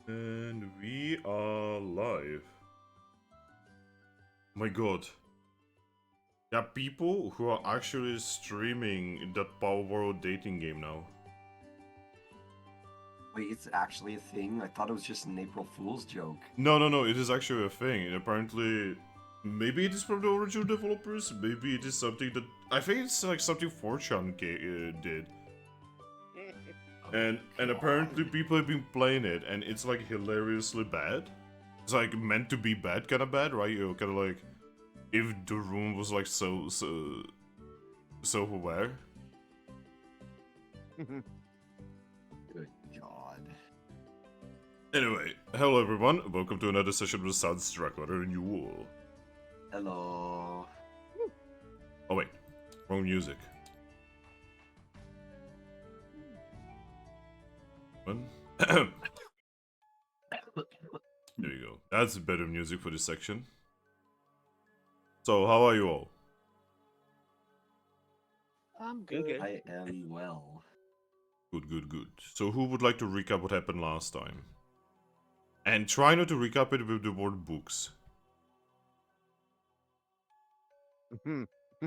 And we are live. My god. There are people who are actually streaming that Pokerole dating game now. Wait, it's actually a thing? I thought it was just an April Fool's joke. No, it is actually a thing. And apparently, maybe it is from the original developers, maybe it is something that... I think it's like something 4chan did. And apparently people have been playing it, and it's like hilariously bad. It's like meant to be bad, kind of bad, right? You kind of like... If the room was like so aware. Good God. Anyway, hello everyone, welcome to another session with Sunstruck Renewal. Hello. Oh wait, wrong music. One. There you go. That's better music for this section. So, how are you all? I'm good. I am well. Good. So, who would like to recap what happened last time? And try not to recap it with the word books. It's kind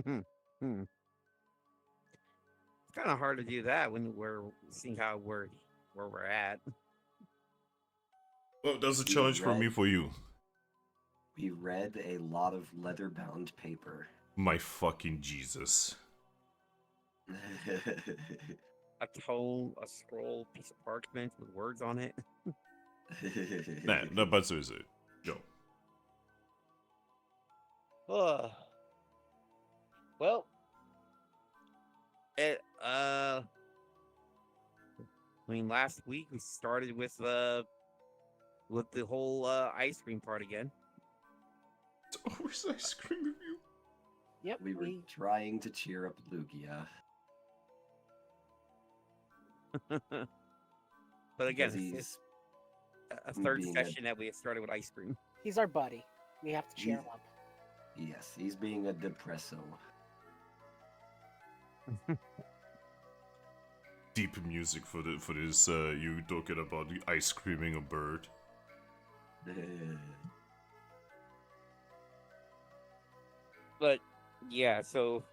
of hard to do that when we're seeing how where we're at. Well, that's a challenge for me for you. We read a lot of leather-bound paper. My fucking Jesus. A tome, a scroll, piece of parchment with words on it. Nah, no, but seriously. Go. Well, I mean, last week we started with the whole ice cream part again. It's always ice cream review. Yep, We were trying to cheer up Lugia. But again, because it's a third being session that we have started with ice cream. He's our buddy. We have to cheer him up. Yes, he's being a depresso. Deep music for this. You talking about the ice creaming a bird. But yeah, so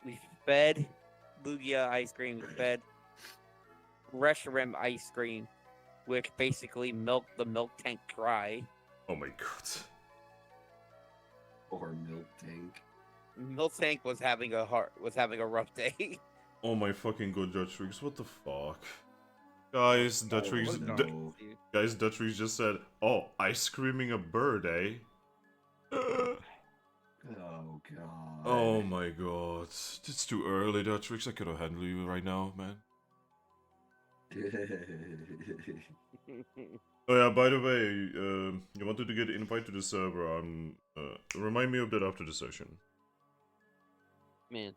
we fed Lugia ice cream, we fed Reshiram ice cream, which basically milked the milk tank dry. Oh my god. Or Milk Tank. Milk tank was having a rough day. Oh my fucking god, Dutrix, what the fuck? Guys, Dutrix, no. guys, Dutrix just said, "Oh, ice creaming a bird, eh?" Oh god. Oh my god, it's too early, Dutrix. I cannot handle you right now, man. Oh yeah, by the way, you wanted to get an invite to the server. Remind me of that after the session. Man,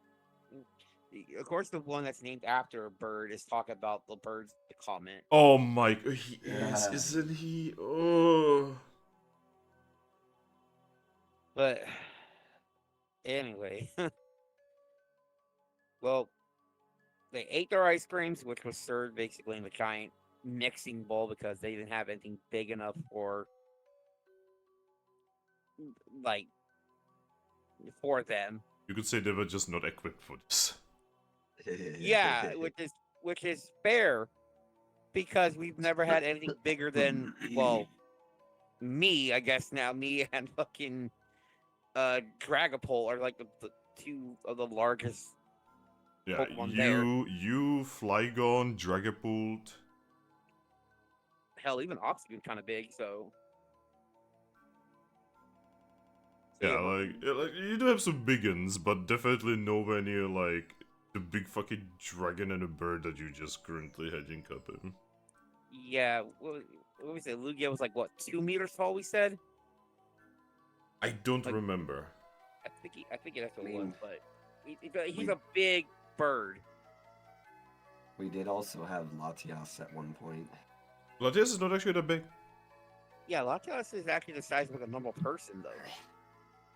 of course, the one that's named after a bird is talking about the bird's comment. Oh my, he is, isn't he? Oh. But anyway, well, they ate their ice creams, which was served basically in a giant mixing bowl because they didn't have anything big enough for them. You could say they were just not equipped for this. Yeah, which is fair because we've never had anything bigger than me, I guess now me and fucking Dragapult are like the two of the largest Yeah, Pokemon there. you, Flygon, Dragapult. Hell, even Oxygen kind of big, so. Yeah, like you do have some big ones, but definitely nowhere near like the big fucking dragon and a bird that you just currently had in Capim. Yeah, what was it? Lugia was like what, 2 meters tall? We said. I don't Like, remember. I think that's what it was, but he's a big bird. We did also have Latias at one point. Latias is not actually that big. Yeah, Latias is actually the size of a normal person, though.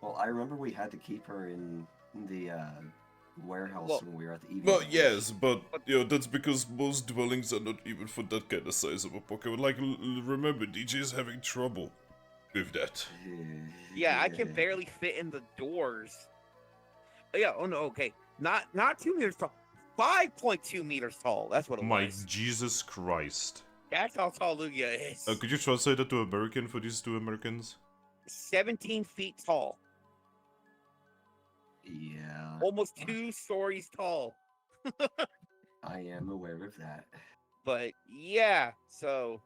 Well, I remember we had to keep her in the warehouse Well- when we were at the EV. Well, Village. yes, but you know that's because most dwellings are not even for that kind of size of a Pokemon. Like, remember, DJ is having trouble with that. Yeah, I can barely fit in the doors. Yeah. Oh no. Okay. Not 2 meters tall. 5.2 meters tall. That's what it My was. Jesus Christ. That's how tall Lugia is. Could you translate that to American for these two Americans? 17 feet tall. Yeah, Almost 2 stories tall. I am aware of that. But yeah, so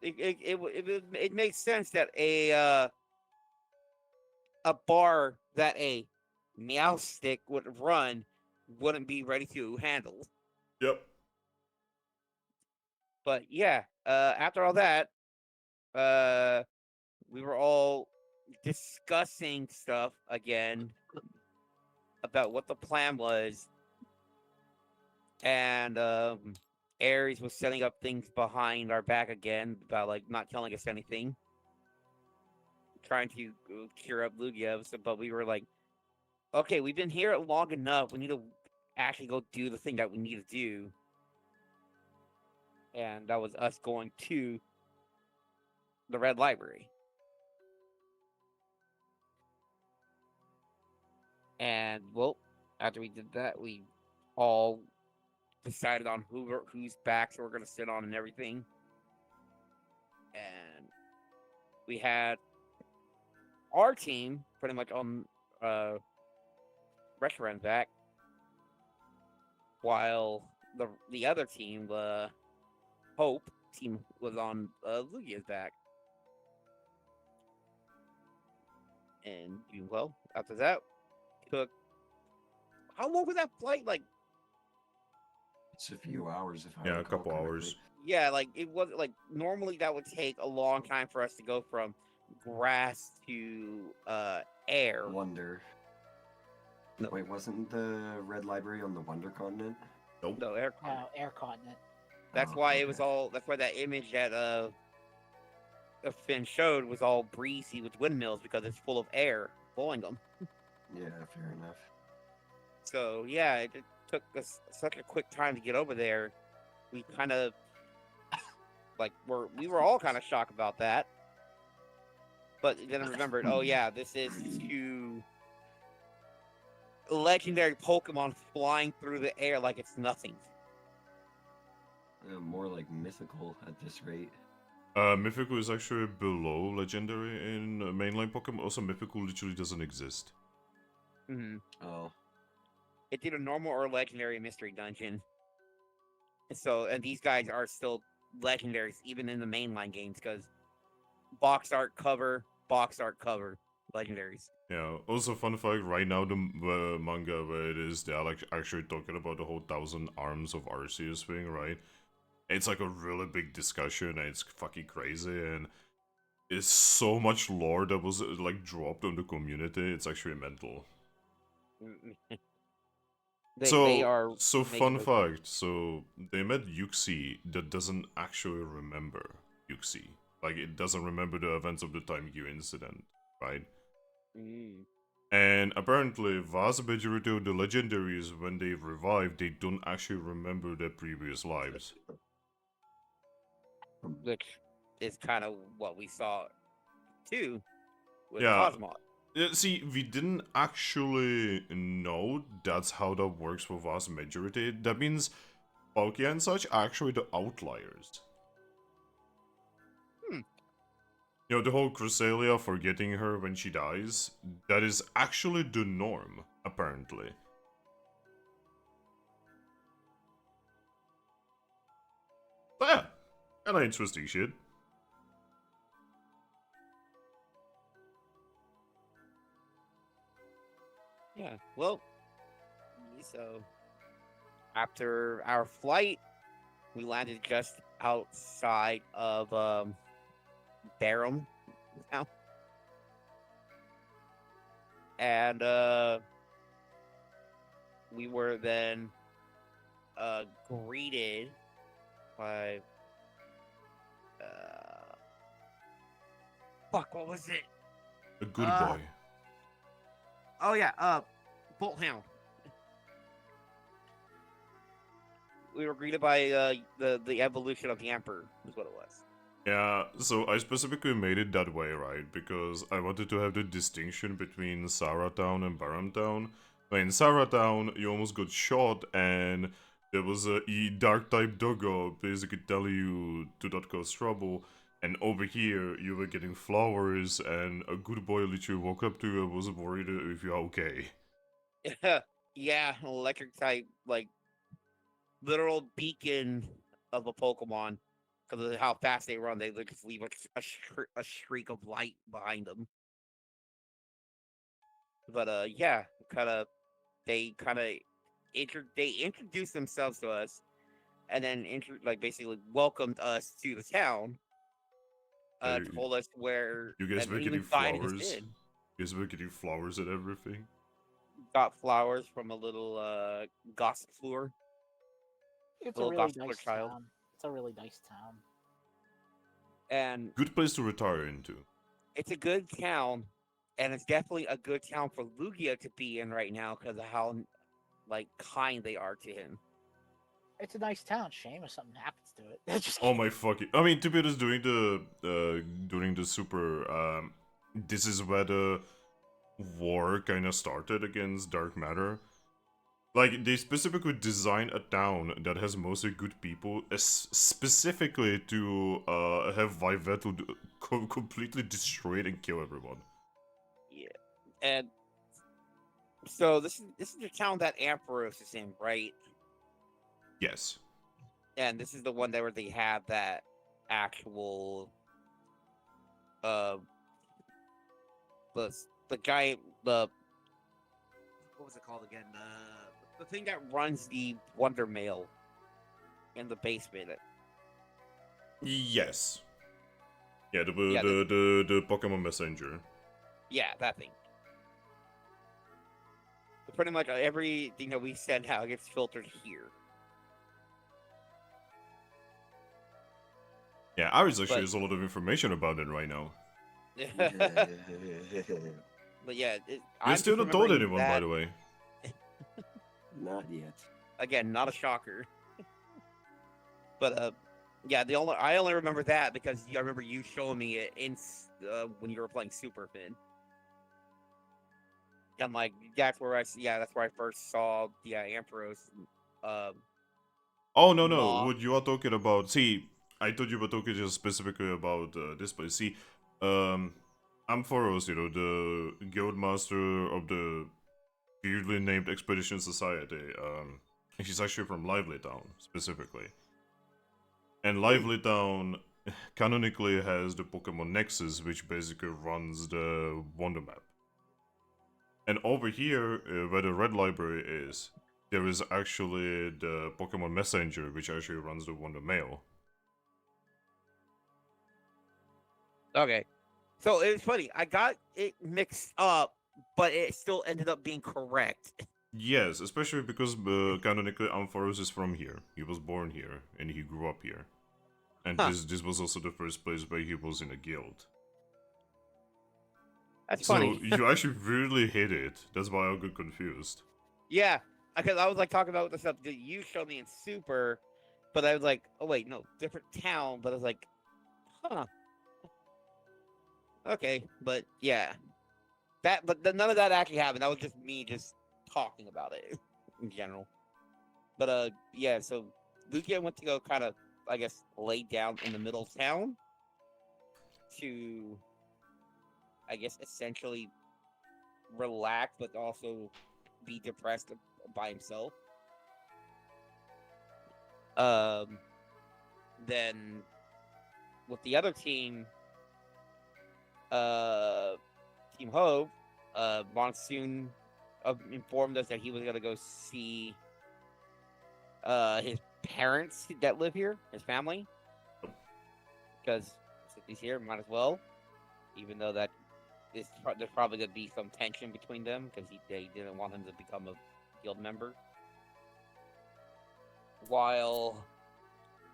it makes sense that a bar that a meow stick would run wouldn't be ready to handle. Yep. But yeah, after all that, we were all discussing stuff again about what the plan was, and Ares was setting up things behind our back again about like not telling us anything, trying to cure up Lugia. But we were like, okay, we've been here long enough. We need to actually go do the thing that we need to do, and that was us going to the Red Library. And well, after we did that, we all decided on whose backs we're gonna sit on and everything. And we had our team pretty much on Reshiran's back, while the other team, the Hope team, was on Lugia's back. And well, after that, took how long was that flight? Like, It's a few hours if I Yeah, a recall couple correctly. hours. yeah, like it wasn't like normally that would take a long time for us to go from grass to air. Wonder. No. Wait, wasn't the Red Library on the Wonder Continent? Nope. No, air. Air continent. That's Oh, why it was okay. all. That's why that image that Finn showed was all breezy with windmills because it's full of air blowing them. Yeah, fair enough. So yeah, it took us such a quick time to get over there. We kind of like we were all kind of shocked about that, but then I remembered, oh yeah, this is 2 legendary Pokemon flying through the air like it's nothing. More like mythical at this rate. Mythical is actually below legendary in mainline Pokemon. Also, Mythical literally doesn't exist. Mm-hmm. Oh, It's either normal or legendary mystery dungeon. And these guys are still legendaries even in the mainline games because box art cover, legendaries. Yeah. Also, fun fact: right now, the manga where it is, they're like actually talking about the whole 1,000 arms of Arceus thing, right? It's like a really big discussion, and it's fucking crazy, and it's so much lore that was like dropped on the community. It's actually mental. They are so making fun those- fact. So they met Yuxi that doesn't actually remember Yuxi. Like it doesn't remember the events of the Time Gear incident, right? Mm. And apparently, vast majority of the legendaries, when they revive, they don't actually remember their previous lives. Which is kind of what we saw too with Yeah. Cosmog. Yeah, see, we didn't actually know that's how that works for vast majority. That means Palkia and such are actually the outliers. Hmm. You know, the whole Cresselia forgetting her when she dies, that is actually the norm, apparently. But yeah, kinda interesting shit. Yeah. Well, so after our flight, we landed just outside of Barham now. And we were then greeted by fuck, what was it? A good Ah. boy. Oh yeah, Bolt Hound. We were greeted by the evolution of the Emperor, is what it was. Yeah, so I specifically made it that way, right? Because I wanted to have the distinction between Sarah Town and Baram Town. In Sarah Town, you almost got shot, and there was a dark type doggo basically telling you to not cause trouble. And over here, you were getting flowers, and a good boy literally woke up to you and was worried if you're okay. Yeah, electric type, like literal beacon of a Pokemon because of how fast they run. They just leave a shriek of light behind them. But yeah, they introduced themselves to us, and then basically welcomed us to the town. Told us where, You guys and were even getting guided us flowers. in. You guys were getting flowers and everything. Got flowers from a little Gossifleur, It's a a little really Gossifleur nice child, town. It's a really nice town. and Good place to retire into. it's a good town, and it's definitely a good town for Lugia to be in right now because of how like kind they are to him. It's a nice town. Shame if something happens to it. Just Oh my fucking! I mean, to be honest, during the super, this is where the war kind of started against dark matter. Like they specifically designed a town that has mostly good people, specifically to have Viveto completely destroy it and kill everyone. Yeah, and so this is the town that Ampharos is in, right? Yes. And this is the one that where they have that actual uh the the guy the what was it called again? The thing that runs the Wonder Mail in the basement. Yes. Yeah, Yeah, the Pokemon Messenger. Yeah, that thing. But pretty much everything that we send out gets filtered here. Yeah, Aris actually But has a lot of information about it right now. but yeah, You I'm still just not told remembering anyone, by that the way. Not yet. again, not a shocker. But yeah, I only remember that because I remember you showing me it when you were playing Super Fin. I'm like, that's where I first saw the Ampharos. Um, Oh no no, Maw. what you are talking about? See, I thought you were talking just specifically about this place. See, Ampharos, the guild master of the weirdly named Expedition Society. She's actually from Lively Town specifically, and Lively Town canonically has the Pokemon Nexus, which basically runs the Wonder Map. And over here, where the Red Library is, there is actually the Pokemon Messenger, which actually runs the Wonder Mail. Okay, so it was funny. I got it mixed up, but it still ended up being correct. Yes, especially because canonically Ampharos is from here. He was born here, and he grew up here. And Huh. this was also the first place where he was in a guild. That's So funny. you actually really hit it. That's why I got confused. Yeah, because I was like talking about the stuff that you showed me in Super, but I was like, oh wait, no, different town. But I was like, huh, okay, but yeah, none of that actually happened. That was just me just talking about it in general. But yeah, so Lugia went to go kind of, I guess, lay down in the middle of town to, I guess, essentially relax, but also be depressed by himself. Then with the other team, Team Hope, Monsoon informed us that he was gonna go see his parents that live here, his family, because since he's here, might as well. Even though that there's probably gonna be some tension between them because they didn't want him to become a guild member. While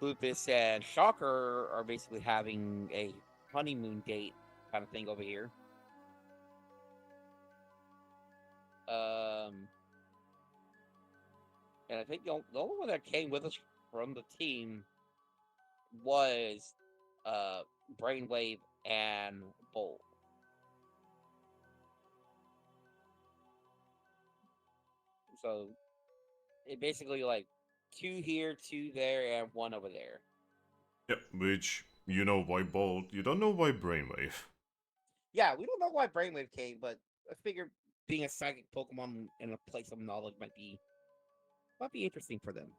Lupus and Shocker are basically having a honeymoon date kind of thing over here. And I think the only one that came with us from the team was Brainwave and Bolt. So it basically like 2 here, 2 there, and 1 over there. Yep, which you know why Bolt, you don't know why Brainwave. Yeah, we don't know why Brainwave came, but I figured being a psychic Pokemon in a place of knowledge might be interesting for them.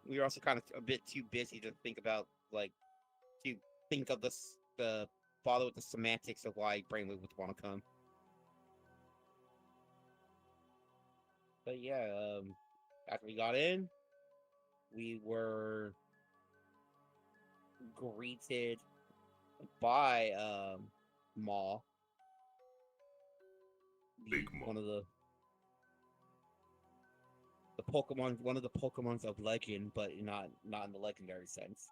We were also kind of a bit too busy to think about to think of the follow the semantics of why Brainwave would want to come. But yeah, after we got in, we were greeted by Maw, Big Maw. one of the Pokemon, one of the Pokemons of legend, but not in the legendary sense.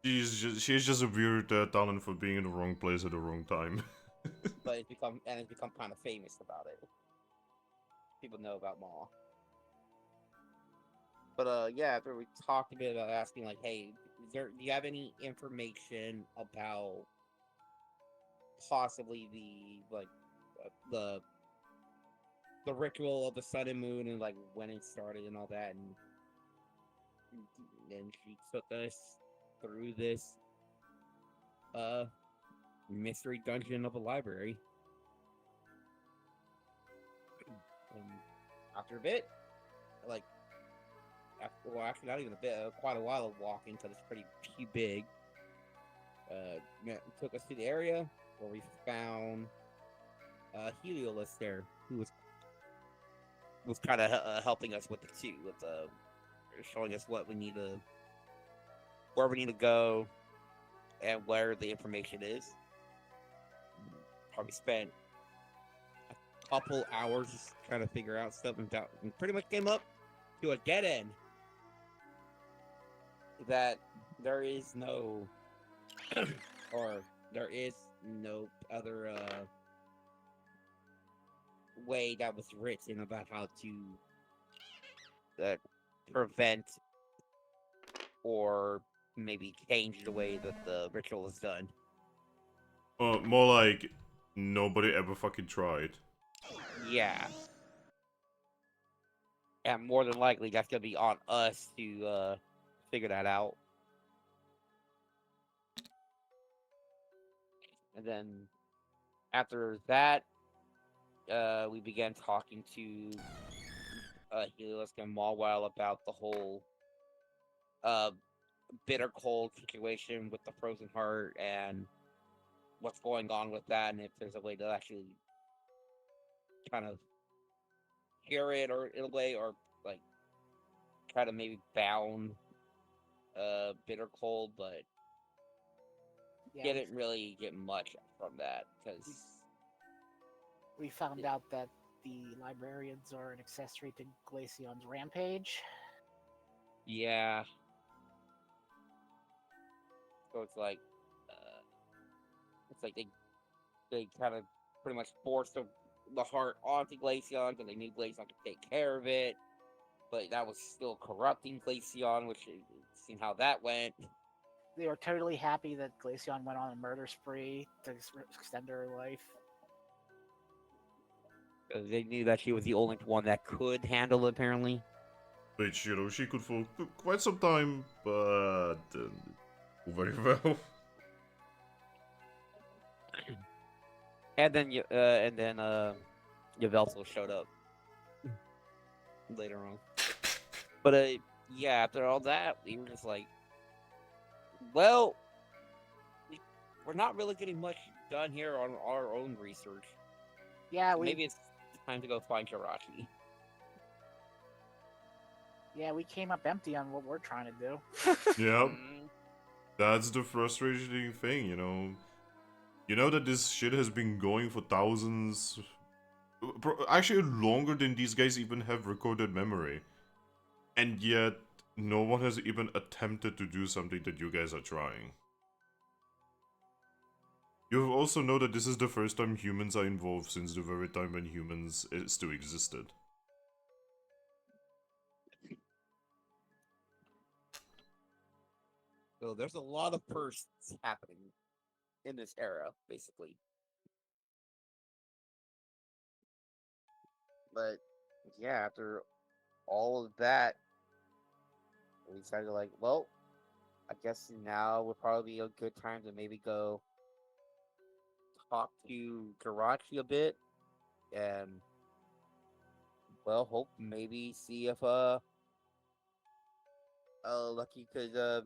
She's just a weird talent for being in the wrong place at the wrong time. But it's become kind of famous about it. People know about Maw. But yeah, after we talked a bit about asking like, hey, do you have any information about possibly the ritual of the sun and moon and like when it started and all that, and then she took us through this mystery dungeon of a library. And after a bit, actually not even a bit, quite a while of walking because it's pretty big. It took us to the area where we found Heliolus there, who was kind of helping us with showing us where we need to go, and where the information is. Probably spent a couple hours just trying to figure out stuff, and pretty much came up to a dead end. That there is no, or there is no other way that was written about how to prevent or maybe change the way that the ritual is done. More like nobody ever fucking tried. Yeah. And more than likely, that's gonna be on us to figure that out. And then after that, we began talking to Helios and Mawile about the whole bitter cold situation with the frozen heart and what's going on with that, and if there's a way to actually kind of cure it, or in a way, or like try to maybe bound bitter cold, but Yeah, didn't really get much from that because we found out that the librarians are an accessory to Glaceon's rampage. yeah. So it's like they kind of pretty much forced the heart onto Glaceon because they knew Glaceon could take care of it, but that was still corrupting Glaceon, which seen how that went. They were totally happy that Glaceon went on a murder spree to extend her life. They knew that she was the only one that could handle it, apparently. Which, you know, she could for quite some time, but very well. And then Yveltal showed up later on. But yeah, after all that, we were just like, well, we're not really getting much done here on our own research. Yeah, maybe it's time to go find Jirachi. Yeah, we came up empty on what we're trying to do. Yep. That's the frustrating thing, you know. You know that this shit has been going for thousands... Actually, longer than these guys even have recorded memory. And yet, no one has even attempted to do something that you guys are trying. You also know that this is the first time humans are involved since the very time when humans still existed. So there's a lot of firsts happening in this era, basically. But yeah, after all of that, we decided like, well, I guess now would probably be a good time to maybe go talk to Jirachi a bit and well, hope maybe see if Lucky could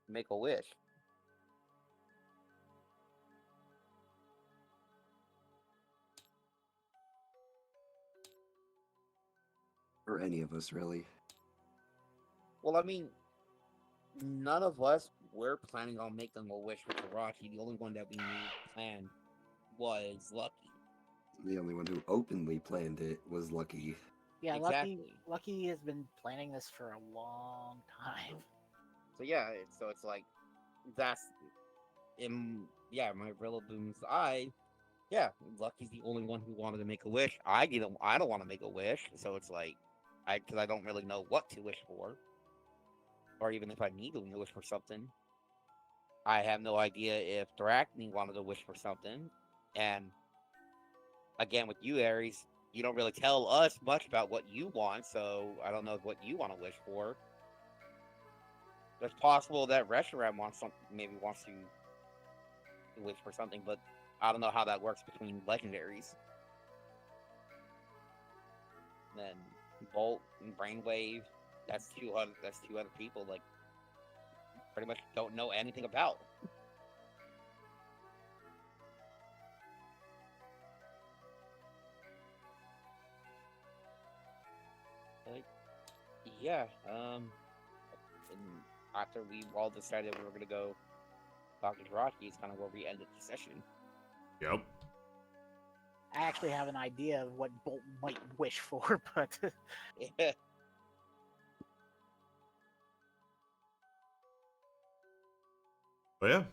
make a wish. Or any of us, really. Well, I mean, none of us were planning on making a wish with Jirachi. The only one that we knew planned was Lucky. The only one who openly planned it was Lucky. Yeah, Exactly. Lucky has been planning this for a long time. So yeah, it's like that's in my Rilaboom's eye. Yeah, Lucky's the only one who wanted to make a wish. I don't want to make a wish, so it's like because I don't really know what to wish for, or even if I need to wish for something. I have no idea if Thrack wanted to wish for something, and again with you, Aries, you don't really tell us much about what you want, so I don't know what you want to wish for. It's possible that Reshiram wants to wish for something, but I don't know how that works between legendaries. Then Bolt and Brainwave, that's two other people like pretty much don't know anything about. Like, yeah, and after we all decided we were gonna go talk to Jirachi, is kind of where we ended the session. Yep. I actually have an idea of what Bolt might wish for, but Yeah. But yeah,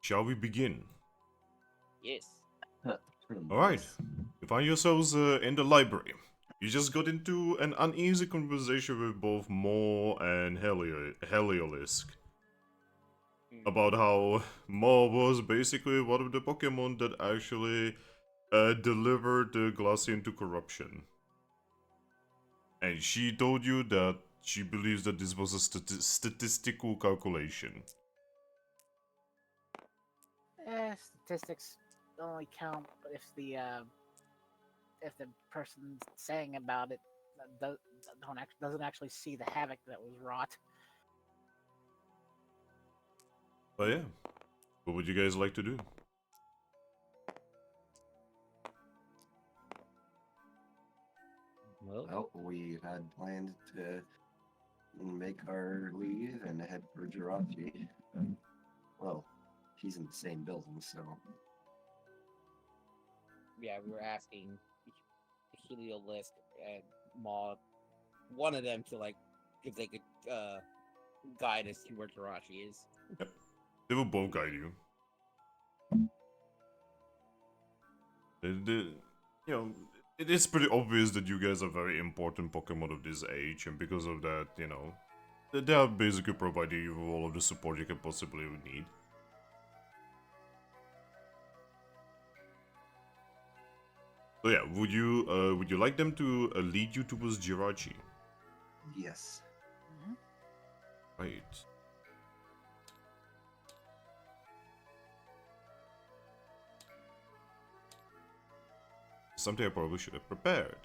shall we begin? Yes. Alright, you find yourselves in the library. You just got into an uneasy conversation with both Maw and Heliolisk about how Maw was basically one of the Pokemon that actually delivered the Glaceon to corruption. And she told you that she believes that this was a statistical calculation. statistics only count if the person saying about it doesn't actually see the havoc that was wrought. But yeah, what would you guys like to do? Well, we had planned to make our leave and head for Jirachi. Well, he's in the same building, so. Yeah, we were asking Heliolisk and Maw, one of them to like, if they could guide us to where Jirachi is. Yep. They will both guide you. It is pretty obvious that you guys are very important Pokemon of this age, and because of that, they are basically providing you with all of the support you can possibly need. So yeah, would you like them to lead you towards Jirachi? Yes. Right. Something I probably should have prepared.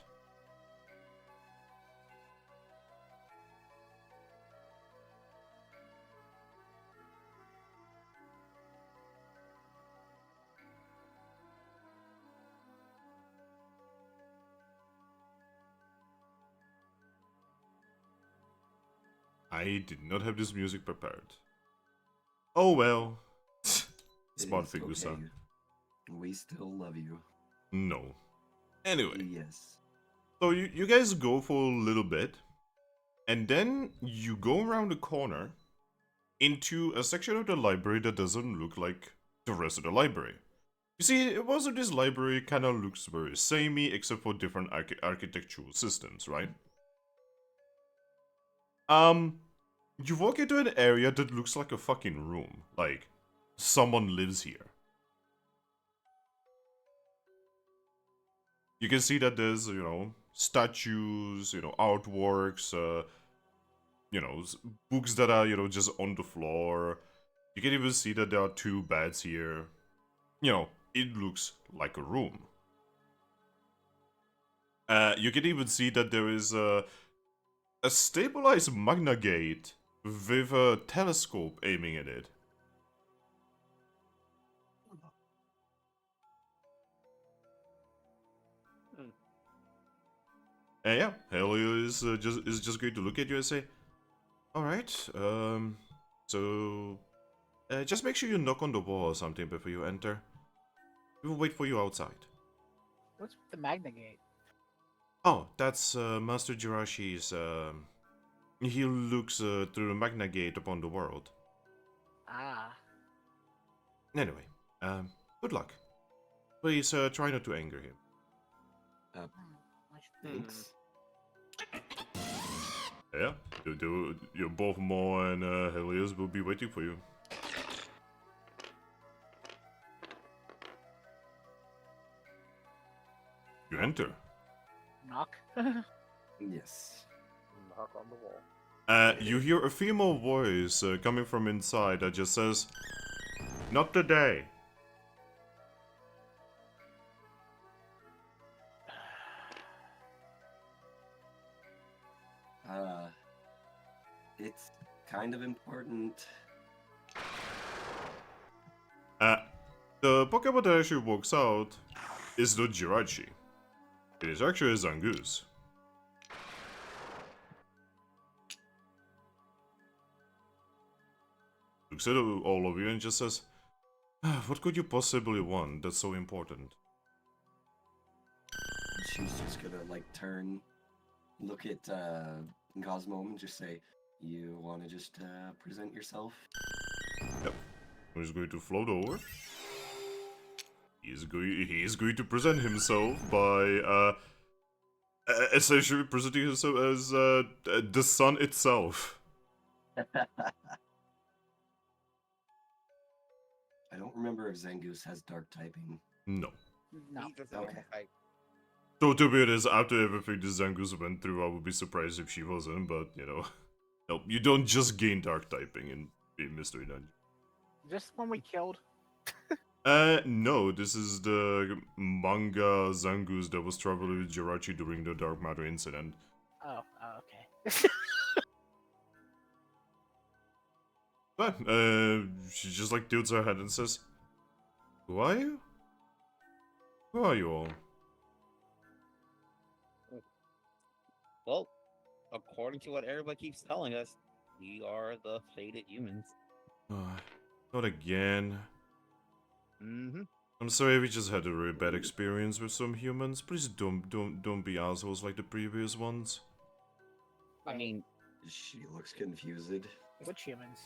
I did not have this music prepared. Oh well. Smart fingusa. Okay. We still love you. No. Anyway. Yes. So you guys go for a little bit, and then you go around the corner into a section of the library that doesn't look like the rest of the library. You see, most of this library kind of looks very samey, except for different architectural systems, right? You walk into an area that looks like a fucking room. Like, someone lives here. You can see that there's, statues, artworks, books that are, just on the floor. You can even see that there are 2 beds here. It looks like a room. You can even see that there is a stabilized magna gate with a telescope aiming at it. And yeah, Helio is just going to look at you and say, "All right, so just make sure you knock on the wall or something before you enter. We will wait for you outside." What's with the Magna Gate? Oh, that's Master Jirashi's. He looks through the magna gate upon the world. Ah. Anyway, good luck. Please try not to anger him. Thanks. Yeah, both Mo and Helios will be waiting for you. You enter. Knock. Yes. Knock on the wall. You hear a female voice coming from inside that just says, "Not today." It's kind of important. The Pokemon that actually walks out is not Jirachi. It is actually a Zangoose. Looks at all of you and just says, "What could you possibly want that's so important?" She's just gonna like turn, look at Cosmo and just say, "You want to just present yourself?" Yep. He's going to float over. He is going to present himself by essentially presenting himself as the sun itself. I don't remember if Zangoose has dark typing. No. No. He doesn't Okay. have So to be honest, after everything the Zangoose went through, I would be surprised if she wasn't, but no, you don't just gain dark typing in Mystery Dungeon. Just one we killed. No, this is the manga Zangoose that was traveling with Jirachi during the Dark Matter incident. Oh, okay. But, she just like tilts her head and says, "Who are you? Who are you all?" Well, according to what everybody keeps telling us, we are the fated humans. Not again. Mm-hmm. I'm sorry we just had a really bad experience with some humans. Please don't be assholes like the previous ones. I mean, She looks confused. Which humans?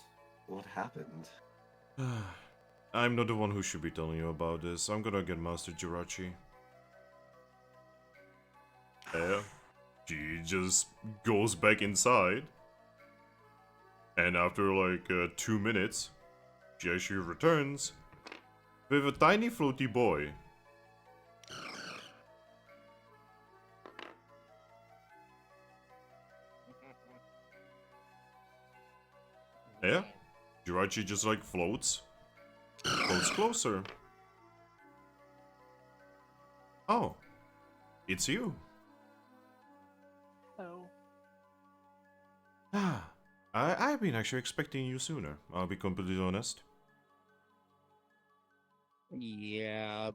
What happened? I'm not the one who should be telling you about this. I'm gonna get Master Jirachi. Yeah. She just goes back inside. And after like 2 minutes, she actually returns with a tiny floaty boy. Yeah. Jirachi just like floats closer. Oh, it's you. Oh. I've been actually expecting you sooner, I'll be completely honest. yeah.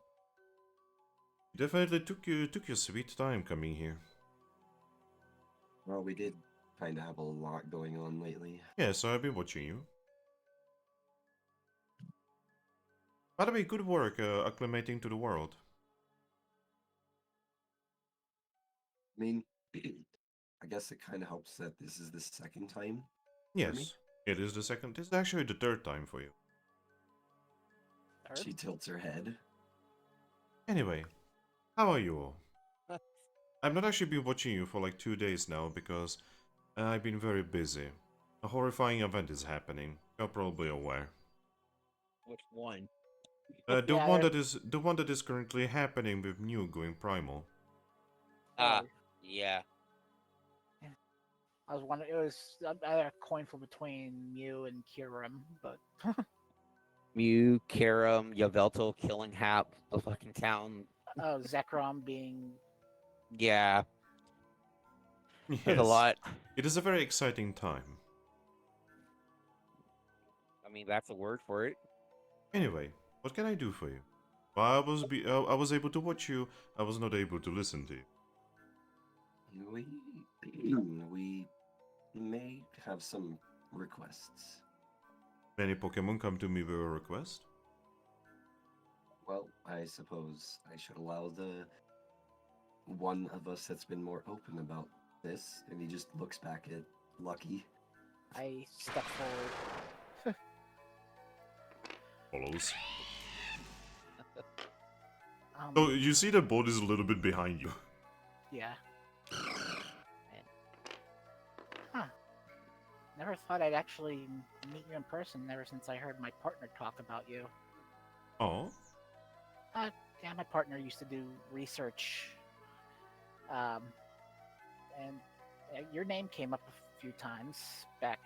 Definitely took your sweet time coming here. Well, we did kind of have a lot going on lately. Yeah, so I've been watching you. By the way, good work acclimating to the world. I mean, I guess it kind of helps that this is the second time. Yes, it is the second. This is actually the third time for you. Third? She tilts her head. Anyway, how are you all? I've not actually been watching you for like 2 days now because I've been very busy. A horrifying event is happening. You're probably aware. Which one? The Yeah, one that is currently happening with Mew going primal. Ah, Oh. yeah. I was wondering. It was a coin flip between Mew and Kyurem, but Mew, Karam, Yveltal killing half the fucking town. Zekrom being Yeah, there's a Yes, lot. it is a very exciting time. I mean, that's a word for it. Anyway, what can I do for you? While I was able to watch you, I was not able to listen to you. We may have some requests. Many Pokemon come to me with a request. Well, I suppose I should allow the one of us that's been more open about this, and he just looks back at Lucky. I step forward. Follows. Um, So you see the boat is a little bit behind you. yeah. Huh. Never thought I'd actually meet you in person ever since I heard my partner talk about you. Oh, Yeah, my partner used to do research. Um, and your name came up a few times back,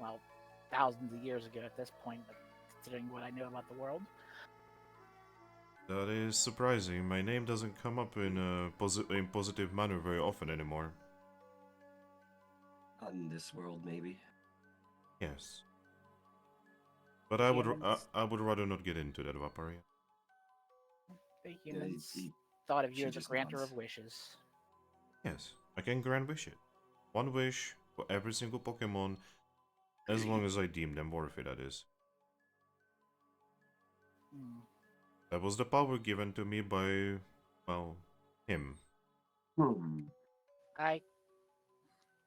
well, thousands of years ago at this point, but considering what I knew about the world. that is surprising. My name doesn't come up in a positive manner very often anymore. Not in this world, maybe. Yes, but I Humans, would rather not get into that, Vaporeon. the humans he- thought of she you as a just granter nods. of wishes. Yes, I can grant wish it. One wish for every single Pokemon, as long as I deem them worthy, that is. Hmm. That was the power given to me by, well, him. I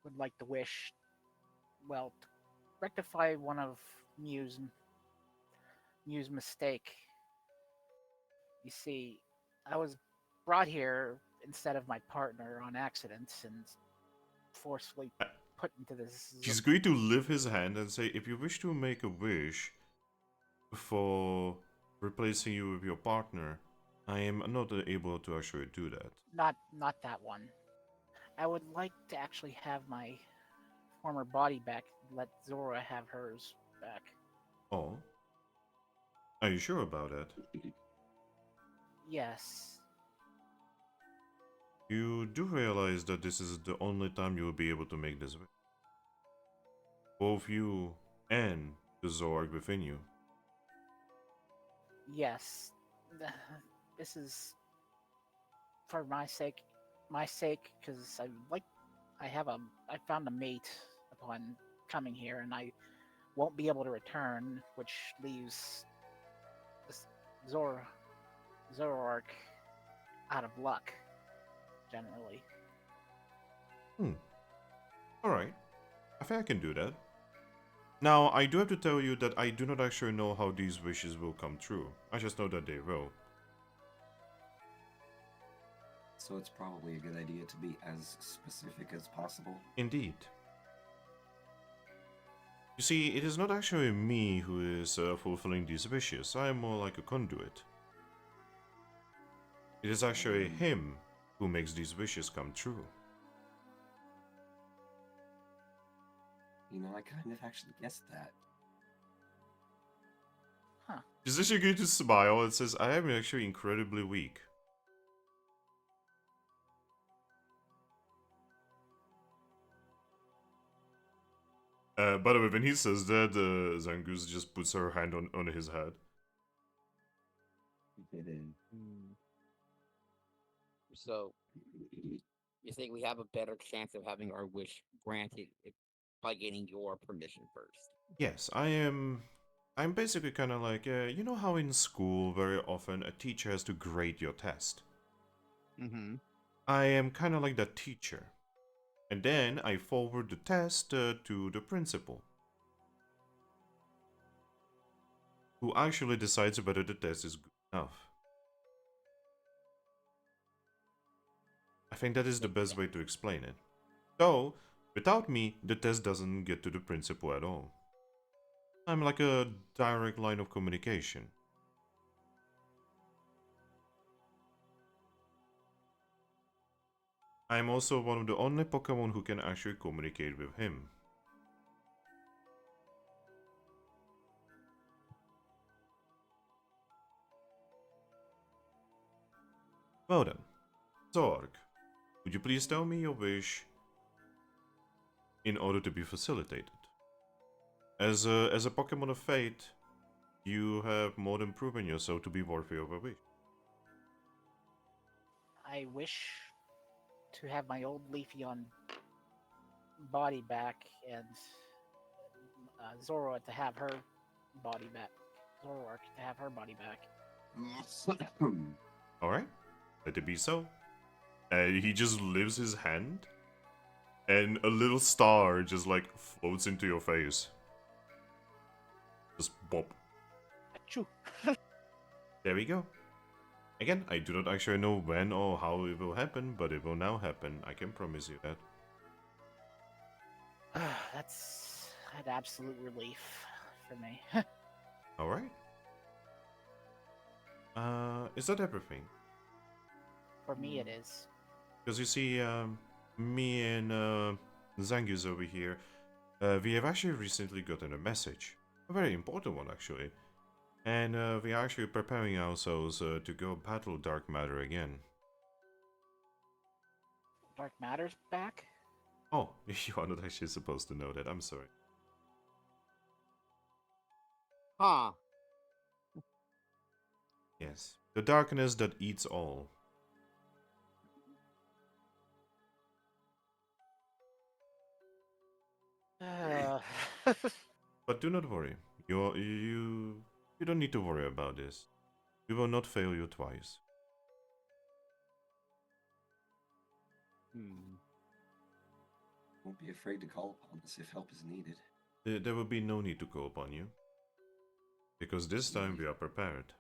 would like to wish, well, to rectify one of Mew's mistake. You see, I was brought here instead of my partner on accident and forcefully Uh, put into this. He's going to lift his hand and say, if you wish to make a wish for replacing you with your partner, I am not able to actually do that. Not that one. I would like to actually have my former body back. Let Zora have hers back. Oh? Are you sure about that? Yes. You do realize that this is the only time you will be able to make this wish. Both you and the Zoroark within you. Yes. This is for my sake, because I found a mate upon coming here, and I won't be able to return, which leaves this Zoroark out of luck, generally. Alright. I think I can do that. Now, I do have to tell you that I do not actually know how these wishes will come true. I just know that they will. So it's probably a good idea to be as specific as possible. Indeed. You see, it is not actually me who is fulfilling these wishes. I am more like a conduit. It is actually him who makes these wishes come true. You know, I kind of actually guessed that. Huh. She's actually going to smile and says, I am actually incredibly weak. By the way, when he says that, Zangoose just puts her hand on his head. It is. So, you think we have a better chance of having our wish granted by getting your permission first? Yes, I'm basically kind of like, you know how in school very often a teacher has to grade your test? Mm-hmm. I am kind of like that teacher. And then I forward the test to the principal, who actually decides whether the test is good enough. I think that is the best way to explain it. So, without me, the test doesn't get to the principal at all. I'm like a direct line of communication. I'm also one of the only Pokemon who can actually communicate with him. Well then, Zoroark, would you please tell me your wish in order to be facilitated? As a Pokemon of Fate, you have more than proven yourself to be worthy of a wish. I wish to have my old Leafeon body back and Zora to have her body back. Zoroark to have her body back. Alright, let it be so. He just lifts his hand, and a little star just like floats into your face. Just bop. Achoo. There we go. Again, I do not actually know when or how it will happen, but it will now happen. I can promise you that. That's an absolute relief for me. Alright. Is that everything? For me, it is. Because you see, me and Zangus over here, we have actually recently gotten a message. A very important one, actually. And we are actually preparing ourselves to go battle Dark Matter again. Dark Matter's back? Oh, you are not actually supposed to know that. I'm sorry. Huh. Yes. The darkness that eats all. But do not worry. You don't need to worry about this. We will not fail you twice. Won't be afraid to call upon us if help is needed. There will be no need to call upon you. Because this time we are prepared.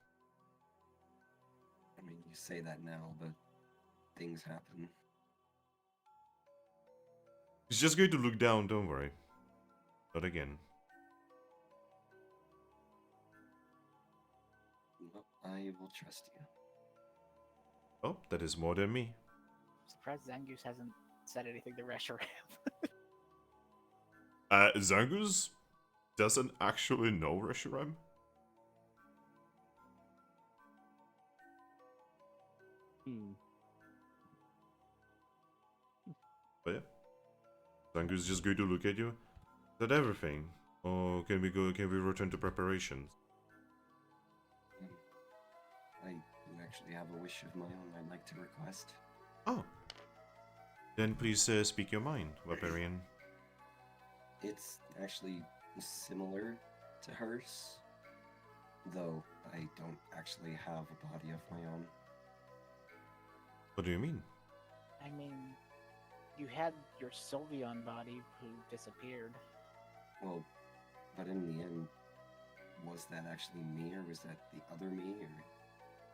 I mean, you say that now, but things happen. He's just going to look down, don't worry. Not again. Well, I will trust you. Oh, that is more than me. Surprised Zangoose hasn't said anything to Reshiram. Zangus doesn't actually know Reshiram. But yeah. Zangus is just going to look at you. Is that everything? Or can we return to preparations? I do actually have a wish of my own I'd like to request. Oh. Then please speak your mind, Vaporeon. It's actually similar to hers, though I don't actually have a body of my own. What do you mean? I mean, you had your Sylveon body who disappeared. Well, but in the end, was that actually me, or was that the other me, or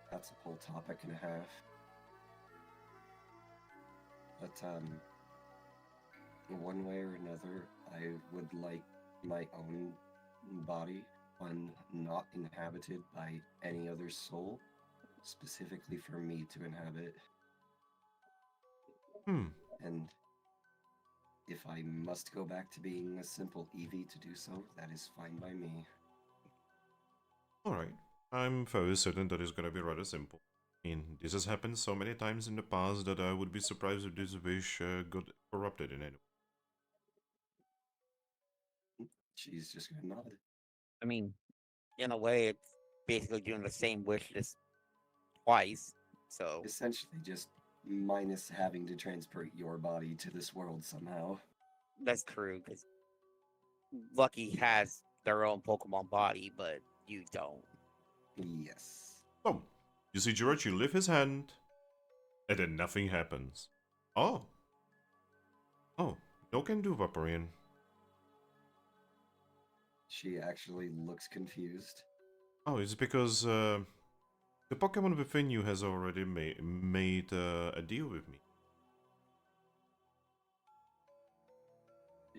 that's a whole topic and a half. But, one way or another, I would like my own body, one not inhabited by any other soul, specifically for me to inhabit. And if I must go back to being a simple Eevee to do so, that is fine by me. Alright. I'm fairly certain that it's gonna be rather simple. I mean, this has happened so many times in the past that I would be surprised if this wish got corrupted in any way. She's just gonna nod. I mean, in a way, it's basically doing the same wish just twice. So Essentially just minus having to transport your body to this world somehow. that's true, because Lucky has their own Pokemon body, but you don't. Yes. Oh, you see Jirachi lift his hand, and then nothing happens. Oh. Oh, no can do, Vaporeon. She actually looks confused. Oh, it's because the Pokemon within you has already made a deal with me.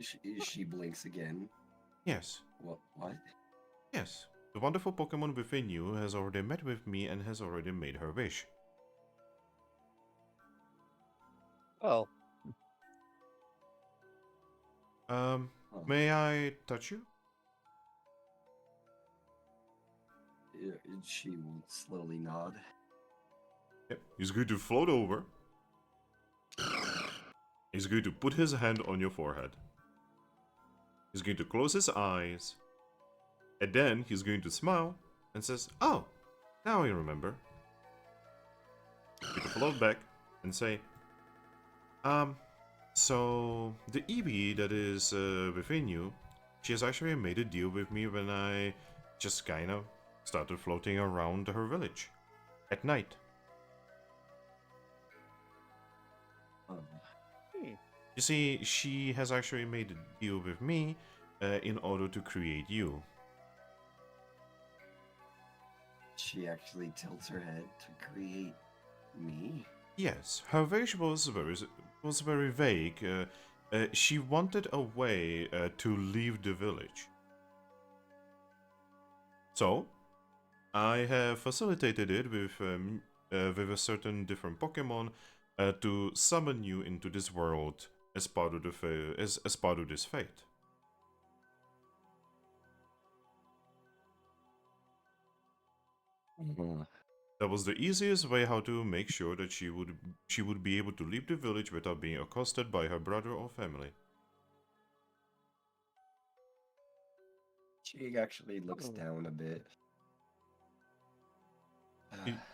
She blinks again. Yes. What? Yes. The wonderful Pokemon within you has already met with me and has already made her wish. Oh, Oh. May I touch you? She will slowly nod. Yep. He's going to float over. He's going to put his hand on your forehead. He's going to close his eyes. And then he's going to smile and says, "Oh, now I remember." He's going to float back and say, so the Eevee that is within you, she has actually made a deal with me when I just kind of started floating around her village at night. You see, she has actually made a deal with me in order to create you. She actually tilts her head to create me? Yes, her wish was very vague. She wanted a way to leave the village. So, I have facilitated it with a certain different Pokemon to summon you into this world as part of as part of this fate. That was the easiest way how to make sure that she would be able to leave the village without being accosted by her brother or family. She actually looks down a bit.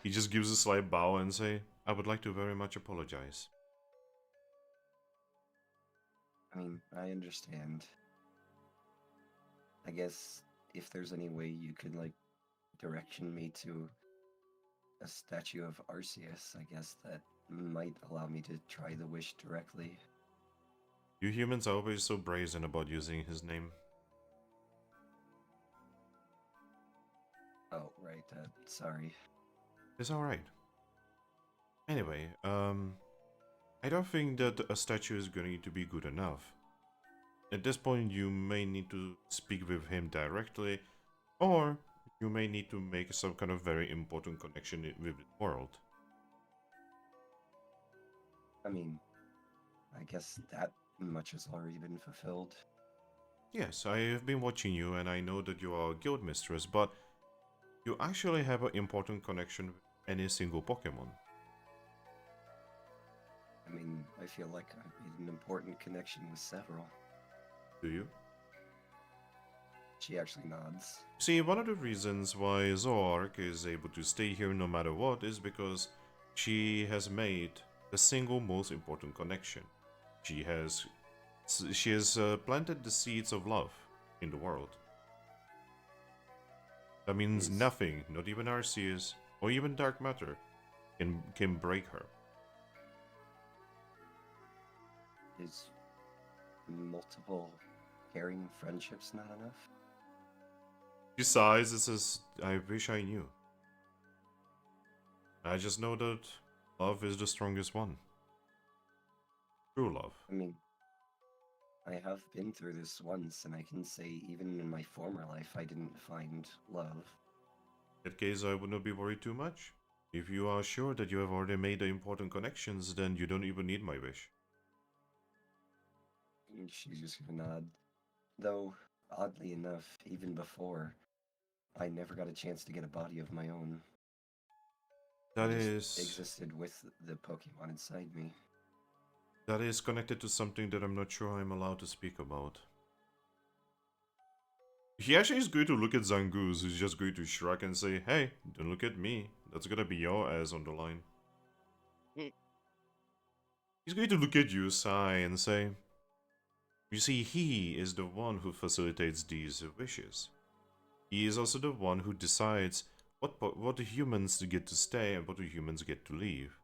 He just gives a slight bow and say, "I would like to very much apologize." I mean, I understand. I guess if there's any way you could, like, direction me to a statue of Arceus, I guess that might allow me to try the wish directly. You humans are always so brazen about using his name. Oh, right, sorry. It's alright. Anyway, I don't think that a statue is going to be good enough. At this point, you may need to speak with him directly, or you may need to make some kind of very important connection with the world. I mean, I guess that much has already been fulfilled. Yes, I have been watching you and I know that you are a guild mistress, but you actually have an important connection with any single Pokemon. I mean, I feel like I've made an important connection with several. Do you? She actually nods. See, one of the reasons why Zoroark is able to stay here no matter what is because she has made the single most important connection. She has planted the seeds of love in the world. That means nothing, not even Arceus or even dark matter, can break her. Is multiple caring friendships not enough? She sighs and says, "I wish I knew. I just know that love is the strongest one. True love." I mean, I have been through this once, and I can say even in my former life I didn't find love. In that case, I would not be worried too much. If you are sure that you have already made the important connections, then you don't even need my wish. And she's just gonna nod. Though, oddly enough, even before, I never got a chance to get a body of my own. That I is just existed with the Pokemon inside me. That is connected to something that I'm not sure I'm allowed to speak about. He actually is going to look at Zangoose, who's just going to shrug and say, "Hey, don't look at me. That's gonna be your ass on the line." He's going to look at you, sigh, and say, "You see, he is the one who facilitates these wishes. He is also the one who decides what the humans get to stay and what the humans get to leave.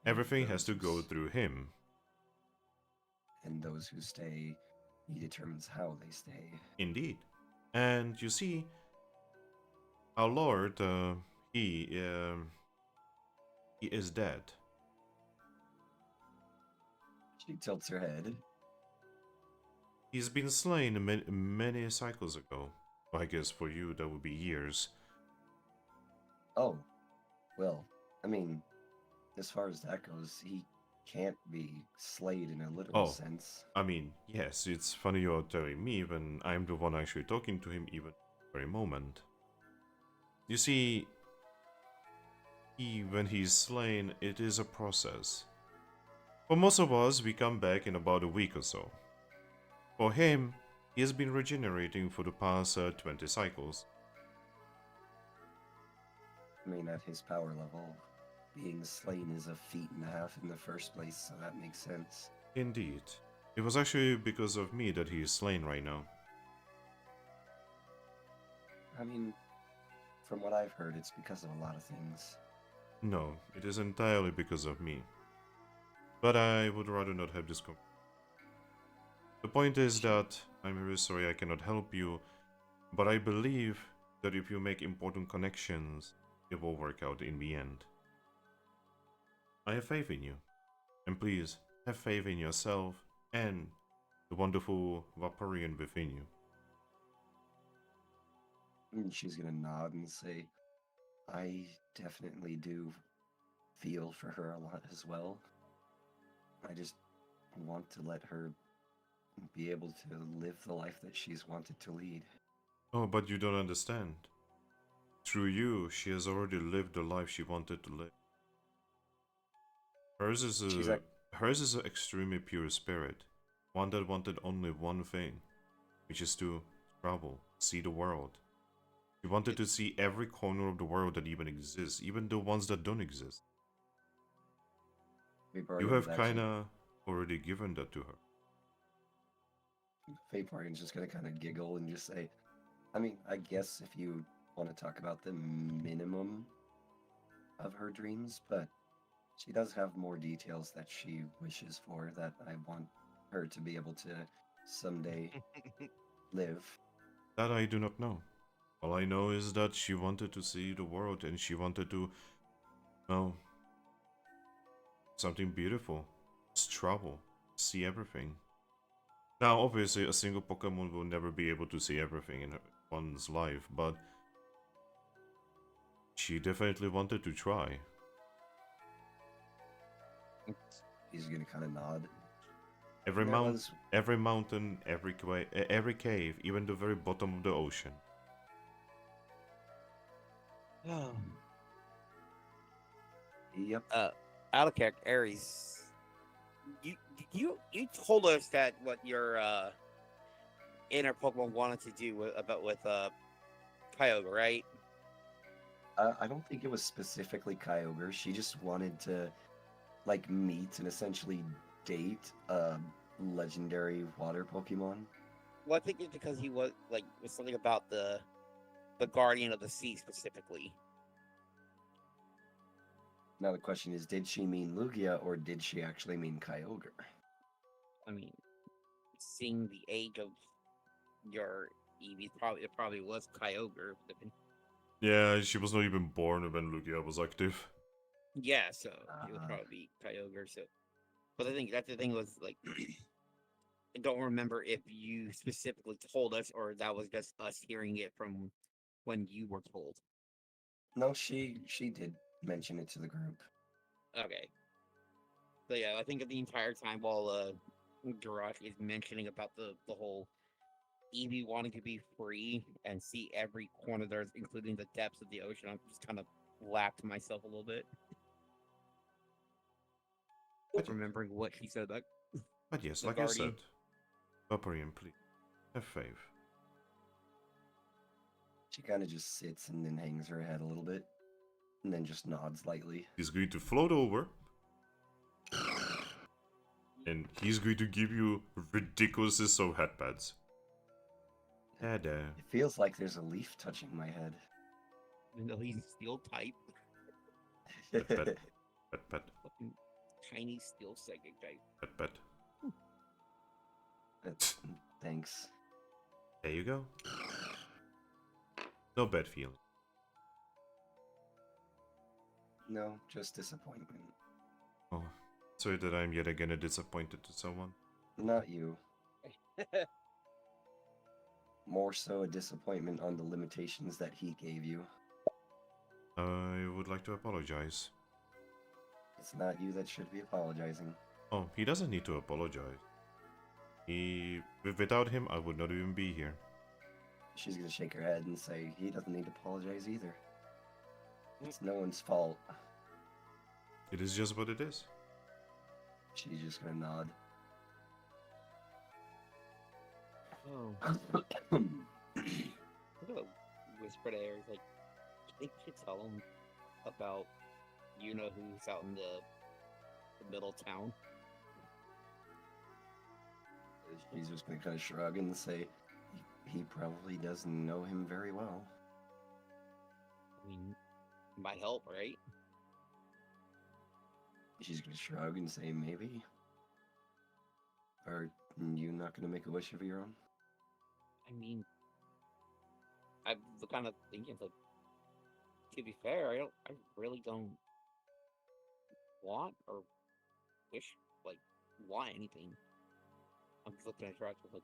Everything has to go through him." And those who stay, he determines how they stay. Indeed. And you see, our Lord, he is dead. She tilts her head. He's been slain many cycles ago. I guess for you that would be years. Oh, well, I mean, as far as that goes, he can't be slayed in a literal Oh. sense. I mean, yes, it's funny you're telling me when I'm the one actually talking to him even very moment. You see, when he's slain, it is a process. For most of us, we come back in about a week or so. For him, he has been regenerating for the past 20 cycles. I mean, at his power level, being slain is a feat and a half in the first place, so that makes sense. Indeed. It was actually because of me that he is slain right now. I mean, from what I've heard, it's because of a lot of things. No, it is entirely because of me. But I would rather not have this conversation. The point is that I'm very sorry I cannot help you, but I believe that if you make important connections, it will work out in the end. I have faith in you, and please have faith in yourself and the wonderful Vaporeon within you. And she's gonna nod and say, I definitely do feel for her a lot as well. I just want to let her be able to live the life that she's wanted to lead. Oh, but you don't understand. Through you, she has already lived the life she wanted to live. Hers is an extremely pure spirit, one that wanted only one thing, which is to travel, see the world. She wanted to see every corner of the world that even exists, even the ones that don't exist. You have kinda already given that to her. Vaporeon's just gonna kind of giggle and just say, I mean, I guess if you want to talk about the minimum of her dreams, but she does have more details that she wishes for that I want her to be able to someday live. That I do not know. All I know is that she wanted to see the world and she wanted to know something beautiful. Just travel, see everything. Now, obviously, a single Pokemon will never be able to see everything in one's life, but she definitely wanted to try. He's gonna kind of nod. Every There mountain, was- every cave, even the very bottom of the ocean. Yep. Out of character, Aries. You told us that what your inner Pokemon wanted to do with Kyogre, right? I don't think it was specifically Kyogre. She just wanted to, like, meet and essentially date a legendary water Pokemon. Well, I think it's because he was something about the Guardian of the Sea specifically. Now the question is, did she mean Lugia or did she actually mean Kyogre? I mean, seeing the age of your Eevee, it probably was Kyogre. Yeah, she was not even born when Lugia was active. Yeah, so it would probably be Kyogre. So, but I think that's the thing was like, I don't remember if you specifically told us or that was just us hearing it from when you were told. No, she did mention it to the group. Okay. So yeah, I think the entire time while Jirachi is mentioning about the whole Eevee wanting to be free and see every corner there, including the depths of the ocean, I'm just kind of laughed to myself a little bit. Remembering what she said about But yes, the like Guardian. I said, Vaporeon, please, have faith. She kind of just sits and then hangs her head a little bit, and then just nods lightly. He's going to float over, and he's going to give you ridiculous of headpads. It feels like there's a leaf touching my head. Even though he's steel type. Pet. Fucking tiny steel psychic type. Pet. Thanks. There you go. No bad feeling. No, just disappointment. Oh, Sorry that I'm yet again disappointed to someone. Not you. More so a disappointment on the limitations that he gave you. I would like to apologize. It's not you that should be apologizing. Oh, he doesn't need to apologize. Without him, I would not even be here. She's gonna shake her head and say, he doesn't need to apologize either. It's no one's fault. It is just what it is. She's just gonna nod. Oh. I'm gonna whisper to Aries, like, I think you should tell him about who's out in the middle town. She's just gonna kind of shrug and say, he probably doesn't know him very well. I mean, might help, right? She's gonna shrug and say, maybe. Are you not gonna make a wish of your own? I mean, I'm kind of thinking, like, to be fair, I really don't want or wish, want anything. I'm just looking at Thrack, like,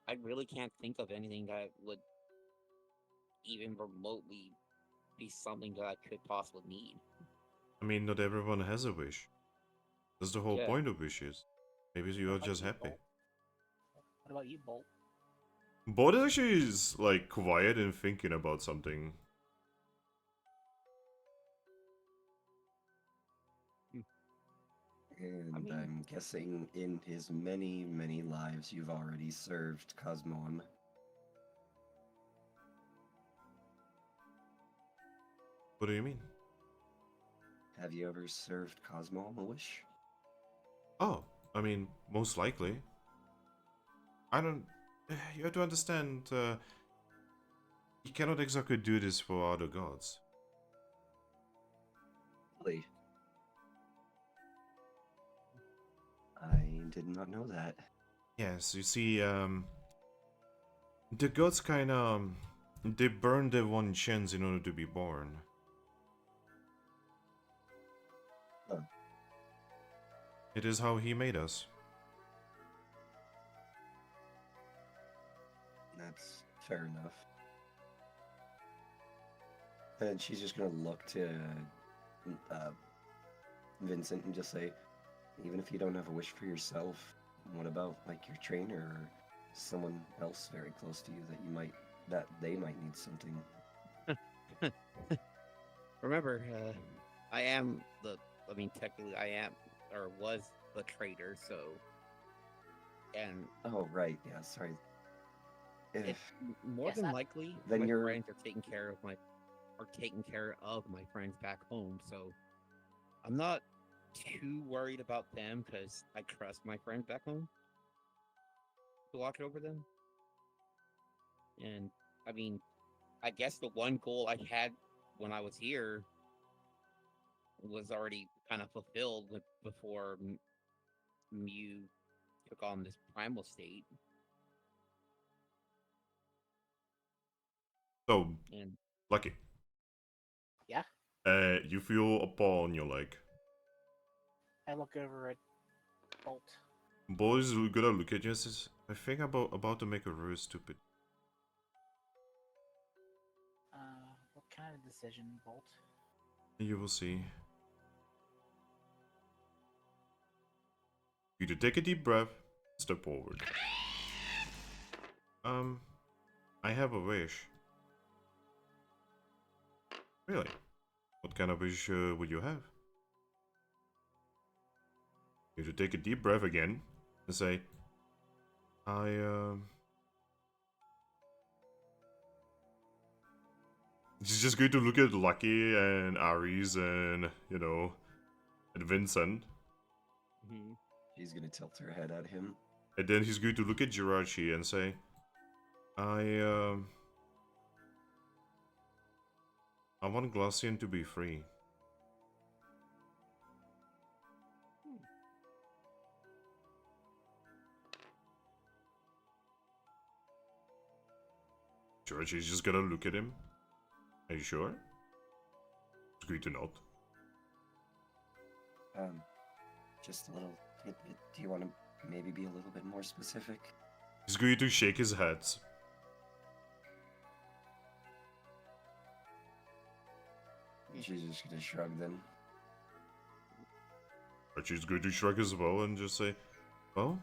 I really can't think of anything that would even remotely be something that I could possibly need. I mean, not everyone has a wish. That's the whole Yeah. point of wishes. Maybe you are just happy. What about you, Bolt? Bolt actually is like quiet and thinking about something. And I mean- I'm guessing in his many, many lives you've already served Cosmoem. What do you mean? Have you ever served Cosmoem a wish? Oh, I mean, most likely. I don't... You have to understand, you cannot exactly do this for other gods. Really? I did not know that. Yes, you see, the gods kinda... They burn their one chance in order to be born. Huh. It is how he made us. That's fair enough. And she's just gonna look to Vincent and just say, even if you don't have a wish for yourself, what about like your trainer or someone else very close to you that they might need something? Remember, technically I am, or was the trader, so, and Oh right, yeah, sorry. it's more Yes, than likely then my you're- friends are taking care of my friends back home, so I'm not too worried about them because I trust my friends back home to watch over them. And I mean, I guess the one goal I had when I was here was already kind of fulfilled before Mew took on this primal state. So, And Lucky. Yeah? You feel a paw on your leg. I look over at Bolt. Boys are gonna look at you and says, I think I'm about to make a really stupid. What kind of decision, Bolt? You will see. You to take a deep breath, step forward. I have a wish. Really? What kind of wish would you have? You to take a deep breath again and say, She's just going to look at Lucky and Aries and, and Vincent. mhm. She's gonna tilt her head at him. And then he's going to look at Jirachi and say, I want Glacian to be free. Jirachi's just gonna look at him. Are you sure? He's going to nod. Just a little tidbit. Do you want to maybe be a little bit more specific? He's going to shake his head. She's just gonna shrug then. Archie's going to shrug as well and just say, well,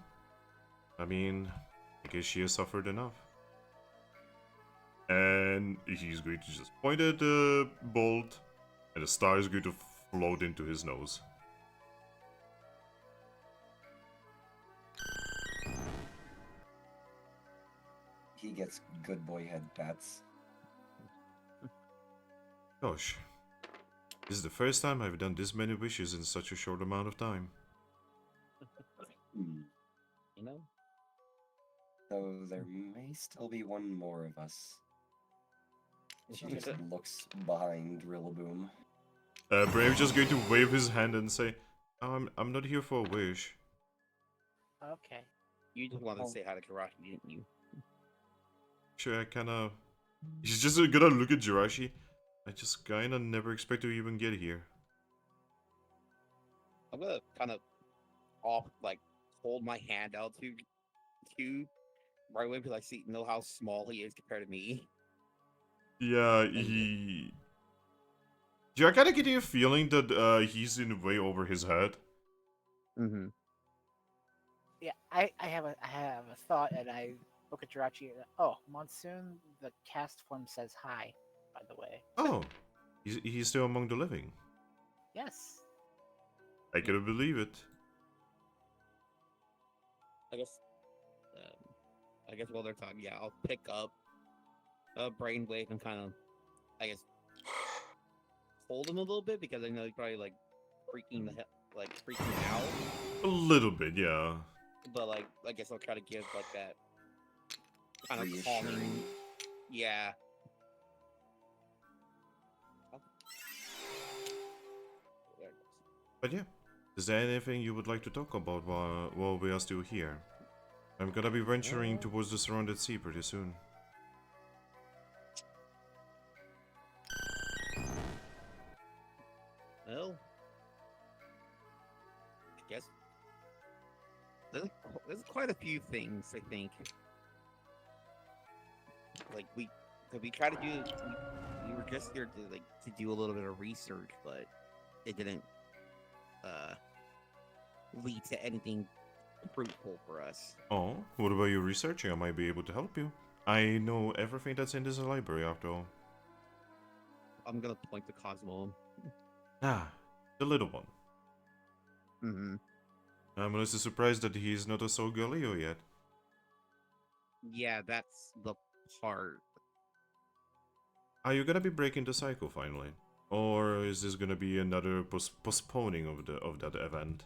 I mean, I guess she has suffered enough. And he's going to just point at the bolt, and the star is going to float into his nose. He gets good boy head pats. Gosh, this is the first time I've done this many wishes in such a short amount of time. You know? So there may still be one more of us. She just looks behind Rilaboom. Brave's just going to wave his hand and say, I'm not here for a wish. Okay. You just wanted to say hi to Jirachi, didn't you? Sure, I kinda... He's just gonna look at Jirachi. I just kinda never expect to even get here. I'm gonna kind of hold my hand out to right away because I know how small he is compared to me. Yeah, he... Do I kinda get a feeling that he's in way over his head? Mm-hmm. Yeah, I have a thought, and I look at Jirachi. Oh, Monsoon, the cast form says hi, by the way. Oh, he's still among the living. Yes. I couldn't believe it. I guess while they're talking, yeah, I'll pick up a brainwave and kind of, I guess, hold him a little bit because I know he's probably freaking out. A little bit, yeah. But I guess I'll try to give that kind of Reassuring. calming. Yeah. But yeah, is there anything you would like to talk about while we are still here? I'm gonna be venturing towards the surrounded sea pretty soon. Well, I guess there's quite a few things I think. We try to do. We were just here to do a little bit of research, but it didn't lead to anything fruitful for us. Oh, what about you researching? I might be able to help you. I know everything that's in this library after all. I'm gonna point to Cosmo. Ah, the little one. Mm-hmm. I'm honestly surprised that he's not a Soul Galileo yet. Yeah, that's the part. Are you gonna be breaking the cycle finally? Or is this gonna be another postponing of that event?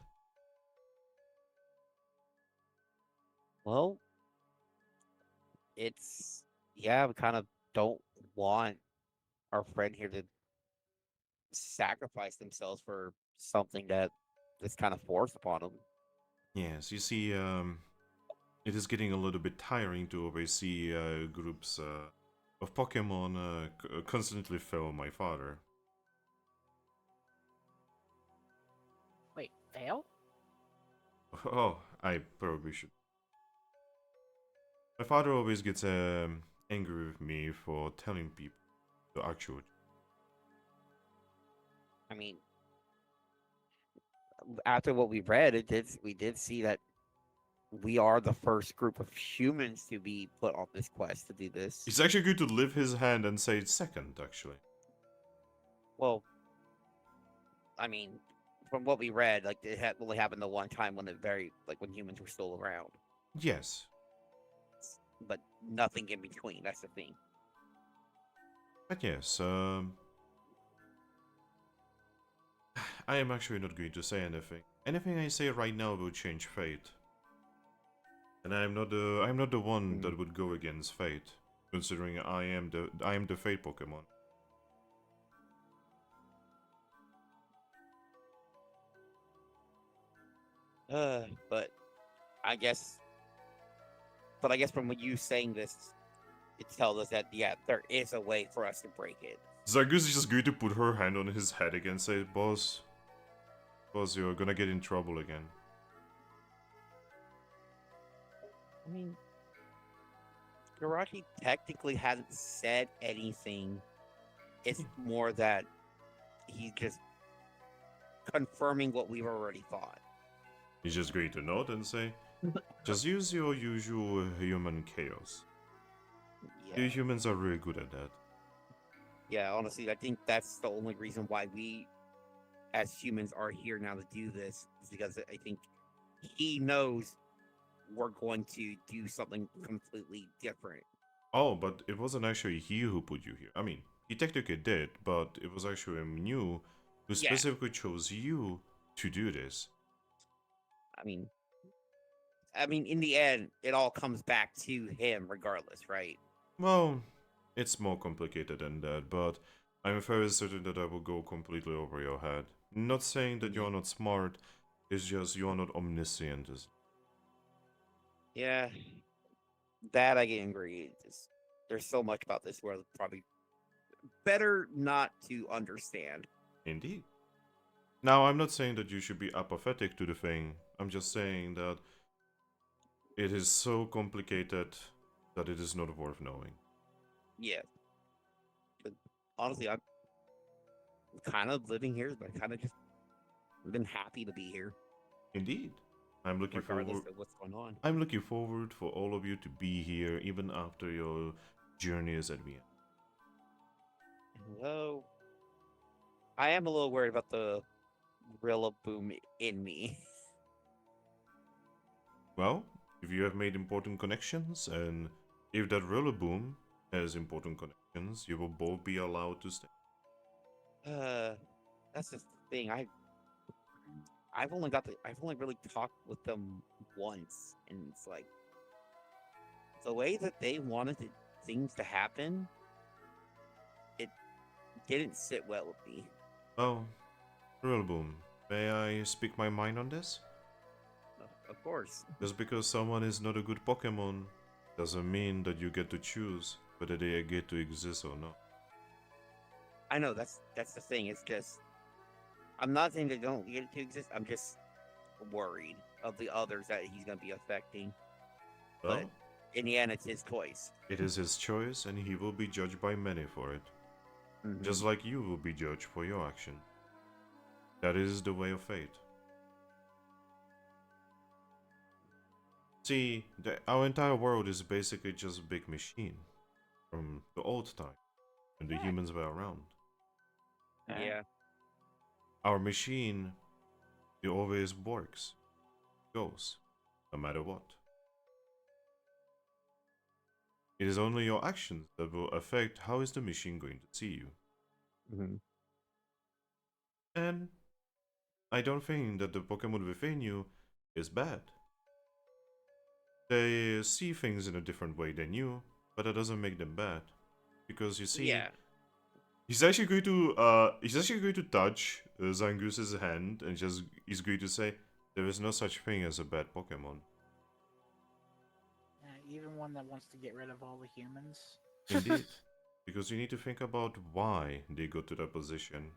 Well, we kind of don't want our friend here to sacrifice themselves for something that is kind of forced upon them. Yes, you see, it is getting a little bit tiring to always see groups of Pokemon constantly fail my father. Wait, fail? Oh, I probably should. My father always gets angry with me for telling people the actual. I mean, after what we read, we did see that we are the first group of humans to be put on this quest to do this. He's actually going to lift his hand and say second, actually. Well, I mean, from what we read, it had only happened the one time when when humans were still around. Yes. But nothing in between. That's the thing. But yes, I am actually not going to say anything. Anything I say right now will change fate. And I'm not the one that would go against fate, considering I am the fate Pokemon. But I guess from what you saying this, it tells us that there is a way for us to break it. Zargus is just going to put her hand on his head again and say, "Boss, Because you're gonna get in trouble again. I mean, Jirachi technically hasn't said anything. It's more that he's just confirming what we've already thought. He's just going to nod and say, just use your usual human chaos. You Yeah. humans are really good at that. Yeah, honestly, I think that's the only reason why we, as humans, are here now to do this. Is because I think he knows we're going to do something completely different. Oh, but it wasn't actually he who put you here. I mean, he technically did, but it was actually you who Yeah. specifically chose you to do this. I mean, in the end, it all comes back to him, regardless, right? Well, it's more complicated than that, but I'm very certain that I will go completely over your head. Not saying that you're not smart, it's just you're not omniscient. Yeah, that I can agree. There's so much about this world probably better not to understand. Indeed. Now, I'm not saying that you should be apathetic to the thing. I'm just saying that it is so complicated that it is not worth knowing. Yeah. But honestly, I'm kind of living here, but I kind of just been happy to be here, Indeed. I'm looking regardless forward. of what's going on. I'm looking forward for all of you to be here, even after your journey is at the end. Although, I am a little worried about the Rilaboom in me. Well, if you have made important connections, and if that Rilaboom has important connections, you will both be allowed to stay. That's the thing. I've only really talked with them once, and it's like the way that they wanted things to happen, it didn't sit well with me. Oh, Rilaboom, may I speak my mind on this? Of course. Just because someone is not a good Pokemon doesn't mean that you get to choose whether they get to exist or not. I know that's the thing. It's just I'm not saying they don't get to exist. I'm just worried of the others that he's gonna be affecting. Well, But in the end, it's his choice. it is his choice and he will be judged by many for it. Mhm. Just like you will be judged for your action. That is the way of fate. See, our entire world is basically just a big machine from the old time when the humans were around. Yeah. Our machine, it always works, goes, no matter what. It is only your actions that will affect how is the machine going to see you. Mhm. And I don't think that the Pokemon within you is bad. They see things in a different way than you, but that doesn't make them bad. Because you see, Yeah. he's actually going to touch Zangoos's hand and he's going to say, there is no such thing as a bad Pokemon. Even one that wants to get rid of all the humans. Indeed. Because you need to think about why they got to that position.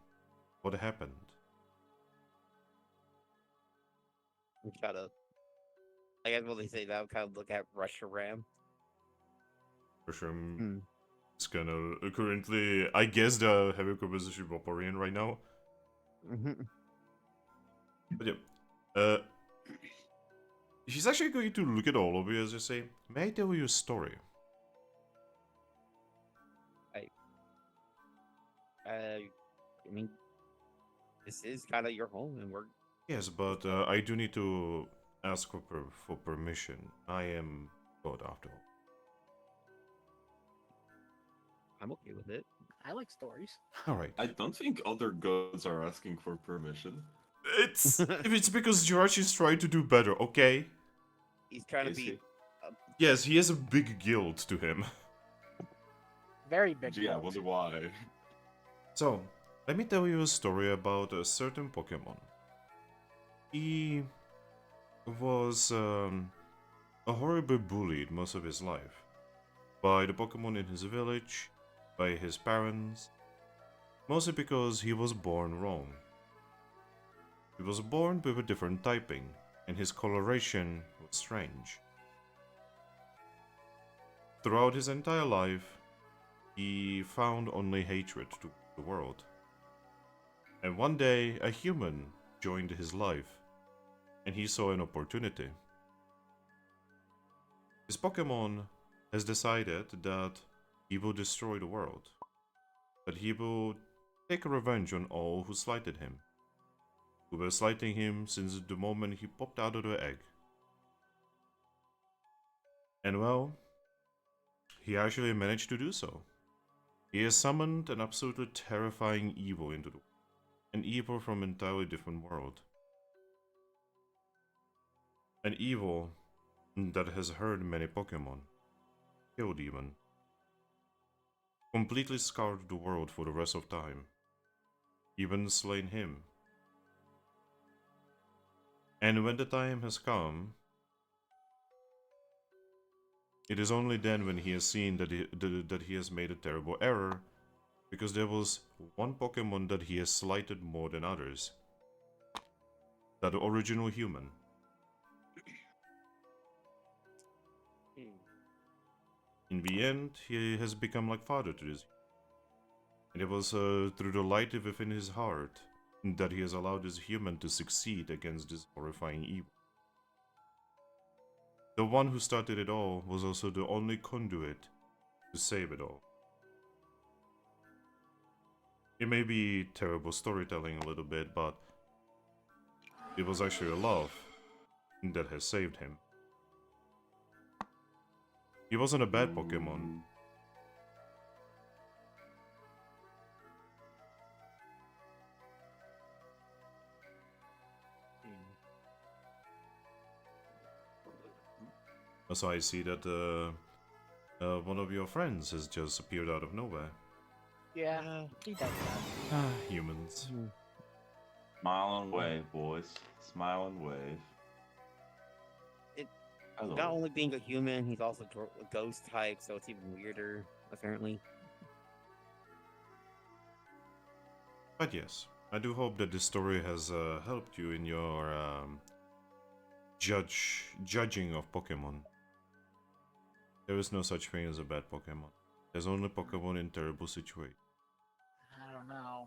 What happened? Kind of. I guess what they say now, kind of look at Russia Ram. For sure, Hmm. it's gonna currently. I guess they're having a conversation with Vaporeon right now. Mhm. But yeah, he's actually going to look at all of you as you say, "May I tell you a story?" I mean, this is kind of your home, and we're Yes, but I do need to ask for permission. I am God after all. I'm okay with it. I like stories. All right. I don't think other gods are asking for permission. It's because Jirachi is trying to do better. Okay. He's trying to Is be. he? Yes, he has a big guild to him. Very big. Gee, I guild. wonder why. So, let me tell you a story about a certain Pokemon. He was horribly bullied most of his life by the Pokemon in his village, by his parents, mostly because he was born wrong. He was born with a different typing, and his coloration was strange. Throughout his entire life, he found only hatred to the world. And one day, a human joined his life, and he saw an opportunity. His Pokemon has decided that he will destroy the world, that he will take revenge on all who slighted him, who were slighting him since the moment he popped out of the egg. And well, he actually managed to do so. He has summoned an absolutely terrifying evil into the world, an evil from an entirely different world. An evil that has hurt many Pokemon, killed even, completely scarred the world for the rest of time, even slain him. And when the time has come, it is only then when he has seen that he has made a terrible error, because there was one Pokemon that he has slighted more than others. That original human. In the end, he has become like father to this. And it was through the light within his heart that he has allowed this human to succeed against this horrifying evil. The one who started it all was also the only conduit to save it all. It may be terrible storytelling a little bit, but it was actually a love that has saved him. He wasn't a bad Pokemon. So I see that one of your friends has just appeared out of nowhere. Yeah, he does that. Humans. Smile and wave, boys. Smile and wave. Hello. Not only being a human, he's also a ghost type, so it's even weirder, apparently. But yes, I do hope that this story has helped you in your judging of Pokemon. There is no such thing as a bad Pokemon. There's only Pokemon in terrible situations. I don't know.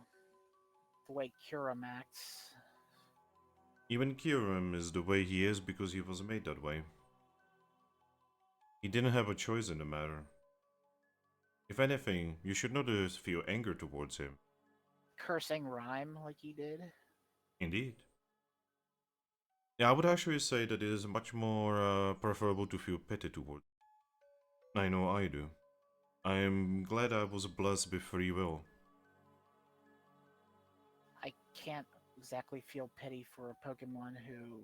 The way Kyurem acts. Even Kyurem is the way he is because he was made that way. He didn't have a choice in the matter. If anything, you should not feel anger towards him. Cursing rhyme like he did. Indeed. Yeah, I would actually say that it is much more preferable to feel pity towards. I know I do. I am glad I was blessed with free will. I can't exactly feel pity for a Pokemon who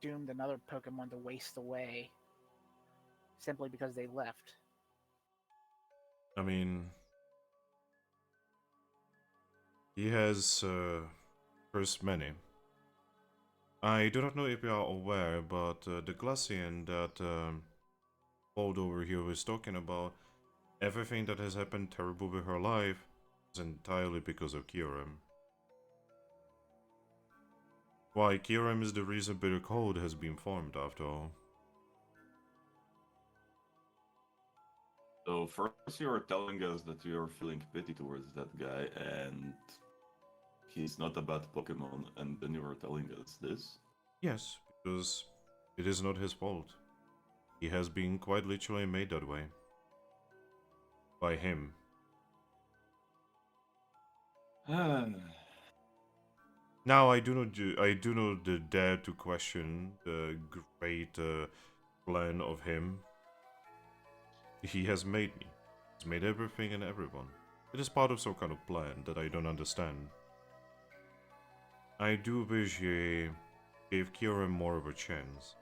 doomed another Pokemon to waste away simply because they left. I mean, he has cursed many. I do not know if you are aware, but the Glacian that Bold over here was talking about, everything that has happened terrible with her life is entirely because of Kyurem. Why, Kyurem is the reason Bitter Cold has been formed after all. So first you were telling us that you are feeling pity towards that guy and he's not a bad Pokemon, and then you were telling us this? Yes, because it is not his fault. He has been quite literally made that way. By him. Now I do not dare to question the great plan of him. He has made me. He's made everything and everyone. It is part of some kind of plan that I don't understand. I do wish he gave Kyurem more of a chance.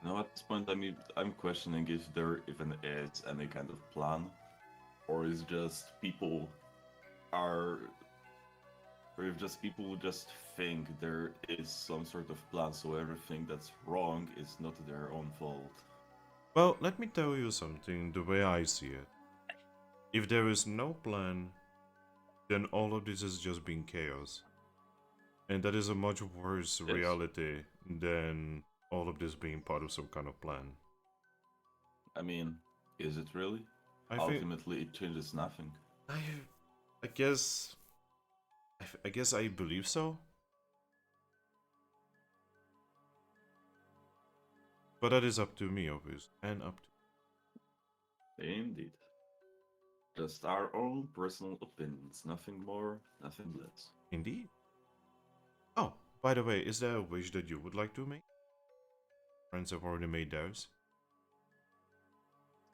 Now at this point, I'm questioning if there even is any kind of plan, or is just people are, or if just people just think there is some sort of plan, so everything that's wrong is not their own fault. Well, let me tell you something, the way I see it. If there is no plan, then all of this is just being chaos. And that is a much worse Yes. reality than all of this being part of some kind of plan. I mean, is it really? I think Ultimately, it changes nothing. I guess I guess I believe so. But that is up to me, obviously, and up to Indeed. Just our own personal opinions, nothing more, nothing less. indeed. Oh, by the way, is there a wish that you would like to make? Friends have already made theirs.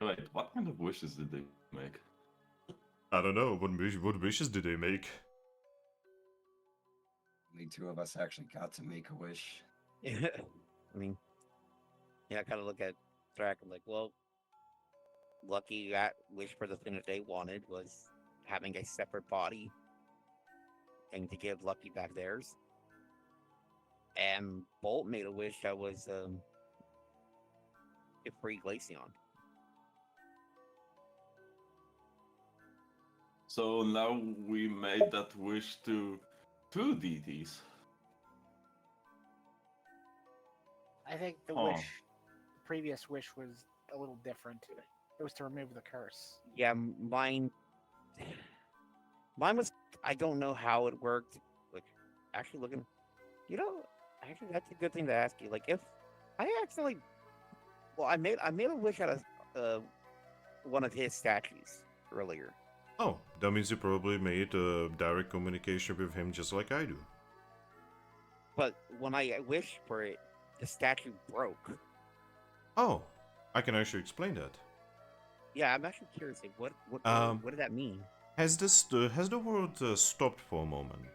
Wait, what kind of wishes did they make? I don't know. What wishes did they make? Only two of us actually got to make a wish. I mean, yeah, I kind of look at Thrack and like, well, Lucky got wish for the thing that they wanted was having a separate body and to give Lucky back theirs. And Bolt made a wish that was a free Glaceon. So now we made that wish to two deities. I think the Huh. previous wish was a little different. It was to remove the curse. Yeah, mine was, I don't know how it worked. Like, actually looking, actually that's a good thing to ask you. Like, if I accidentally, well, I made a wish out of one of his statues earlier. Oh, that means you probably made a direct communication with him just like I do. But when I wished for it, the statue broke. Oh, I can actually explain that. Yeah, I'm actually curious. Like, what did that mean? Has the world stopped for a moment?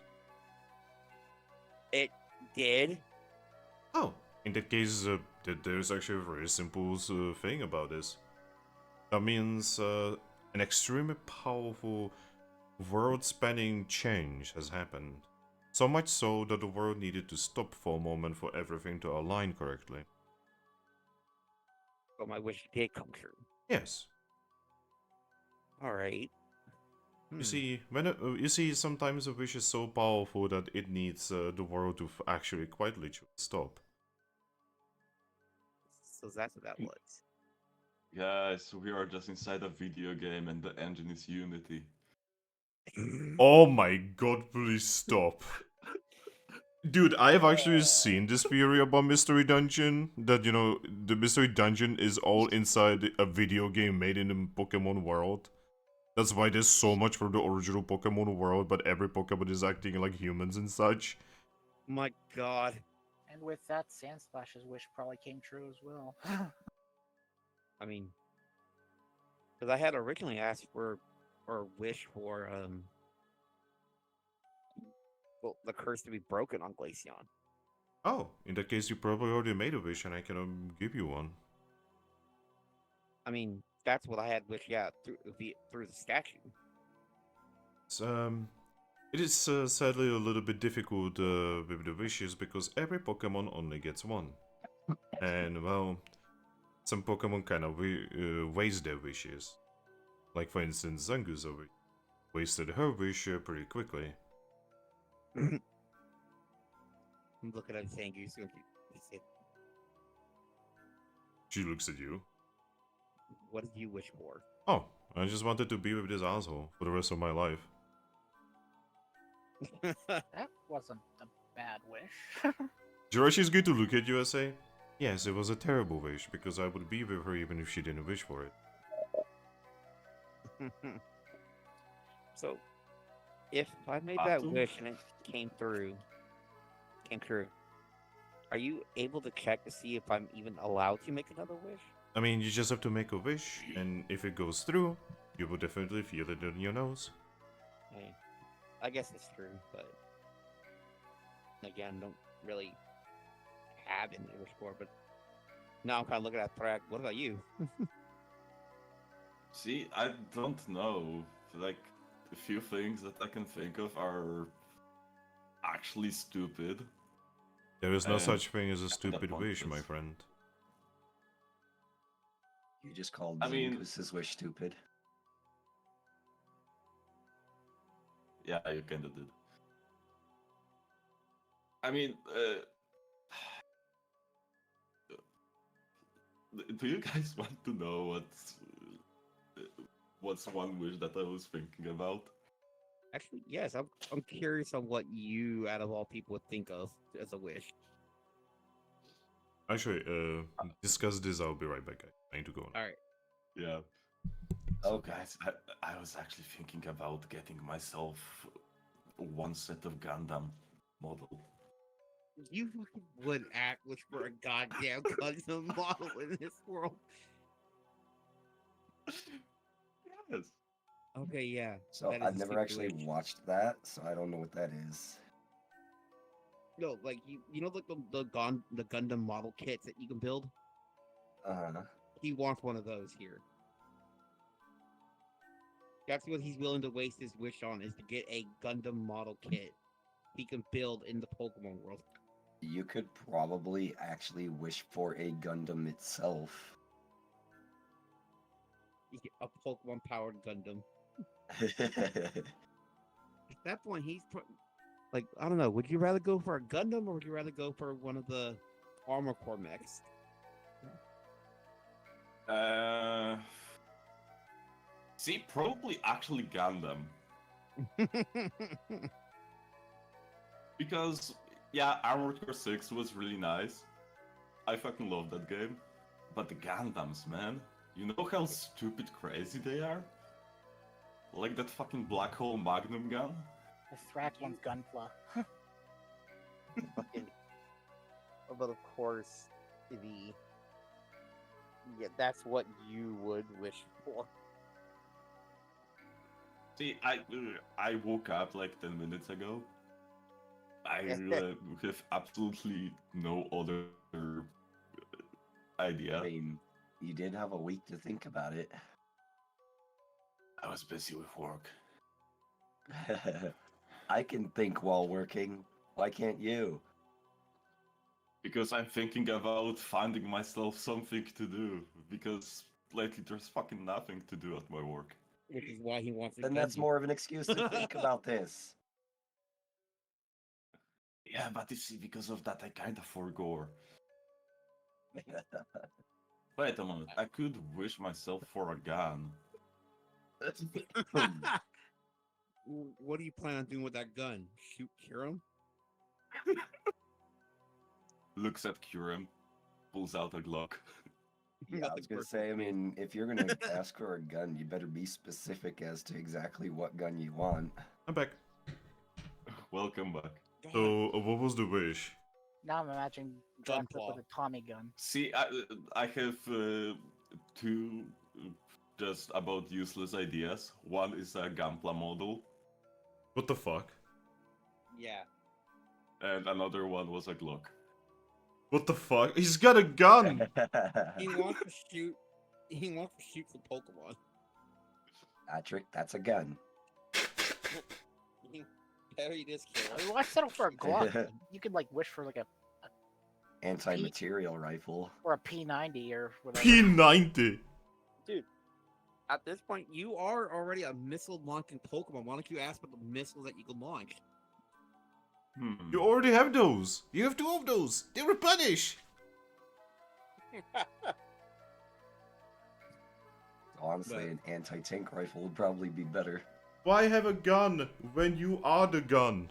It did. Oh, in that case, there's actually a very simple thing about this. That means an extremely powerful world-spanning change has happened. So much so that the world needed to stop for a moment for everything to align correctly. But my wish did come true. Yes. All right. You see, you see, sometimes a wish is so powerful that it needs the world to actually quietly stop. So that's what that was. Guys, we are just inside a video game and the engine is Unity. Oh my god, please stop. Dude, I have actually seen this theory about Mystery Dungeon, that, you know, the Mystery Dungeon is all inside a video game made in the Pokemon world. That's why there's so much from the original Pokemon world, but every Pokemon is acting like humans and such. My God. And with that, Sandsplash's wish probably came true as well. I mean, because I had originally asked for or wish for well, the curse to be broken on Glaceon. Oh, in that case you probably already made a wish and I can give you one. I mean, that's what I had wished, yeah, through the statue. So, it is sadly a little bit difficult with the wishes because every Pokemon only gets one. And, well, some Pokemon kind of waste their wishes. Like, for instance, Zangusa wasted her wish pretty quickly. I'm looking at saying you soon. She looks at you. What did you wish for? Oh, I just wanted to be with this asshole for the rest of my life. That wasn't a bad wish. Jirachi's going to look at you and say, yes, it was a terrible wish because I would be with her even if she didn't wish for it. So, if I made that wish and it came true, are you able to check to see if I'm even allowed to make another wish? I mean, you just have to make a wish, and if it goes through, you will definitely feel it in your nose. Hey, I guess it's true, but again, don't really have any wish for. But now I'm kind of looking at Thrack. What about you? See, I don't know. Like, a few things that I can think of are actually stupid. There is no And such thing as a stupid point wish, my is- friend. You just called I mean- Zingoos's wish stupid. Yeah, you kinda did. I mean, do you guys want to know what's one wish that I was thinking about? Actually, yes. I'm curious on what you, out of all people, would think of as a wish. Actually, discuss this. I'll be right back, guys. I need to go on. All right. Yeah. So guys, I was actually thinking about getting myself one set of Gundam model. You fucking would act wish for a goddamn Gundam model in this world. Yes. Okay, yeah. So that is I've a never stupid actually wish. watched that, so I don't know what that is. No, like you know, like the Gundam model kits that you can build. Uh-huh. He wants one of those here. That's what he's willing to waste his wish on, is to get a Gundam model kit he can build in the Pokemon world. You could probably actually wish for a Gundam itself. A Pokemon powered Gundam. At that point, like, I don't know. Would you rather go for a Gundam, or would you rather go for one of the Armor Core mechs? See, probably actually Gundam. Because, yeah, Armored Core 6 was really nice. I fucking love that game. But the Gundams, man. You know how stupid crazy they are? Like that fucking black hole magnum gun? The Thrack one's Gunpla. Fucking. But of course, that's what you would wish for. See, I woke up like 10 minutes ago. I have absolutely no other idea. I mean, you did have a week to think about it. I was busy with work. I can think while working. Why can't you? Because I'm thinking about finding myself something to do. Because lately there's fucking nothing to do at my work. Which is why he wants to. Then that's more of an excuse to think about this. Yeah, but you see, because of that I kinda forgot. Wait a moment, I could wish myself for a gun. What do you plan on doing with that gun? Shoot Kirim? Looks at Kurim, pulls out a Glock. Yeah, I Nothing was gonna personal, say, I please. mean, if you're gonna ask for a gun, you better be specific as to exactly what gun you want. I'm back. Welcome back. So, what was the wish? Now I'm imagining Dragapult Gunpla. with a Tommy gun. See, I have two just about useless ideas. One is a Gunpla model, What the fuck? Yeah. and another one was a Glock. What the fuck? He's got a gun! He wants to shoot. He wants to shoot the Pokemon. Patrick, that's a gun. Parry this kill. Why settle for a Glock? You could like wish for like a Anti-material rifle. or a P90 or whatever. P90! At this point, you are already a missile launching Pokemon. Why don't you ask about the missiles that you can launch? You already have those! You have 2 of those! They replenish! Honestly, an anti-tank rifle would probably be better. Why have a gun when you are the gun?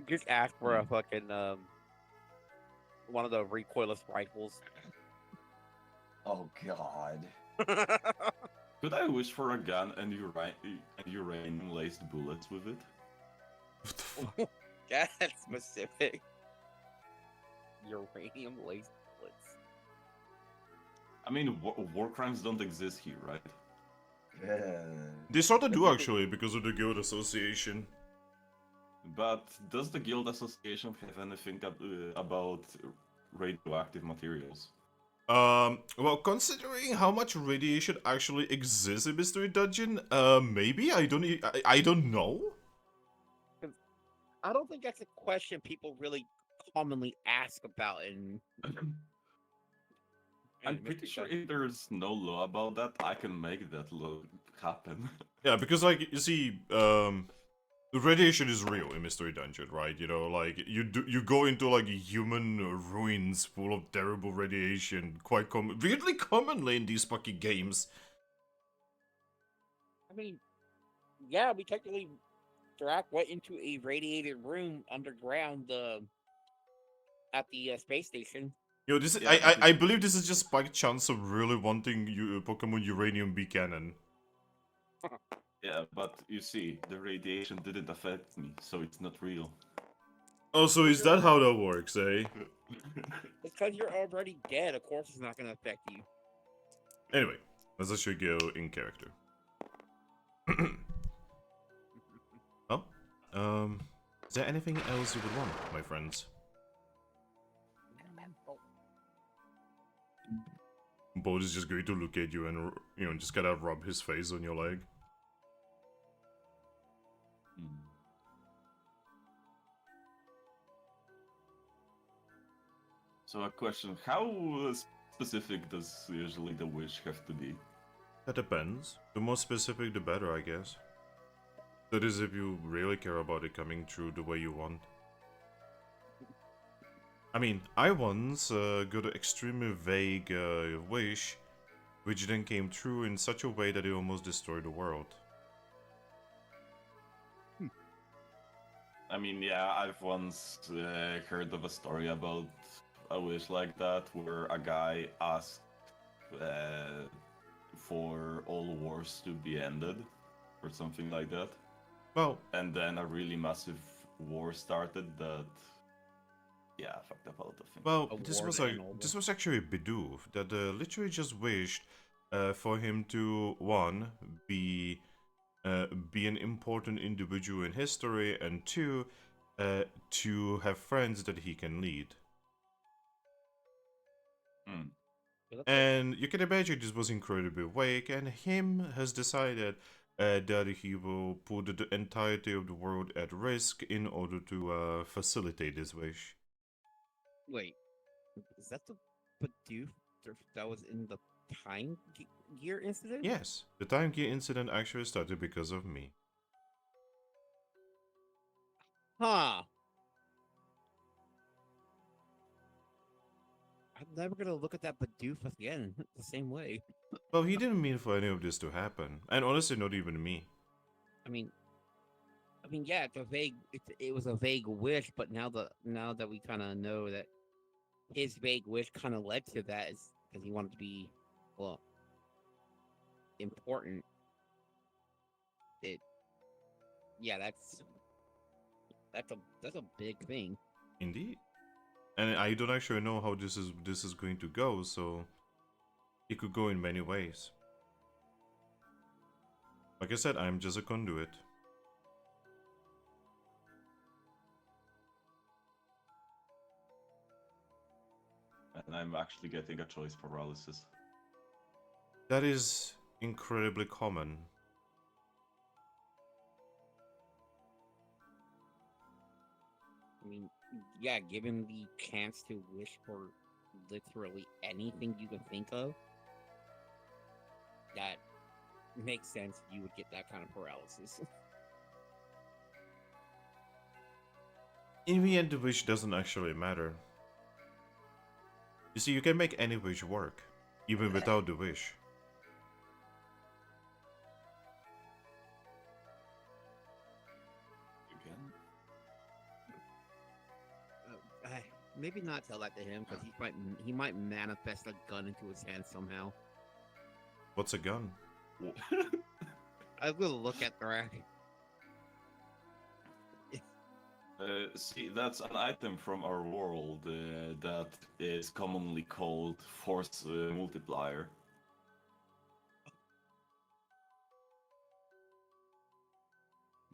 Just ask for a fucking one of the recoilless rifles. Oh god. Could I wish for a gun and uranium-laced bullets with it? What the fuck? That's specific. Uranium laced bullets. I mean, war crimes don't exist here, right? They sort of do actually, because of the guild association. But does the Guild Association have anything about radioactive materials? Well, considering how much radiation actually exists in Mystery Dungeon, maybe? I don't know? I don't think that's a question people really commonly ask about in I'm Mr. pretty sure Dungeon. if there's no law about that, I can make that law happen. Yeah, because like you see, the radiation is real in Mystery Dungeon, right? You know, like you go into like human ruins full of terrible radiation, quite weirdly commonly in these fucking games. I mean, yeah, we technically Thrack went into a radiated room underground at the space station. You know, this is, Yeah, I believe this is just Spike chance of really wanting Pokemon Uranium be canon. Yeah, but you see, the radiation didn't affect me, so it's not real. Oh, so is that how that works, eh? It's because you're already dead. Of course, it's not going to affect you. Anyway, let's actually go in character. Oh, is there anything else you would want, my friends? Bolt is just going to look at you and, you know, just gotta rub his face on your leg. So a question, how specific does usually the wish have to be? That depends. The more specific, the better, I guess. That is if you really care about it coming true the way you want. I mean, I once got an extremely vague wish, which then came true in such a way that it almost destroyed the world. I mean, yeah, I've once heard of a story about a wish like that, where a guy asked for all wars to be ended, or something like that. Well, And then a really massive war started that, yeah, fucked up a lot of things. well, A this war was to like end all this war. was actually Bidoof that literally just wished for him to be an important individual in history, and two, to have friends that he can lead. Hmm. And you can imagine this was incredibly vague, and him has decided that he will put the entirety of the world at risk in order to facilitate this wish. Wait, is that the Bidoof that was in the Time Gear incident? Yes, the Time Gear incident actually started because of me. Huh. I'm never gonna look at that Bidoof again the same way. Well, he didn't mean for any of this to happen, and honestly, not even me. I mean, yeah, it's a vague. It was a vague wish, but now that we kind of know that his vague wish kind of led to that is because he wanted to be, well, important. It, yeah, that's a big thing. Indeed. And I don't actually know how this is going to go, so it could go in many ways. Like I said, I'm just a conduit. And I'm actually getting a choice paralysis. That is incredibly common. I mean, yeah, given the chance to wish for literally anything you can think of, that makes sense. You would get that kind of paralysis. In the end, the wish doesn't actually matter. You see, you can make any wish work, even without the wish. Again? Maybe not tell that to him because he might manifest a gun into his hand somehow. What's a gun? I will look at Thrack. See, that's an item from our world that is commonly called Force Multiplier.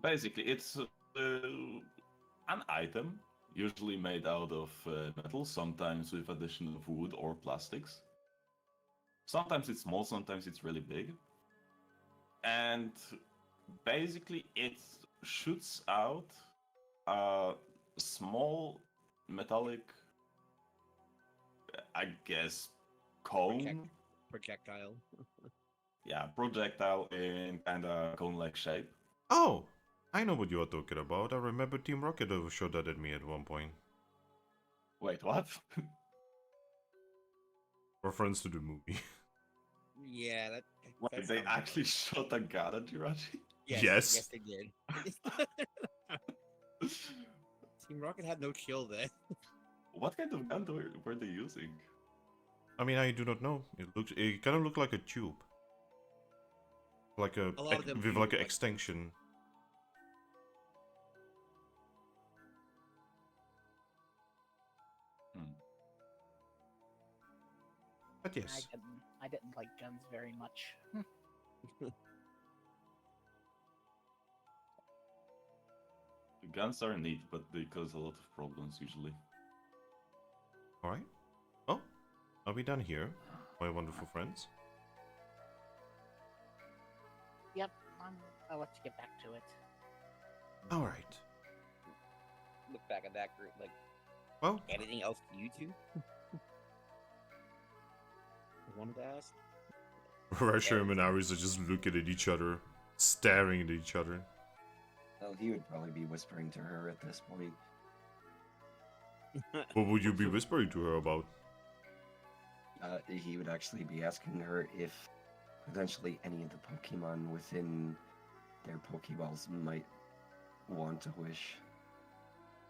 Basically, it's an item, usually made out of metal, sometimes with addition of wood or plastics. Sometimes it's small, sometimes it's really big. And basically, it shoots out a small metallic, I guess, cone. Projectile. Yeah, projectile in kind of cone-like shape. Oh, I know what you are talking about. I remember Team Rocket showed that at me at one point. Wait, what? Reference to the movie. Yeah, that. Wait, that they sounds actually about shot a gun at Jirachi? right. Yes. Yes, they did. Team Rocket had no chill then. What kind of gun were they using? I mean, I do not know. It kind of looked like a tube. Like a lot of them with do like look an like- extension. Hmm. But yes. I didn't like guns very much. The guns are neat, but they cause a lot of problems usually. Alright. Oh, are we done here, my wonderful friends? Yep, I'll let you get back to it. Alright. Look back at that group. Like, Well, anything else you two? I wanted to ask. Rasher and Aries are just looking at each other, staring at each other. Well, he would probably be whispering to her at this point. What would you be whispering to her about? He would actually be asking her if potentially any of the Pokemon within their Pokeballs might want to wish.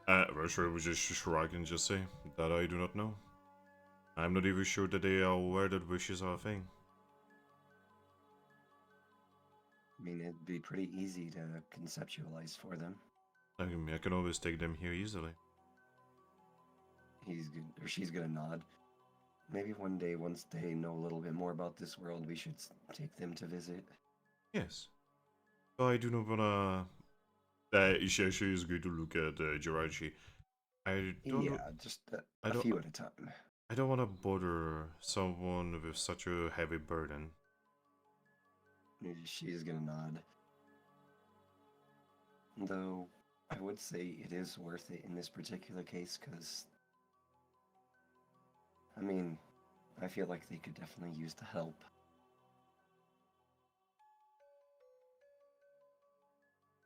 Rasher would just shrug and just say, that I do not know. I'm not even sure that they are aware that wishes are a thing. I mean, it'd be pretty easy to conceptualize for them. I mean, I can always take them here easily. She's gonna nod. Maybe one day, once they know a little bit more about this world, we should take them to visit. Yes. So I do not wanna... she is going to look at Jirachi. I don't... Yeah, just I a don't- few at a time. I don't want to bother someone with such a heavy burden. She's gonna nod. Though, I would say it is worth it in this particular case, because... I mean, I feel like they could definitely use the help.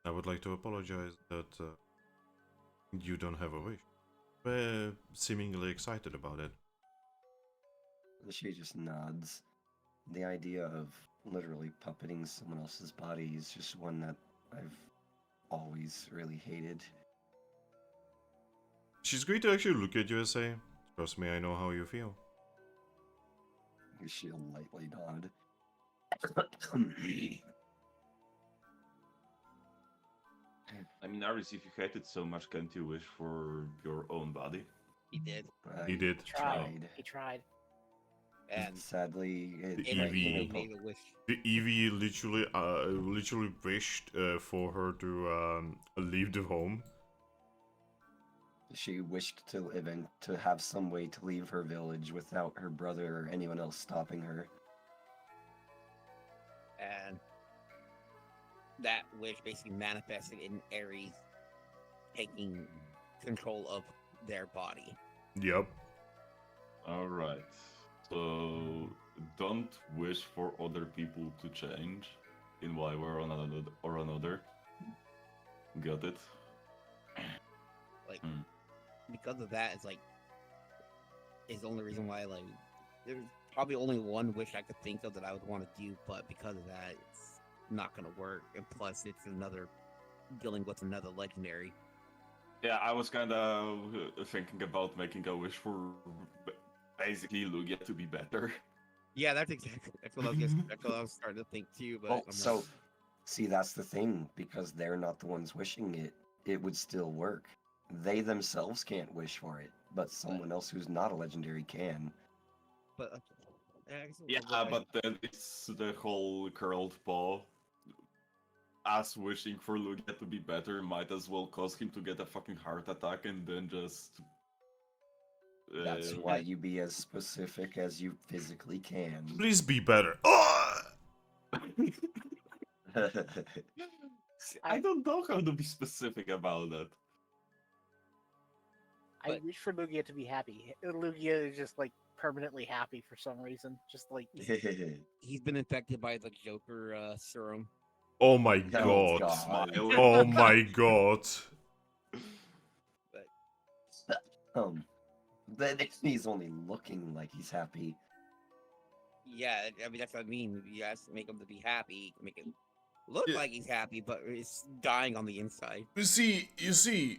I would like to apologize that you don't have a wish. We're seemingly excited about it. She just nods. The idea of literally puppeting someone else's body is just one that I've always really hated. She's going to actually look at you and say, trust me, I know how you feel. She'll lightly nod. I mean, Aris, if you hate it so much, can't you wish for your own body? He did. He did. He tried. And Sadly, it The might EV. be he no made a wish. The Eevee literally wished for her to leave the home. She wished to have some way to leave her village without her brother or anyone else stopping her. And that wish basically manifested in Aries taking control of their body. Yep. Alright. So, don't wish for other people to change in one way or another. Got it? Like, Hmm. because of that, it's like, is the only reason why, like, there's probably only one wish I could think of that I would want to do, but because of that, it's not going to work. And plus, it's dealing with another legendary. Yeah, I was kind of thinking about making a wish for basically Lugia to be better. Yeah, that's what I was starting to think too. But Oh, I'm so, like, see, that's the thing. Because they're not the ones wishing it, it would still work. They themselves can't wish for it, but someone else who's not a legendary can. but Yeah, but then it's the whole curled paw. Us wishing for Lugia to be better might as well cause him to get a fucking heart attack and then just... That's why you be as specific as you physically can. Please be better. Oh! I don't know how to be specific about that. I But- wish for Lugia to be happy. Lugia is just like permanently happy for some reason. Just like He's been infected by the Joker serum. Oh my Oh, god. God. Smiling. Oh my god. But Then he's only looking like he's happy. yeah, I mean that's what I mean. You guys make him to be happy, make it look Yeah. like he's happy, but it's dying on the inside. You see,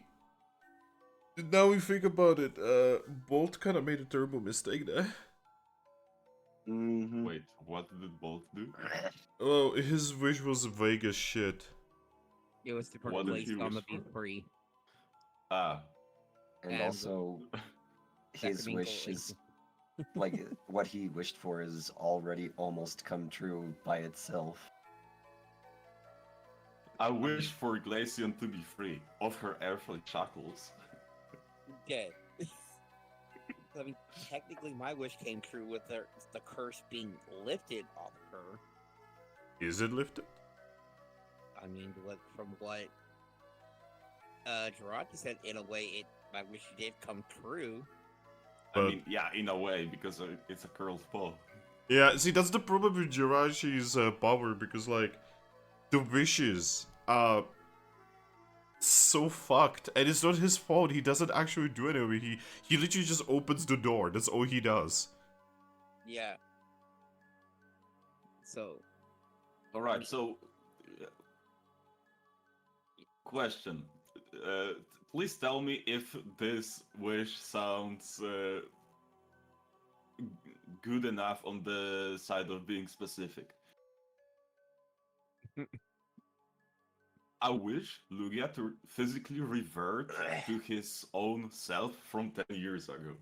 now we think about it, Bolt kind of made a terrible mistake there. Mm-hmm. Wait, what did Bolt do? Oh, his wish was vague as shit. It was to What did replace he Gama wish being for? free. Ah, And And also, his Capim wish Guild is like what he wished for is already almost come true by itself. I wish for Glaceon to be free of her earthly shackles. dead. I mean, technically, my wish came true with the curse being lifted off her. Is it lifted? I mean, from what Jirachi said, in a way, my wish did come true. I But- mean, yeah, in a way, because it's a curled paw. Yeah, see, that's the problem with Jirachi's power, because, like, the wishes are so fucked, and it's not his fault. He doesn't actually do anything. He literally just opens the door. That's all he does. Yeah. So, Alright, so... question. Please tell me if this wish sounds good enough on the side of being specific. I wish Lugia to physically revert to his own self from 10 years ago.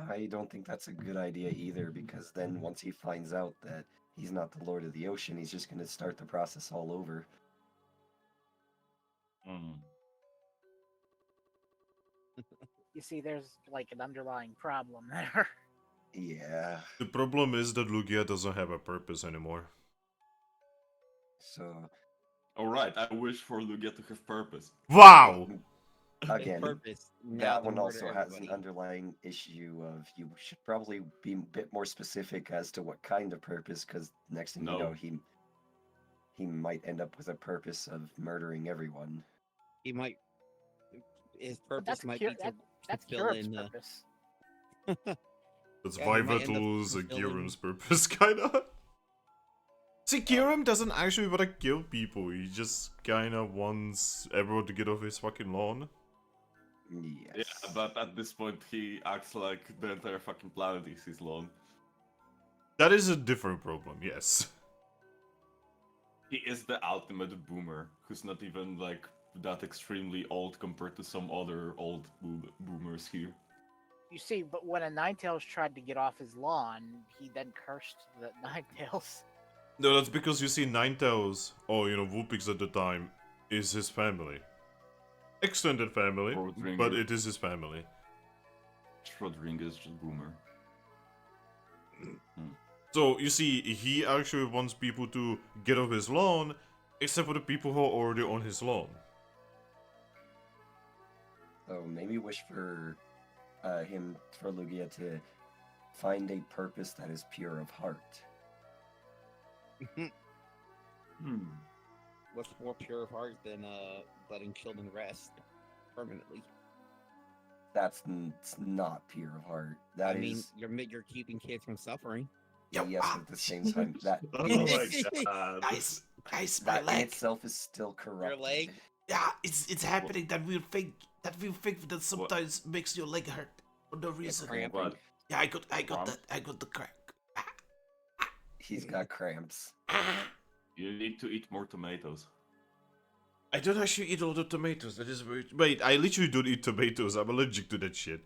I don't think that's a good idea either, because then once he finds out that he's not the Lord of the Ocean, he's just going to start the process all over. you see, there's like an underlying problem there. Yeah, The problem is that Lugia doesn't have a purpose anymore. so Alright, I wish for Lugia to have purpose. Wow! his again, purpose. Now that to one murder also has an everybody. underlying issue of you should probably be a bit more specific as to what kind of purpose, because next thing you know, No. he might end up with a purpose of murdering everyone. He might. His But purpose that's might Kir- be to that, that's fill Kirup's in. purpose. That's Yeah, he might end up Vivato's fulfilling- Girum's purpose, kinda. See, Girum doesn't actually want to kill people. He just kinda wants everyone to get off his fucking lawn. Yes. Yeah, but at this point he acts like the entire fucking planet is his lawn. That is a different problem, yes. He is the ultimate boomer, who's not even like that extremely old compared to some other old boomers here. You see, but when a Ninetales tried to get off his lawn, he then cursed the Ninetales. No, that's because you see Ninetales, or Vulpix at the time, is his family. Extended family, Schrodinger. but it is his family. Schrodinger is just boomer. So, you see, he actually wants people to get off his lawn, except for the people who are already on his lawn. So maybe wish for for Lugia to find a purpose that is pure of heart. What's more pure of heart than letting children rest permanently? That's not pure of heart. That I mean, is- you're keeping kids from suffering. yes, but at the same time, that Oh in, my its- god. Guys, my that in leg. itself is still corrupt. leg? Yeah, it's happening that weird thing. That weird thing that sometimes makes your leg hurt for no reason. cramping. What? Yeah, I got Cramp? that. I got the crack. He's got cramps. You need to eat more tomatoes. I don't actually eat a lot of tomatoes, that is weird. Wait, I literally don't eat tomatoes, I'm allergic to that shit.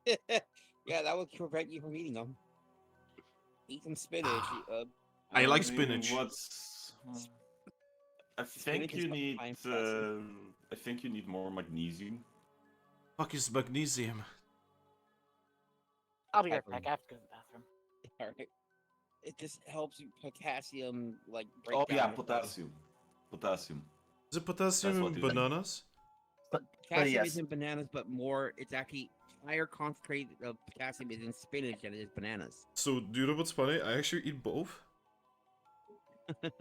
Yeah, that would prevent you from eating them. Eat some spinach. I like mean, spinach. What's... I Spinach think is you not need. fine for I think you need more magnesium. Fuck is magnesium? I'll be right Pepper. back. I have to go to the bathroom. Alright. It just helps you potassium break Oh down. yeah, your body. potassium. Potassium. Is it potassium That's what in it is. bananas? Potassium yes. is in bananas, but more. It's actually higher concentrate of potassium is in spinach than it is bananas. So, do you know what's funny? I actually eat both. Not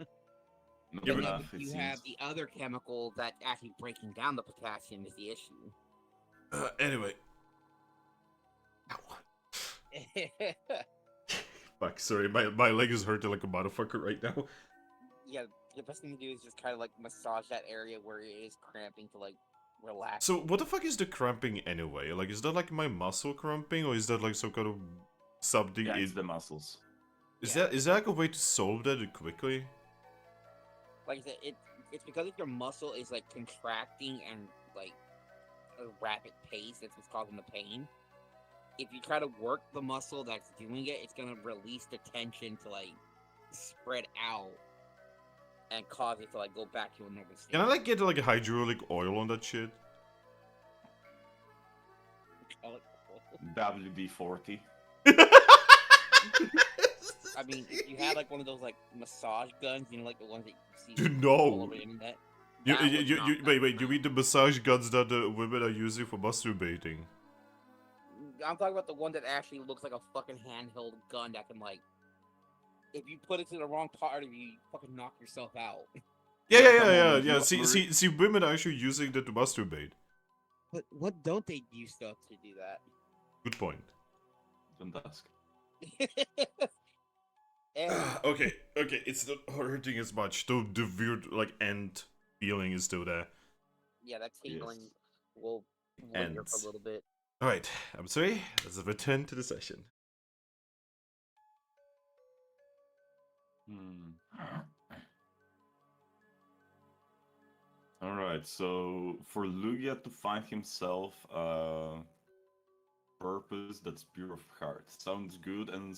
Yeah, but- enough, it You seems. have the other chemical that's actually breaking down the potassium is the issue. Anyway. Ow. Fuck, sorry, my leg is hurting like a motherfucker right now. Yeah, the best thing to do is just kind of like massage that area where it is cramping to like relax. So, what the fuck is the cramping anyway? Like, is that like my muscle cramping, or is that like some kind of something? Yeah, it's the muscles. Is Yeah. that like a way to solve that quickly? Like I said, it's because if your muscle is like contracting and like a rapid pace, that's what's causing the pain. If you try to work the muscle that's doing it, it's gonna release the tension to like spread out and cause it to like go back to a normal state. Can I like get like a hydraulic oil on that shit? Call it- WD-40. I mean, if you had like one of those like massage guns, you know, like the ones that you see Dude, all no. over the internet. You, that you, would you, not you, have wait, you worked. mean the massage guns that the women are using for masturbating? I'm talking about the one that actually looks like a fucking handheld gun that can like, if you put it to the wrong part of you, you fucking knock yourself out. Yeah. See, women are actually using that to masturbate. But what don't they use stuff to do that? Good point. Don't ask. And Okay, it's not hurting as much. The weird like end feeling is still there. yeah, that tingling Yes. will linger for Ends. a little bit. All right, I'm sorry. Let's return to the session. Alright, so for Lugia to find himself purpose that's pure of heart. Sounds good and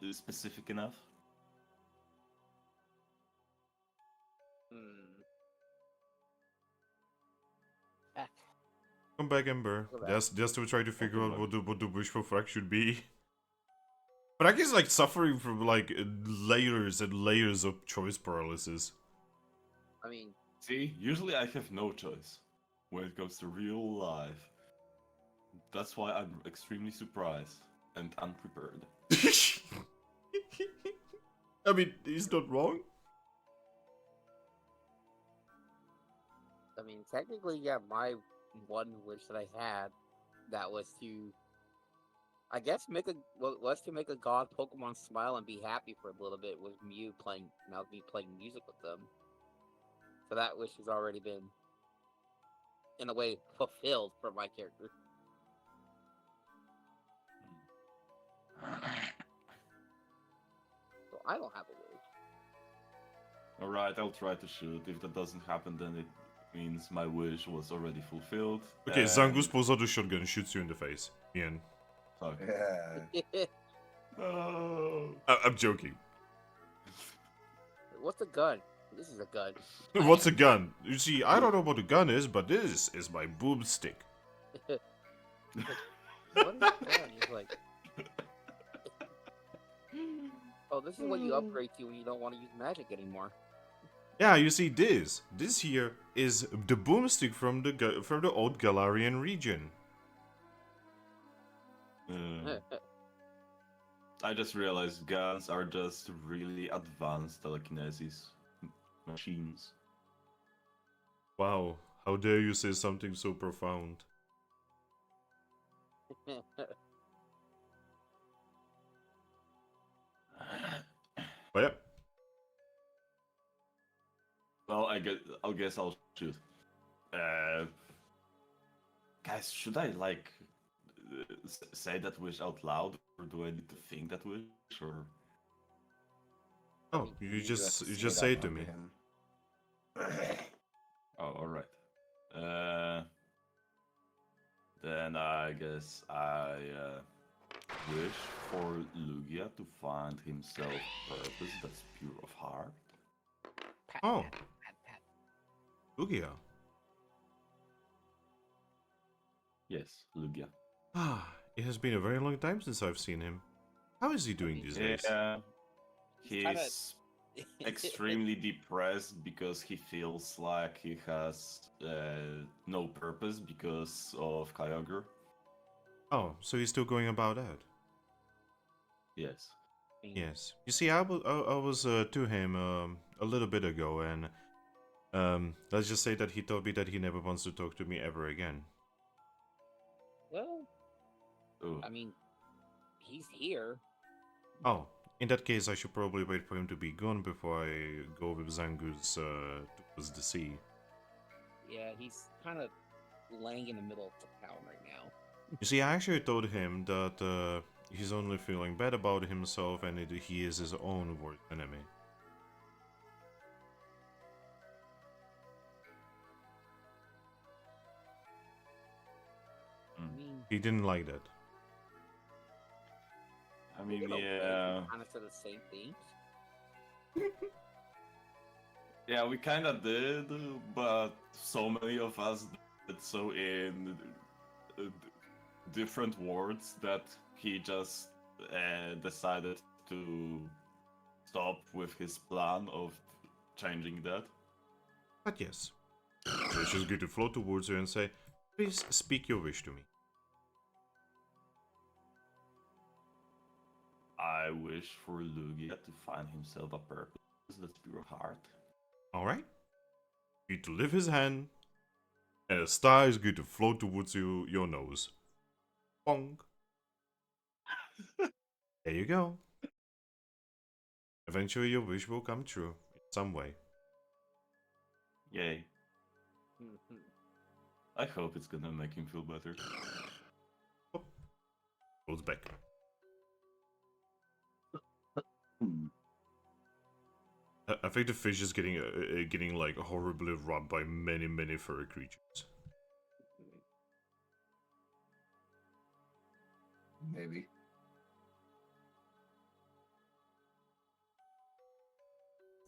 is specific enough? Heck. Come back, Ember. Go back. Just to try to figure out back. what the wish for Thrack should be. Thrack is like suffering from like layers and layers of choice paralysis. I mean, See, usually I have no choice when it comes to real life. That's why I'm extremely surprised and unprepared. I mean, he's not wrong. technically, yeah, my one wish that I had that was to, I guess, was to make a god Pokemon smile and be happy for a little bit with me playing music with them. So that wish has already been, in a way, fulfilled for my character. So I don't have a wish. Alright, I'll try to shoot. If that doesn't happen, then it means my wish was already fulfilled. Okay, and- Zangoose pulls out the shotgun and shoots you in the face. Ian. Fuck. Yeah. Oh. I'm joking. What's a gun? This is a gun. What's a gun? You see, I don't know what a gun is, but this is my boomstick. What is a gun? He's like, oh, this is what you upgrade to when you don't want to use magic anymore. Yeah, you see, this here is the boomstick from the old Galarian region. I just realized guns are just really advanced telekinesis machines. Wow, how dare you say something so profound? But yeah. Well, I guess I'll shoot. Guys, should I like say that wish out loud, or do I need to think that wish, or? Oh, you have just to say that it to one me. him. Oh, all right. Then I guess I wish for Lugia to find himself purpose that's pure of heart. Pat, Oh. pat, pat, pat. Lugia. Yes, Lugia. Ah, it has been a very long time since I've seen him. How is he doing these days? Yeah, He's kinda- he's extremely depressed because he feels like he has no purpose because of Kyogre. Oh, so he's still going about that? Yes. Yes. You see, I was to him a little bit ago, and let's just say that he told me that he never wants to talk to me ever again. Well, Oh. I mean, he's here. Oh, in that case, I should probably wait for him to be gone before I go with Zangoose towards the sea. Yeah, he's kind of laying in the middle of the town right now. You see, I actually told him that he's only feeling bad about himself and he is his own worst enemy. I mean, He didn't like that. I mean, in a way, yeah. we kind of said the same things. Yeah, we kind of did, but so many of us did so in different words that he just decided to stop with his plan of changing that. But yes. So it's just going to float towards her and say, please speak your wish to me. I wish for Lugia to find himself a purpose that's pure heart. Alright? Going to lift his hand, and a star is going to float towards your nose. Bonk. There you go. Eventually your wish will come true, in some way. Yay. I hope it's gonna make him feel better. Goes back. I think the fish is getting like horribly robbed by many furry creatures. Maybe.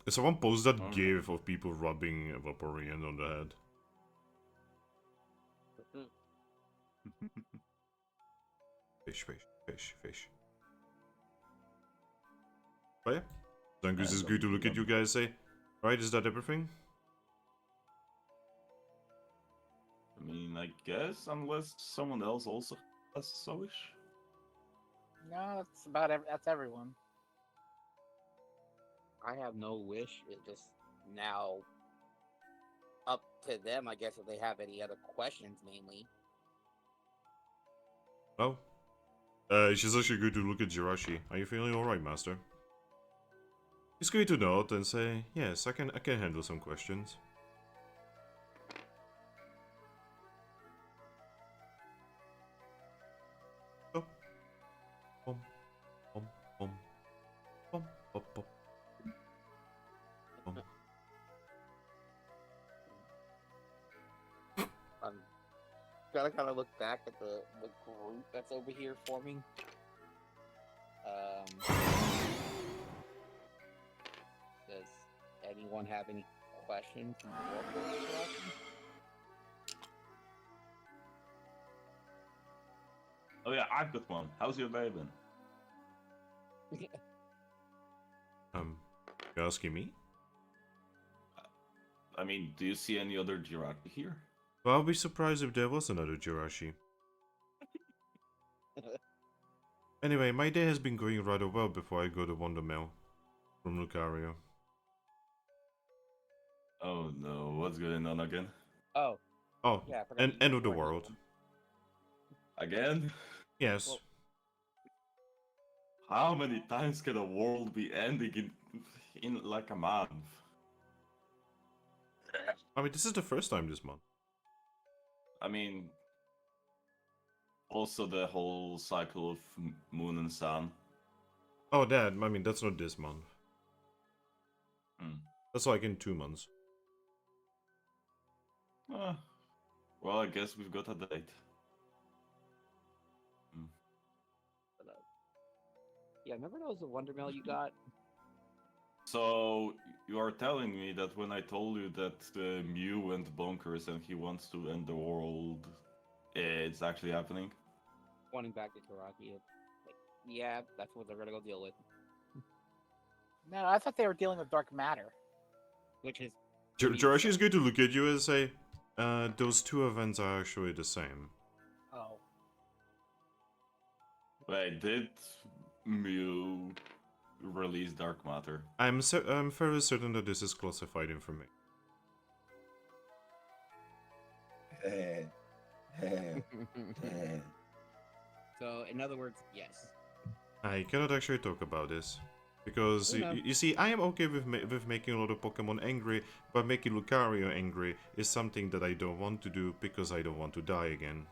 Someone post that gif of people rubbing Vaporeon on the head. Fish. But yeah, Zangoose is good to look at you guys say, right, is that everything? I mean, I guess, unless someone else also has so wish. No, that's about that's everyone. I have no wish. It just now up to them, I guess, if they have any other questions, mainly. Well, she's actually good to look at Jirachi. Are you feeling alright, Master? He's going to nod and say, yes, I can handle some questions. Oh. Bum, bum, bum. Bum, bum, bum. Bum. I'm gotta kind of look back at the group that's over here forming. Does anyone have any questions? Oh yeah, I've got one. How's your day been? You're asking me? I mean, do you see any other Jirachi here? Well, I'll be surprised if there was another Jirachi. Anyway, my day has been going rather well before I go to Wondermill from Lucario. Oh no, what's going on again? Oh, Oh, yeah. and end of the world. Again? Yes. Well, How many times can a world be ending in like a month? I mean, this is the first time this month. I mean, also the whole cycle of Moon and Sun. Oh, that, I mean, that's not this month. Hmm. That's like in 2 months. Well, I guess we've got a date. yeah, remember those Wondermill you got? So, you are telling me that when I told you that Mew went bonkers and he wants to end the world, it's actually happening? Pointing back to Jirachi. Like, yeah, that's what they're gonna go deal with. No, I thought they were dealing with dark matter. which is Jirachi is going to look at you and say, those two events are actually the same. Oh. Wait, did Mew release dark matter? I'm fairly certain that this is classified information. So, in other words, yes. I cannot actually talk about this. Because, Oh, no. you see, I am okay with making a lot of Pokemon angry, but making Lucario angry is something that I don't want to do because I don't want to die again.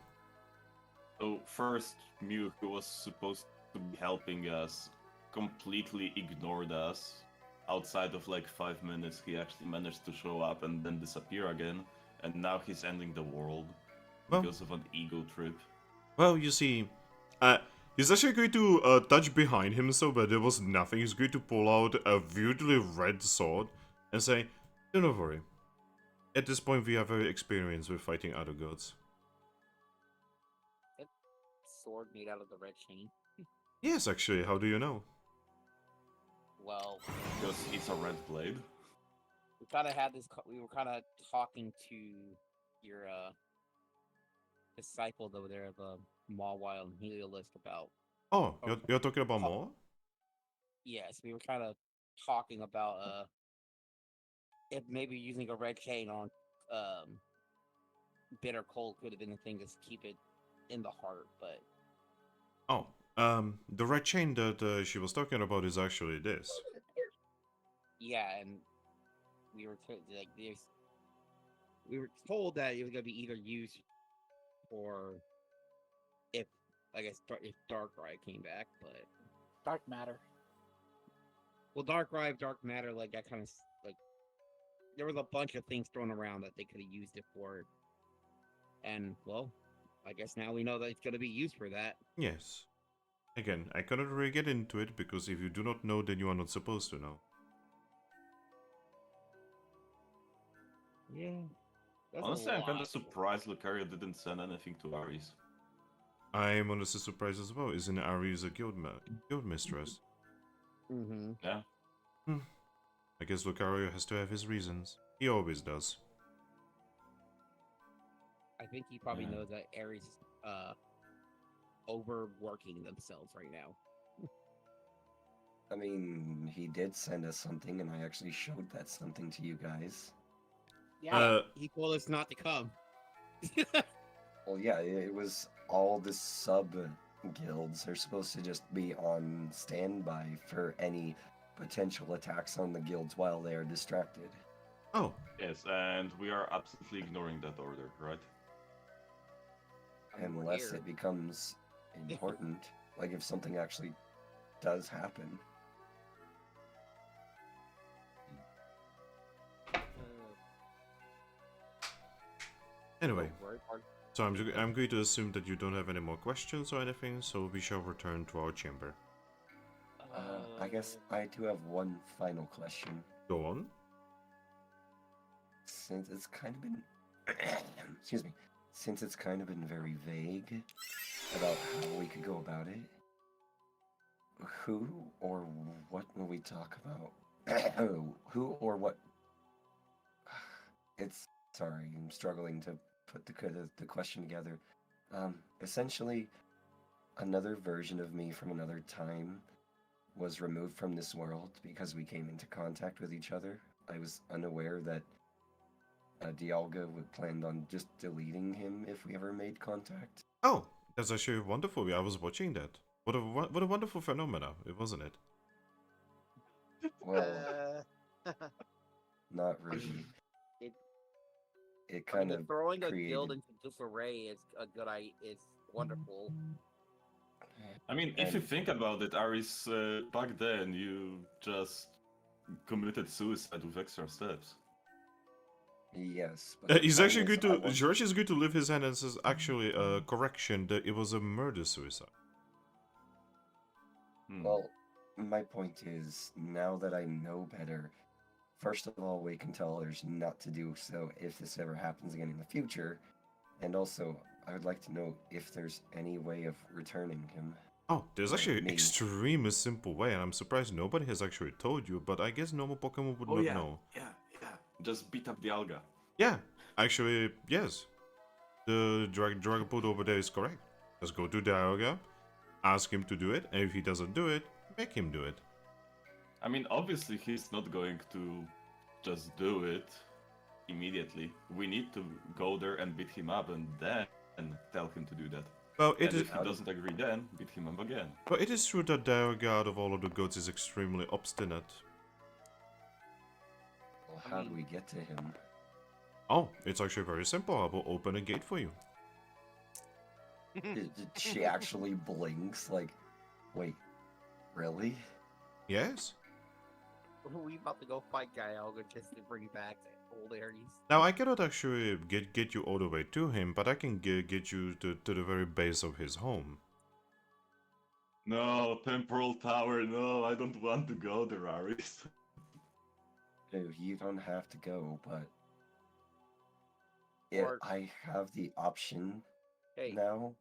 So first, Mew, who was supposed to be helping us, completely ignored us. Outside of like 5 minutes, he actually managed to show up and then disappear again. And now he's ending the world Well- because of an ego trip. Well, you see, he's actually going to touch behind him so that there was nothing. He's going to pull out a weirdly red sword and say, don't worry. At this point, we have very experience with fighting other gods. Sword made out of the red chain. Yes, actually, how do you know? Well, Because it's a red blade. we kind of had this. We were kind of talking to your disciples over there, the Mawile and Heliolisk, about. Oh, you're talking about more? Yes, we were kind of talking about if maybe using a red chain on bitter cold could have been the thing to keep it in the heart, but Oh, the red chain that she was talking about is actually this. yeah, and we were we were told that it was gonna be either used for if I guess if Darkrai came back, but Dark matter. well, Darkrai, Dark Matter, like that kind of like there was a bunch of things thrown around that they could have used it for, and well, I guess now we know that it's gonna be used for that. Yes. Again, I cannot really get into it because if you do not know, then you are not supposed to know. Yeah. That's Honestly, I'm kind lot. of surprised Lucario didn't send anything to Ares. I am honestly surprised as well. Isn't Aries a guild mistress? Mm-hmm. Yeah. I guess Lucario has to have his reasons. He always does. I think he probably Yeah. knows that Ares is overworking themselves right now. I mean, he did send us something, and I actually showed that something to you guys. Yeah. He told us not to come. Well, yeah, it was all the sub guilds are supposed to just be on standby for any potential attacks on the guilds while they are distracted. Oh, Yes, and we are absolutely ignoring that order, right? I mean, we're Unless here. it becomes important, like if something actually does happen. anyway. Very hard. So I'm going to assume that you don't have any more questions or anything, so we shall return to our chamber. I guess I do have one final question. Go on. Since it's kind of been, excuse me, since it's kind of been very vague about how we could go about it, who or what will we talk about? Who or what? Sorry, I'm struggling to put the question together. Essentially, another version of me from another time was removed from this world because we came into contact with each other. I was unaware that Dialga would planned on just deleting him if we ever made contact. Oh, that's actually wonderful. I was watching that. What a wonderful phenomena, wasn't it? Well, not really. It I mean, kind of throwing a created. guild into disarray is a good idea. It's wonderful. I mean, if you And- think about it, Aris, back then you just committed suicide with extra steps. Yes. But the He's thing actually is, going I to. want- Jirachi is going to lift his hand and says, actually, correction, that it was a murder suicide. Well, my point is, now that I know better, first of all, we can tell others not to do so if this ever happens again in the future. And also, I would like to know if there's any way of returning him. Oh, there's Like actually an me. extremely simple way, and I'm surprised nobody has actually told you, but I guess normal Pokemon would not know. Yeah. Just beat up the Alga. Yeah, actually, yes. The Dragapult over there is correct. Just go to Dialga, ask him to do it, and if he doesn't do it, make him do it. I mean, obviously he's not going to just do it immediately. We need to go there and beat him up and then tell him to do that. Well, And if he doesn't agree then, beat him up again. But it is true that Dialga, out of all of the goats, is extremely obstinate. Well, how do we get to him? Oh, it's actually very simple. I will open a gate for you. She actually blinks like, wait, really? Yes? We about to go fight Dialga just to bring back the old Aries. Now, I cannot actually get you all the way to him, but I can get you to the very base of his home. No, Temporal Tower, no, I don't want to go there, Aris. No, you don't have to go, but if Or- I have the option Hey, now,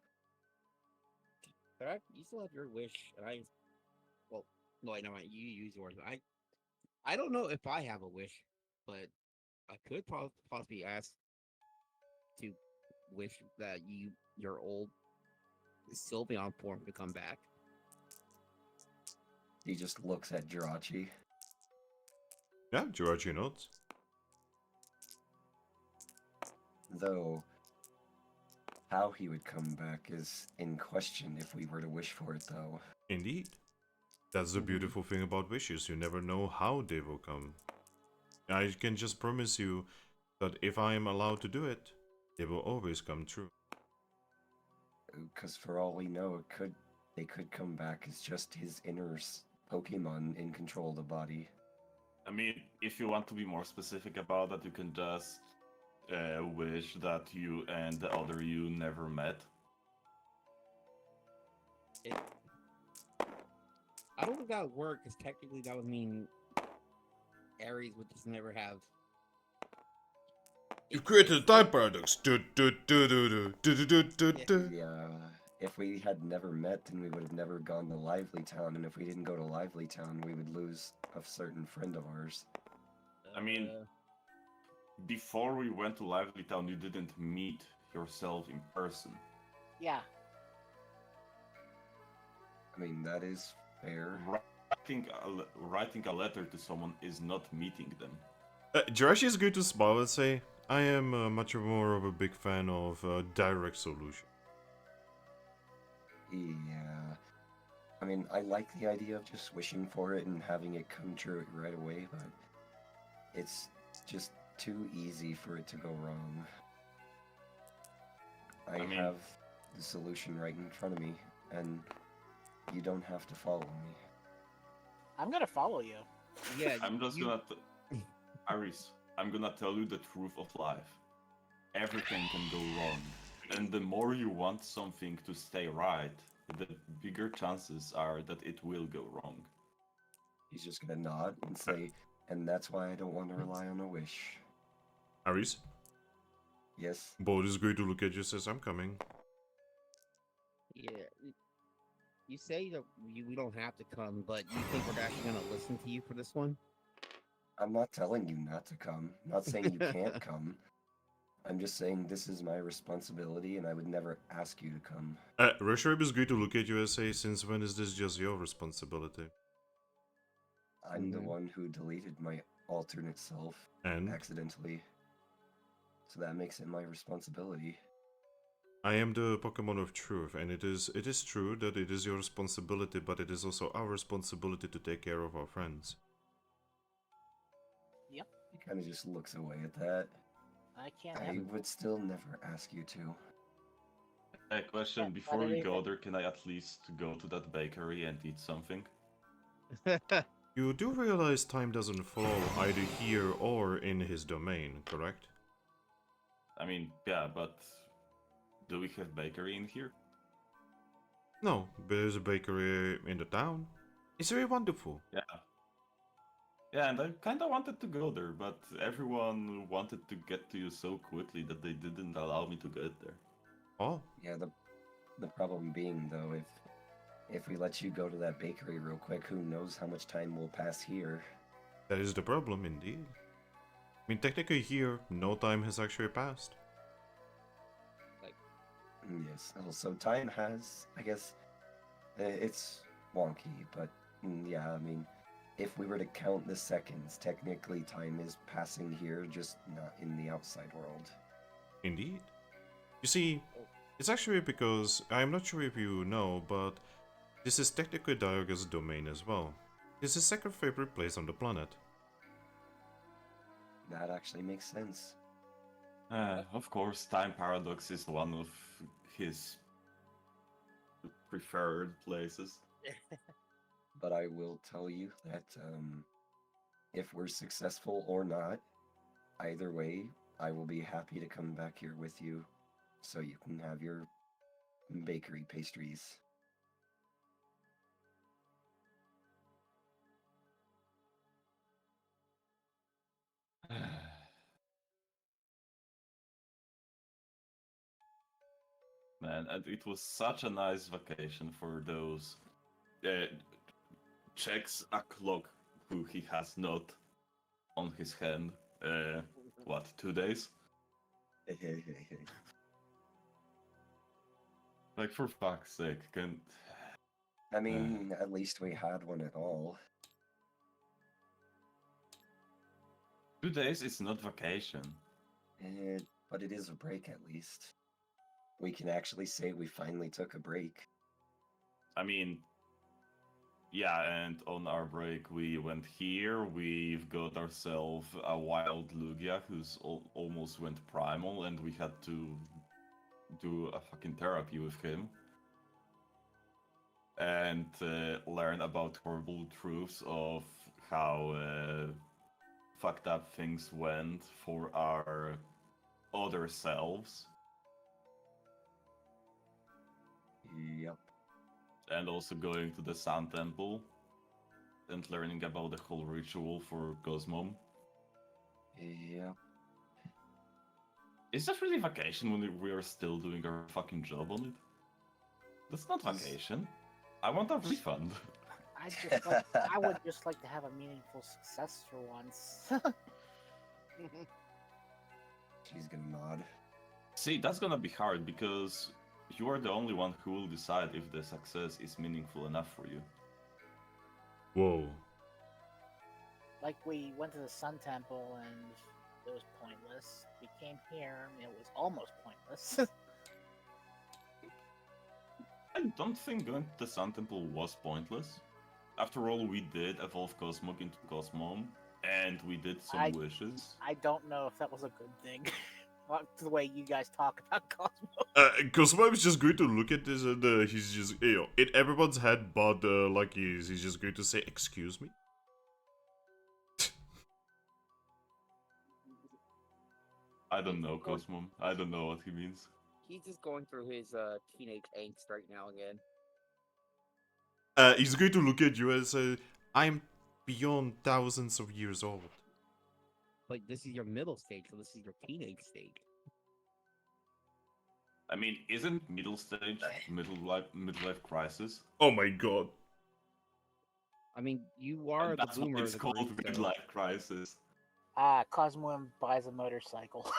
Thrack, you still have your wish, and I. Well, no, wait, no, you use yours. I don't know if I have a wish, but I could possibly ask to wish that your old Sylveon form to come back. he just looks at Jirachi. Yeah, Jirachi nods. Though, how he would come back is in question if we were to wish for it, though. Indeed. That's the beautiful thing about wishes. You never know how they will come. I can just promise you that if I am allowed to do it, they will always come true. Because for all we know, they could come back as just his inner Pokemon in control of the body. I mean, if you want to be more specific about that, you can just wish that you and the other you never met. I don't think that would work, because technically that would mean Aries would just never have. You've created a time paradox. Yeah, if we had never met, then we would have never gone to Lively Town, and if we didn't go to Lively Town, we would lose a certain friend of ours. I mean, before we went to Lively Town, you didn't meet yourself in person. Yeah. I mean, that is fair. Writing a letter to someone is not meeting them. Jirachi is going to smile and say, I am much more of a big fan of direct solution. Yeah. I mean, I like the idea of just wishing for it and having it come true right away, but it's just too easy for it to go wrong. I mean- have the solution right in front of me, and you don't have to follow me. I'm gonna follow you. Yeah, I'm just gonna... Aris, I'm gonna tell you the truth of life. Everything can go wrong. And the more you want something to stay right, the bigger chances are that it will go wrong. He's just gonna nod and say, and that's why I don't want to rely on a wish. Aris, Yes? Bold is going to look at you and says, I'm coming. Yeah. You say that we don't have to come, but you think we're actually gonna listen to you for this one? I'm not telling you not to come. I'm not saying you can't come. I'm just saying this is my responsibility and I would never ask you to come. Reshrib is going to look at you and say, since when is this just your responsibility? I'm the one who deleted my alternate self And accidentally. So that makes it my responsibility. I am the Pokemon of truth, and it is true that it is your responsibility, but it is also our responsibility to take care of our friends. He kind of just looks away at that. I can't I have would still never ask you to. A question, before we go there, can I at least go to that bakery and eat something? You do realize time doesn't flow either here or in his domain, correct? I mean, yeah, but do we have bakery in here? No, there's a bakery in the town. It's very wonderful. Yeah. Yeah, and I kind of wanted to go there, but everyone wanted to get to you so quickly that they didn't allow me to get there. Oh, Yeah, the problem being though, if if we let you go to that bakery real quick, who knows how much time will pass here? That is the problem, indeed. I mean, technically here, no time has actually passed. Yes, also time has, I guess, it's wonky, but yeah, I mean, if we were to count the seconds, technically time is passing here, just not in the outside world. Indeed. You see, it's actually because, I'm not sure if you know, but this is technically Dialga's domain as well. It's his second favorite place on the planet. That actually makes sense. Of course, Time Paradox is one of his preferred places. But I will tell you that if we're successful or not, either way, I will be happy to come back here with you so you can have your bakery pastries. Man, and it was such a nice vacation for those. Checks a clock who he has not on his hand. What, 2 days? Like, for fuck's sake, can. I mean, at least we had one at all. 2 days is not vacation. But it is a break at least. We can actually say we finally took a break. I mean, yeah, and on our break we went here, we've got ourselves a wild Lugia who's almost went primal, and we had to do a fucking therapy with him. And learn about horrible truths of how fucked up things went for our other selves. Yep. And also going to the Sun Temple and learning about the whole ritual for Cosmom. Yep. Is that really vacation when we are still doing our fucking job on it? That's not vacation. I want a refund. I would just like to have a meaningful success for once. She's gonna nod. See, that's gonna be hard because you are the only one who will decide if the success is meaningful enough for you. Whoa. Like, we went to the Sun Temple and it was pointless. We came here and it was almost pointless. I don't think going to the Sun Temple was pointless. After all, we did evolve Cosmog into Cosmom, and we did some wishes. I don't know if that was a good thing. The way you guys talk about Cosmo. Cosmo is just going to look at this and he's just, in everyone's head, but like he's just going to say, "Excuse me." I don't know, Cosmo. I don't know what he means. He's just going through his teenage angst right now again. He's going to look at you and say, "I'm beyond thousands of years old." Like, this is your middle stage, so this is your teenage stage. I mean, isn't middle stage midlife crisis? Oh my god. I mean, you are And the that's what boomer. it's called, midlife crisis. Cosmo buys a motorcycle.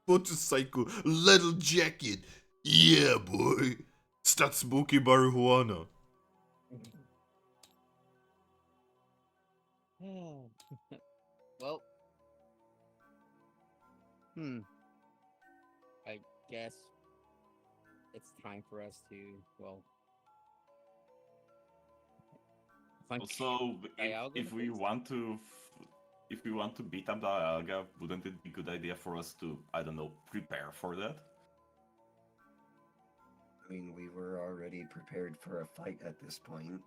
Motorcycle, little jacket. Yeah, boy. Start smoking marijuana. Well, I guess it's time for us to, well... Also, if we want to beat up Dialga, wouldn't it be a good idea for us to, I don't know, prepare for that? I mean, we were already prepared for a fight at this point.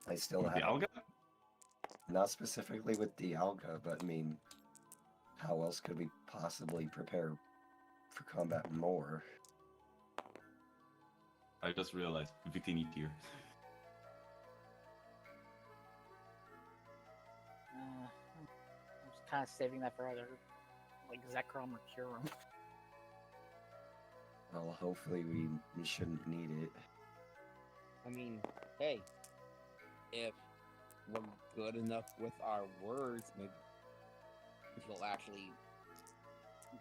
I still have... Dialga? Not specifically with Dialga, but I mean, how else could we possibly prepare for combat more? I just realized, Victini tier. I'm just kind of saving that for other, like, Zekrom or Kyurem. Well, hopefully we shouldn't need it. I mean, hey, if we're good enough with our words, maybe he'll actually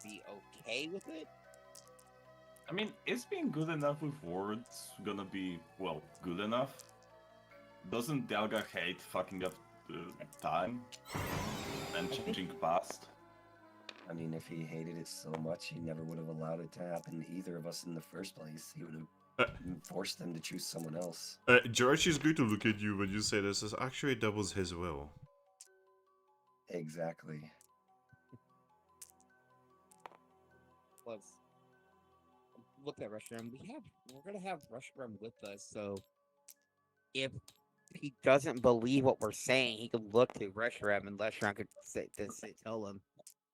be okay with it. I mean, is being good enough with words gonna be, well, good enough? Doesn't Delga hate fucking up time and changing past? I mean, if he hated it so much, he never would have allowed it to happen to either of us in the first place. He would have forced them to choose someone else. Jirachi is going to look at you when you say this, as actually that was his will. Exactly. Let's look at Reshiram. We're gonna have Reshiram with us, so if he doesn't believe what we're saying, he could look to Reshiram, and Reshiram could tell him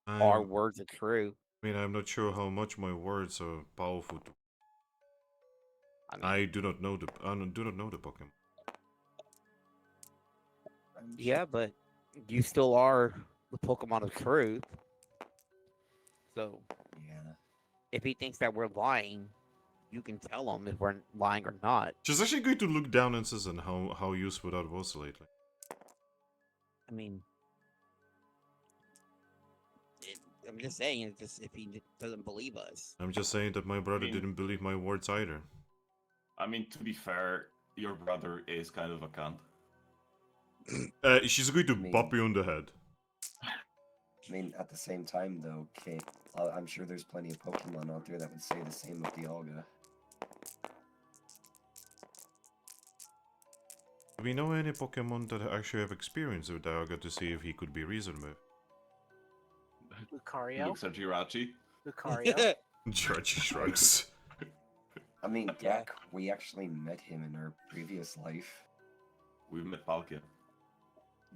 our words are true. I mean, I'm not sure how much my words are powerful. I do not know the Pokemon. Yeah, but you still are the Pokemon of truth. So Yeah. if he thinks that we're lying, you can tell him if we're lying or not. She's actually going to look down and says, and how useful that was lately. I mean, I'm just saying, it's just if he doesn't believe us. I'm just saying that my brother didn't believe my words either. I mean, to be fair, your brother is kind of a cunt. She's going to bop you on the head. I mean, at the same time, though, Kate, I'm sure there's plenty of Pokemon out there that would say the same with Dialga. Do we know any Pokemon that actually have experience with Dialga to see if he could be reasoned with? Lucario. Looks at Jirachi. Lucario. Jirachi shrugs. I mean, Thrack, we actually met him in our previous life. We met Palkia.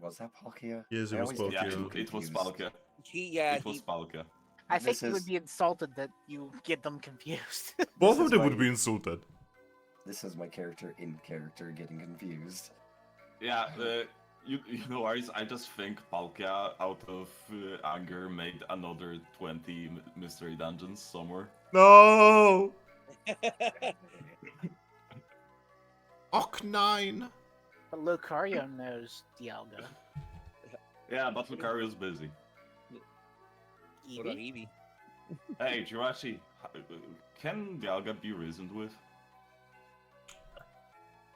Was that Palkia? Yes, it I was always get Palkia. too Yeah, it was confused. Palkia. It was Palkia. I think This you would is- be insulted that you get them confused. Both This of is them would my- be insulted. This is my character in character getting confused. Yeah, you know, Aris, I just think Palkia, out of anger, made another 20 mystery dungeons somewhere. No! Ok9! But Lucario knows Dialga. Yeah, but Lucario's busy. What about Eevee? Hey, Jirachi, can Dialga be reasoned with?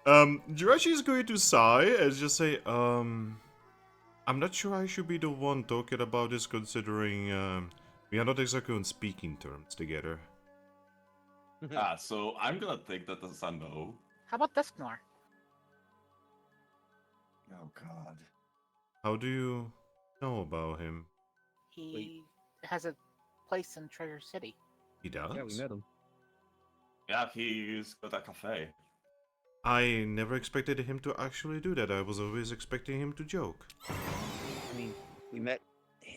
Jirachi is going to sigh and just say, I'm not sure I should be the one talking about this, considering, we are not exactly on speaking terms together. So I'm gonna take that as a no. How about Dusknoir? Oh god. How do you know about him? He has a place in Treasure City. He does? Yeah, we met him. Yeah, he's got a cafe. I never expected him to actually do that. I was always expecting him to joke. I mean, we met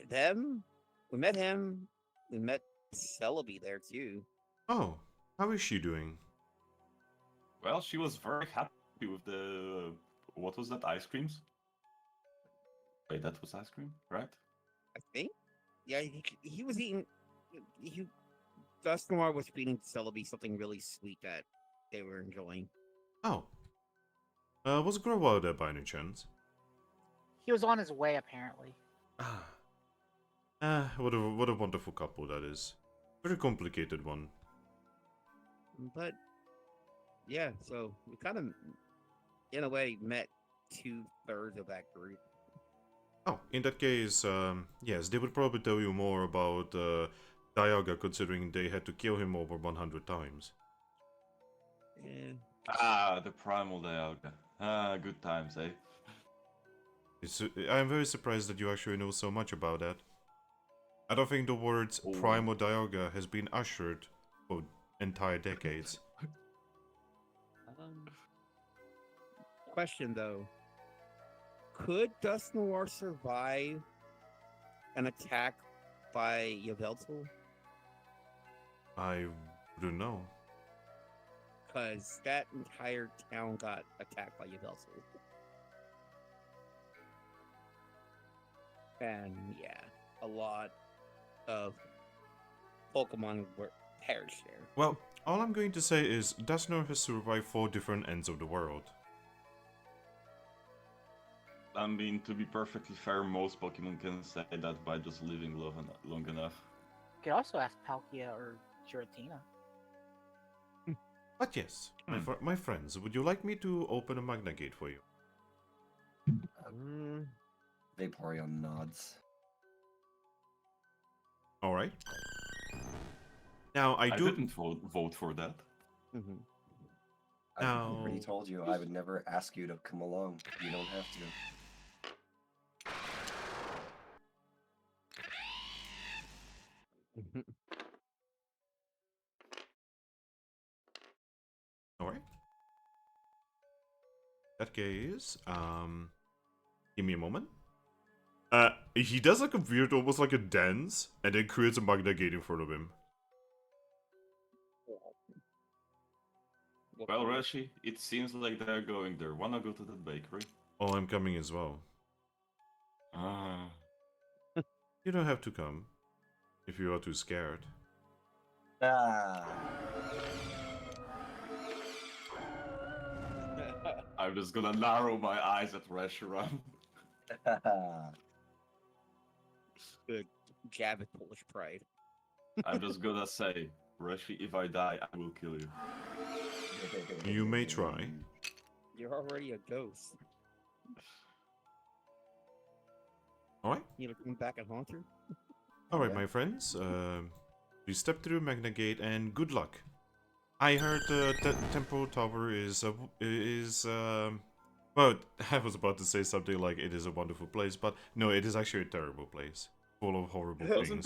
them. We met him. We met Celebi there too. Oh, how is she doing? Well, she was very happy with the... what was that, ice creams? Wait, that was ice cream, right? I think. Yeah, he was eating. Dusknoir was feeding Celebi something really sweet that they were enjoying. Oh. Was Growlithe there by any chance? He was on his way, apparently. What a wonderful couple that is. Very complicated one. But yeah, so we kind of, in a way, met 2/3 of that group. Oh, in that case, yes, they would probably tell you more about Dialga, considering they had to kill him over 100 times. Yeah. The primal Dialga. Good times, eh? I'm very surprised that you actually know so much about that. I don't think the words primal Dialga has been ushered for entire decades. Question though. Could Dusknoir survive an attack by Yveltal? I don't know. Because that entire town got attacked by Yveltal. And yeah, a lot of Pokemon perish there. Well, all I'm going to say is Desnor has survived 4 different ends of the world. I mean, to be perfectly fair, most Pokemon can say that by just living long enough. You could also ask Palkia or Giratina. But yes, my friends, would you like me to open a Magna Gate for you? Vaporeon nods. Alright. Now, I do... didn't vote for that. I Now- already told you I would never ask you to come along. You don't have to. Alright. That case, give me a moment. He does like a weird, almost like a dance, and then creates a Magna Gate in front of him. Well, Rashi, it seems like they're going there. Wanna go to the bakery? Oh, I'm coming as well. Ah. You don't have to come, if you are too scared. Ah. I'm just gonna narrow my eyes at Reshiram. Good jab at Polish pride. I'm just gonna say, Reshi, if I die, I will kill you. You may try. You're already a ghost. Alright? You know, come back and haunt her? Alright, Yeah. my friends. We step through Magna Gate and good luck. I heard the Temple Tower well, I was about to say something like it is a wonderful place, but no, it is actually a terrible place. Full of horrible things.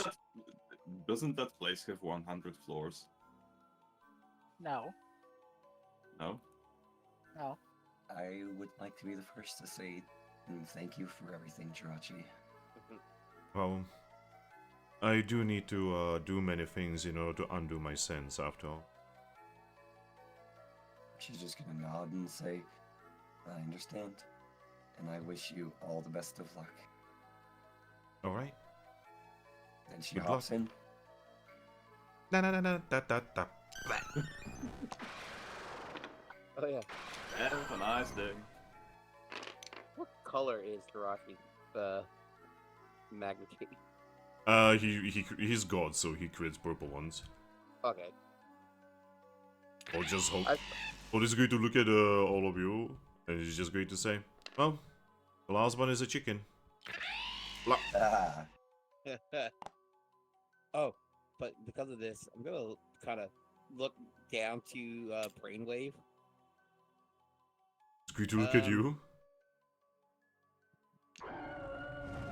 Doesn't that place have 100 floors? No, No? no. I would like to be the first to say thank you for everything, Jirachi. Well, I do need to do many things in order to undo my sins, after all. She's just gonna nod and say, I understand, and I wish you all the best of luck. Alright? Then she Good hops luck. in. Na na na na da da da. Oh yeah. Have a nice day. What color is Jirachi? Magnitude. He's God, so he creates purple ones. Okay. Or just hope. I- Or he's going to look at all of you, and he's just going to say, well, the last one is a chicken. Blah. Ah. Oh, but because of this, I'm gonna kind of look down to Brainwave. He's going to look at you.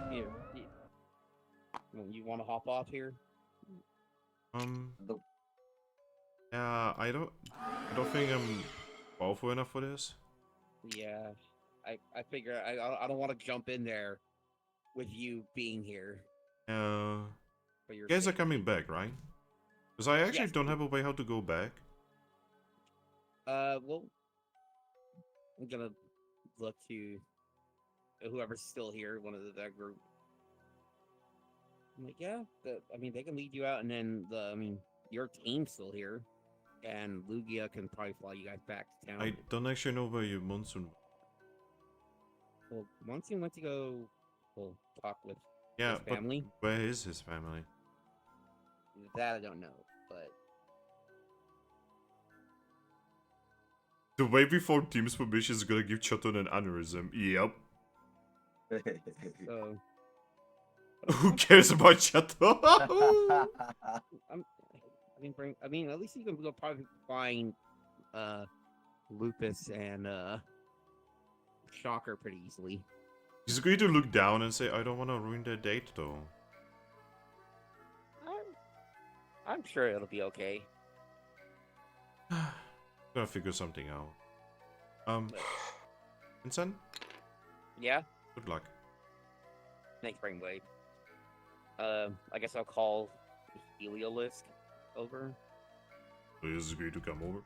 Here, you want to hop off here? The Yeah, I don't think I'm powerful enough for this. Yeah, I figure I don't want to jump in there with you being here. For your You guys are sake. coming back, right? Because I actually Yes. don't have a way how to go back. Well, I'm gonna look to whoever's still here, one of that group. I'm like, yeah, I mean, they can lead you out, and then your team's still here, and Lugia can probably fly you guys back to town. I don't actually know where your monsoon. Well, once you went to go, talk with Yeah, his but family. where is his family? That I don't know, but The way before team's permission is gonna give Choton an aneurysm. Yep. so Who cares about Choton? I mean, at least you can go probably find Lupus and Shocker pretty easily. He's going to look down and say, I don't want to ruin their date though. I'm sure it'll be okay. Gotta figure something out. Vincent, Yeah, good luck. thanks, Brainwave. I guess I'll call Heliolisk over. So he's going to come over.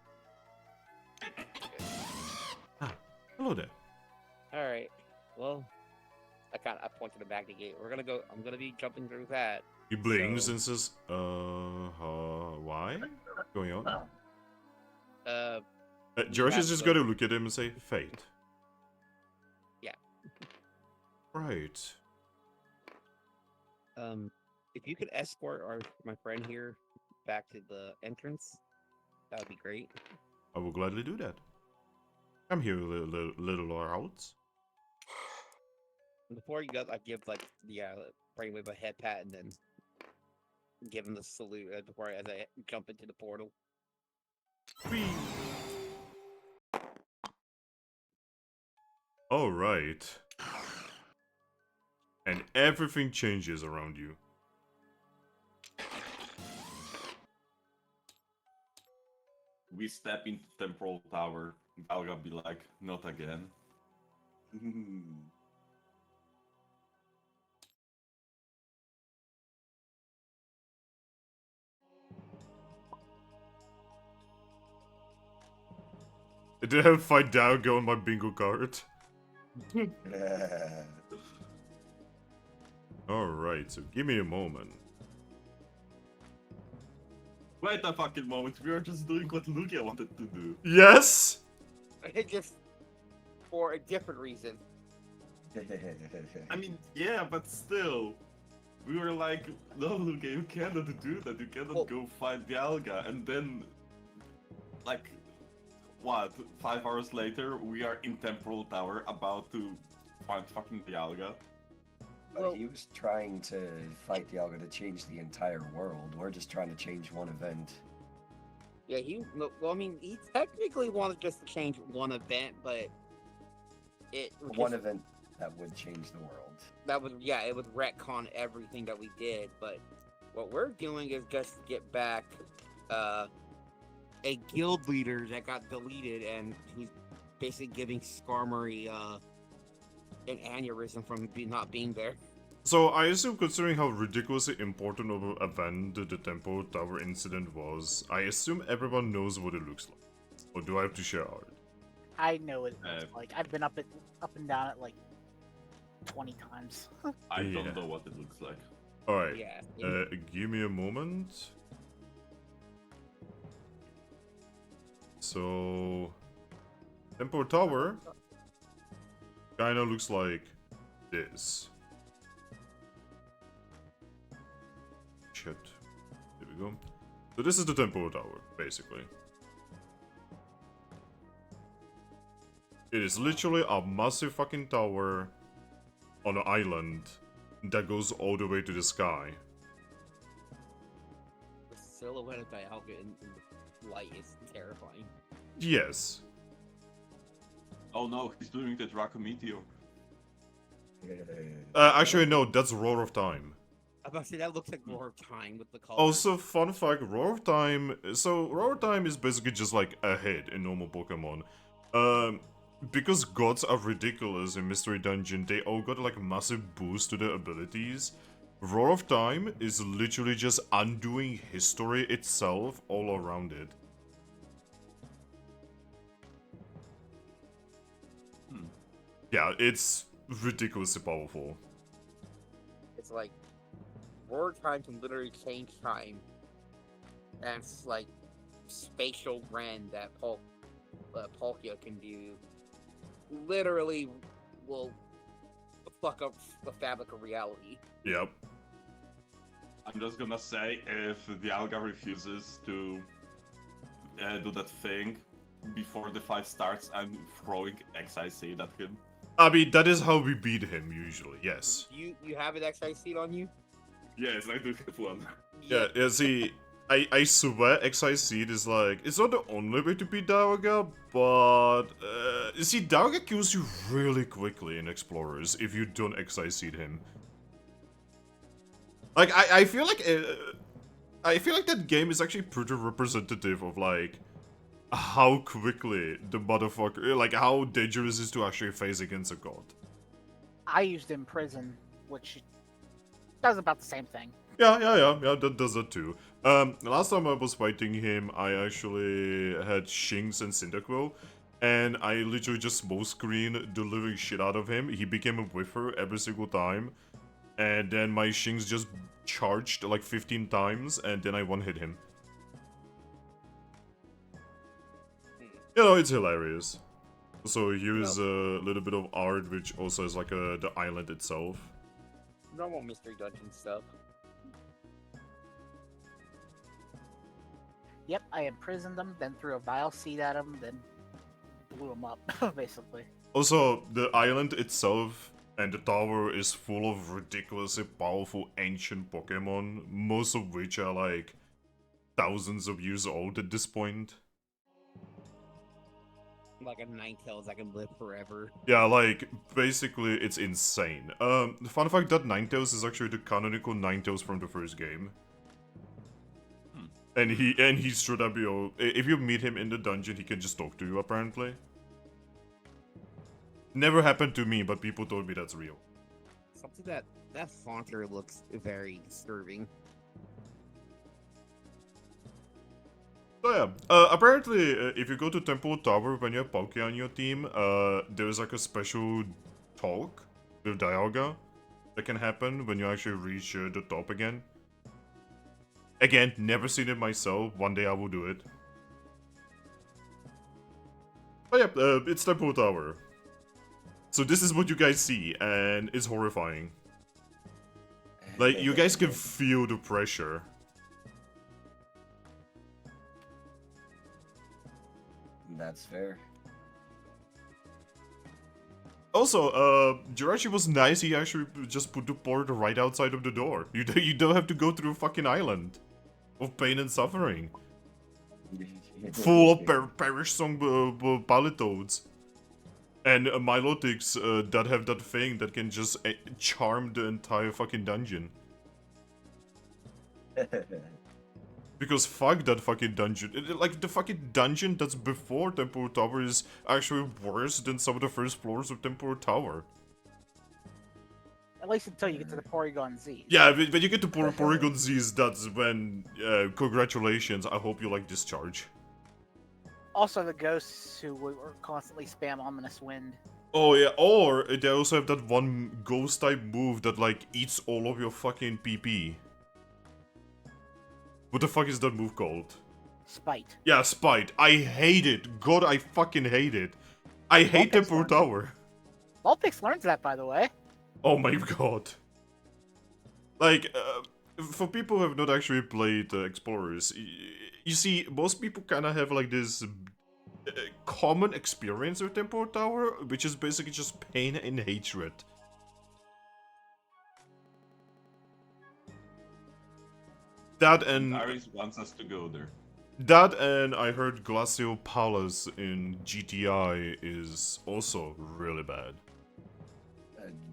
Hello there. All right. Well, I point to the back of the gate. I'm gonna be jumping through that. He blinks So- and says, Why? What's going on? Jirachi's just gonna look at him and say, fate. Yeah. Right. If you could escort my friend here back to the entrance, that would be great. I will gladly do that. I'm here, little Owls. Before you go, I give brainwave a head pat and then give him the salute as I jump into the portal. All right. And everything changes around you. We step into Temporal Tower. Galga be like, not again. I did have Fight Down go on my bingo card. Alright, so give me a moment. Wait a fucking moment, we are just doing what Lugia wanted to do. Yes? Just for a different reason. I mean, yeah, but still. We were like, no, Lugia, you cannot do that. You cannot go fight Dialga. And then, like, what? 5 hours later, we are in Temporal Tower about to find fucking Dialga. But he was trying to fight Dialga to change the entire world. We're just trying to change one event. Yeah, he technically wanted just to change one event, but One event that would change the world. It would retcon everything that we did, but what we're doing is just get back a guild leader that got deleted and who's basically giving Skarmory an aneurysm from not being there. So I assume, considering how ridiculously important of an event the Tempo Tower incident was, I assume everyone knows what it looks like. Or do I have to share art? I know what it looks like. I've been up and down it like 20 times. I Yeah. don't know what it looks like. Alright, Yeah. give me a moment. So... Tempo Tower kinda looks like this. Shit. There we go. So this is the Tempo Tower, basically. It is literally a massive fucking tower on an island that goes all the way to the sky. The silhouette of Dialga in the light is terrifying. Yes. Oh no, he's doing the Draco Meteor. Actually, no, that's Roar of Time. I was about to say, that looks like Roar of Time with the color. Also, fun fact, Roar of Time... So, Roar of Time is basically just like a hit in normal Pokemon. Because gods are ridiculous in Mystery Dungeon, they all got like a massive boost to their abilities. Roar of Time is literally just undoing history itself all around it. Yeah, it's ridiculously powerful. It's like Roar of Time can literally change time. And it's like spatial Ren that Palkia can do. Literally will fuck up the fabric of reality. Yep. I'm just gonna say, if Dialga refuses to do that thing before the fight starts, I'm throwing XIC at him. I mean, that is how we beat him usually, yes. You have an XI seat on you? Yes, I do have one. Yeah, see, I swear XI Seed is like, it's not the only way to beat Dialga, but, see, Dialga kills you really quickly in Explorers if you don't XI Seed him. Like, I feel like that game is actually pretty representative of, like, how quickly the motherfucker, like, how dangerous it is to actually face against a god. I used Imprison, which does about the same thing. Yeah, that does that too. Last time I was fighting him, I actually had Shinx and Cyndaquil, and I literally just smoke screen the living shit out of him. He became a whiffer every single time, and then my Shinx just charged like 15 times, and then I one-hit him. You know, it's hilarious. So here's a little bit of art, which also is like the island itself. Normal mystery dungeon stuff. Yep, I imprisoned them, then threw a vile seed at them, then blew them up, basically. Also, the island itself and the tower is full of ridiculously powerful ancient Pokemon, most of which are like thousands of years old at this point. Like a Ninetales that can live forever. Yeah, like, basically, it's insane. The fun fact that Ninetales is actually the canonical Ninetales from the first game. And he's straight up, you know, if you meet him in the dungeon, he can just talk to you, apparently. Never happened to me, but people told me that's real. Something that Faunter looks very disturbing. So yeah, apparently, if you go to Temple Tower when you have Poke on your team, there's like a special talk with Dialga that can happen when you actually reach the top again. Again, never seen it myself. One day I will do it. But yeah, it's Temple Tower. So this is what you guys see, and it's horrifying. Like, you guys can feel the pressure. That's fair. Also, Jirachi was nice. He actually just put the port right outside of the door. You don't have to go through a fucking island of pain and suffering, full of perish song Palitoads and Milotics that have that thing that can just charm the entire fucking dungeon. Because fuck that fucking dungeon. Like, the fucking dungeon that's before Temple Tower is actually worse than some of the first floors of Temple Tower. At least until you get to the Porygon Z. Yeah, when you get to Porygon Z's, that's when, congratulations, I hope you like Discharge. Also, the ghosts who were constantly spam Ominous Wind. Oh yeah, or they also have that one ghost-type move that, like, eats all of your fucking PP. What the fuck is that move called? Spite. Yeah, Spite. I hate it. God, I fucking hate it. I hate Temple Tower. Vulpix learns that, by the way. Oh my god. Like, for people who have not actually played Explorers, you see, most people kind of have like this common experience with Temple Tower, which is basically just pain and hatred. That and Iris wants us to go there. That and I heard Glacial Palace in GTI is also really bad.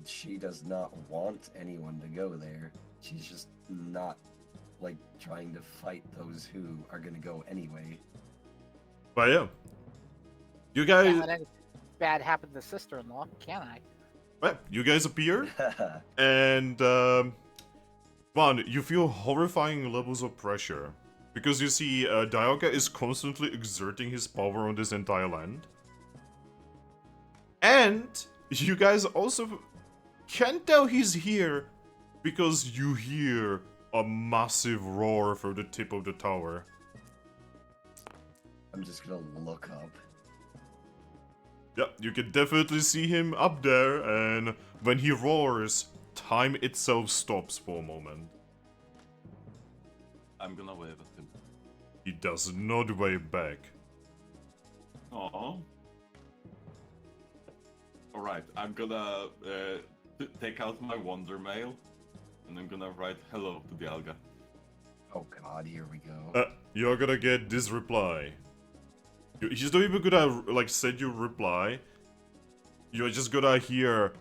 She does not want anyone to go there. She's just not, like, trying to fight those who are gonna go anyway. But yeah. You guys... Can't let anything bad happen to the sister-in-law, can I? Well, you guys appear, and, one, you feel horrifying levels of pressure. Because you see, Dialga is constantly exerting his power on this entire land. And you guys also can't tell he's here because you hear a massive roar from the tip of the tower. I'm just gonna look up. Yep, you can definitely see him up there, and when he roars, time itself stops for a moment. I'm gonna wave at him. He does not wave back. Aww. Alright, I'm gonna take out my Wonder Mail, and I'm gonna write hello to Dialga. Oh god, here we go. You're gonna get this reply. He's not even gonna, like, send you a reply. You're just gonna hear...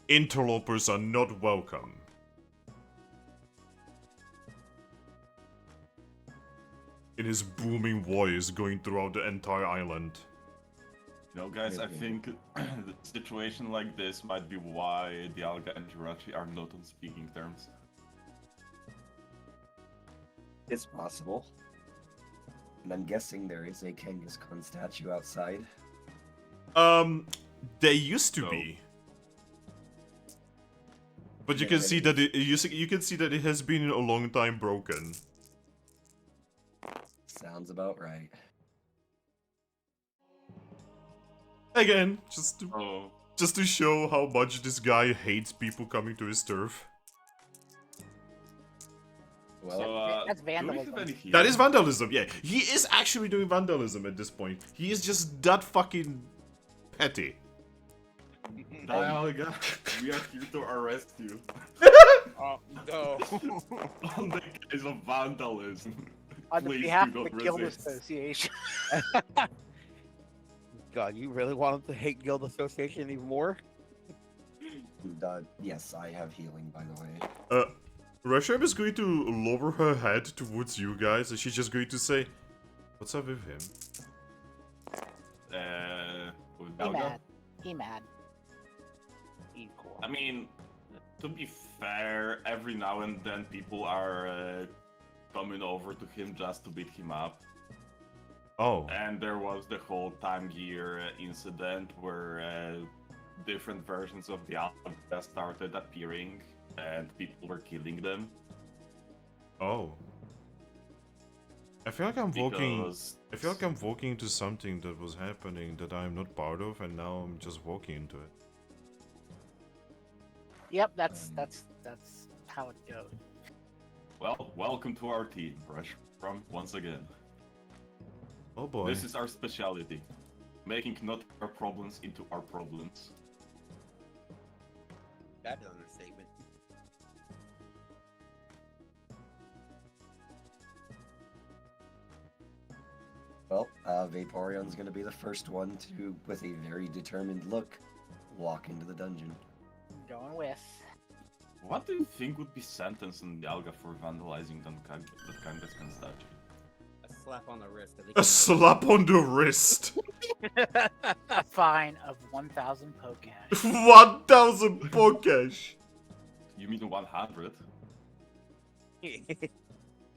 Interlopers are not welcome. In his booming voice going throughout the entire island. You know, guys, I think the situation like this might be why Dialga and Jirachi are not on speaking terms. It's possible. And I'm guessing there is a Kangaskhan statue outside. They used to be. But you can see that you can see that it has been a long time broken. Sounds about right. Again, Oh, just to show how much this guy hates people coming to his turf. Well, That's do we have vandalism. any That is healing? vandalism, yeah. He is actually doing vandalism at this point. He is just that fucking petty. Dialga, we are here to arrest you Oh no. on the case of vandalism. On the Please behalf do of the not Guild resist. Association. God, you really want him to hate Guild Association even more? yes, I have healing, by the way. Rasham is going to lower her head towards you guys, and she's just going to say, "What's up with him?" With He Dialga? mad. He mad. Equal. I mean, to be fair, every now and then people are coming over to him just to beat him up. Oh, And there was the whole Time Gear incident where different versions of the Alpha started appearing and people were killing them. oh. I feel like I'm walking. Because I feel like I'm walking into something that was happening that I'm not part of, and now I'm just walking into it. Yep, that's how it goes. well, welcome to our team, Rush from once again. Oh boy. This is our specialty. Making not our problems into our problems. That's an understatement. Well, Vaporeon's gonna be the first one to, with a very determined look, walk into the dungeon. Going with. What do you think would be sentenced in Dialga for vandalizing the Kangaskhan statue? A slap on the wrist. A slap on the wrist. A fine of 1,000 Pokesh. 1,000 Pokesh. You mean 100?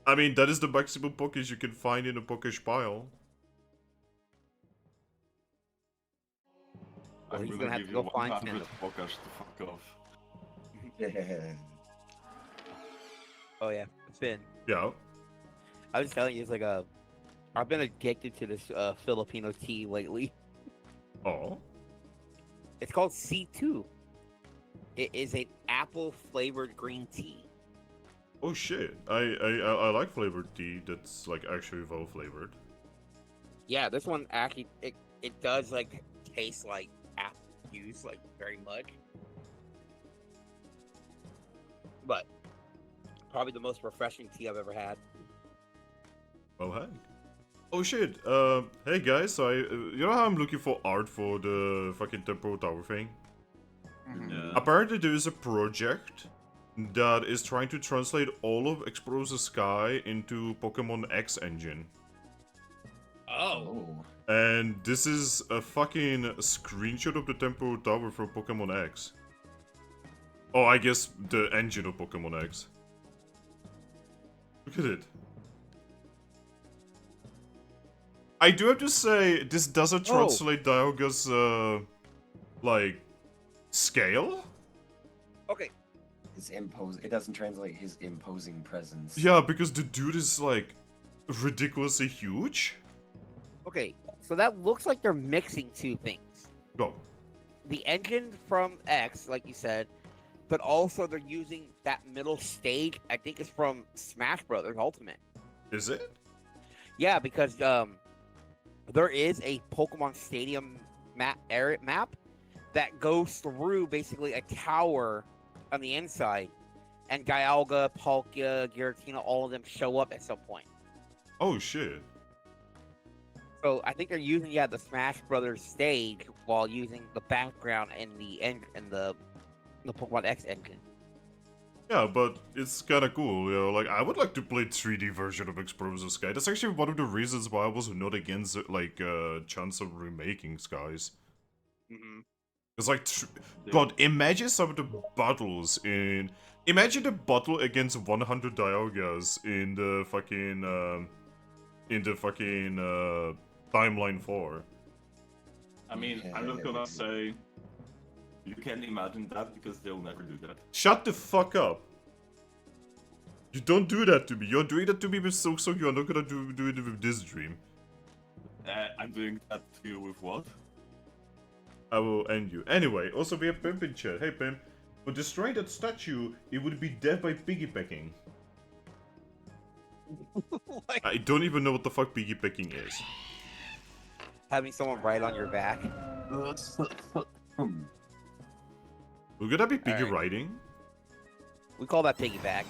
I mean, that is the maximum Pokesh you can find in a Pokesh pile. Well, I'm he's gonna gonna have give to you go find 100 Kendall. Pokesh to fuck off. Oh yeah, it's been. Yeah. I was telling you, it's like a. I've been addicted to this Filipino tea lately. Oh. It's called C2. It is an apple flavored green tea. Oh shit. I like flavored tea that's like actually well flavored. Yeah, this one actually it does like taste like apple juice, like very much. But probably the most refreshing tea I've ever had. Oh hey. Oh shit. Hey guys, so you know how I'm looking for art for the fucking temporal tower thing? Yeah. Apparently there is a project that is trying to translate all of Explore the Sky into Pokemon X engine. Oh. And this is a fucking screenshot of the temporal tower from Pokemon X. Oh, I guess the engine of Pokemon X. Look at it. I do have to say, this doesn't translate Dialga's, like, scale? Okay. It doesn't translate his imposing presence. Yeah, because the dude is, like, ridiculously huge. Okay. So that looks like they're mixing two things. Go. The engine from X, like you said, but also they're using that middle stage. I think it's from Smash Brothers Ultimate. Is it? Yeah, because there is a Pokemon Stadium map that goes through basically a tower on the inside, and Dialga, Palkia, Giratina, all of them show up at some point. Oh shit. So I think they're using the Smash Brothers stage while using the background in the Pokemon X engine. Yeah, but it's kinda cool, you know, like, I would like to play 3D version of Explore the Sky. That's actually one of the reasons why I was not against, like, chance of remaking Skies. Mm-hmm. It's like, God, imagine some of the battles in... Imagine the battle against 100 Dialgas in the fucking, Timeline 4. I mean, I'm just gonna say, you can't imagine that because they'll never do that. Shut the fuck up! You don't do that to me. You're doing that to me with Silksong, you're not gonna do it with this dream. I'm doing that to you with what? I will end you. Anyway, also we have Pimp in chat. Hey Pimp, for destroying that statue, it would be dead by piggybacking. Like, I don't even know what the fuck piggybacking is. having someone ride on your back. Could that be piggy Alright. riding? We call that piggyback.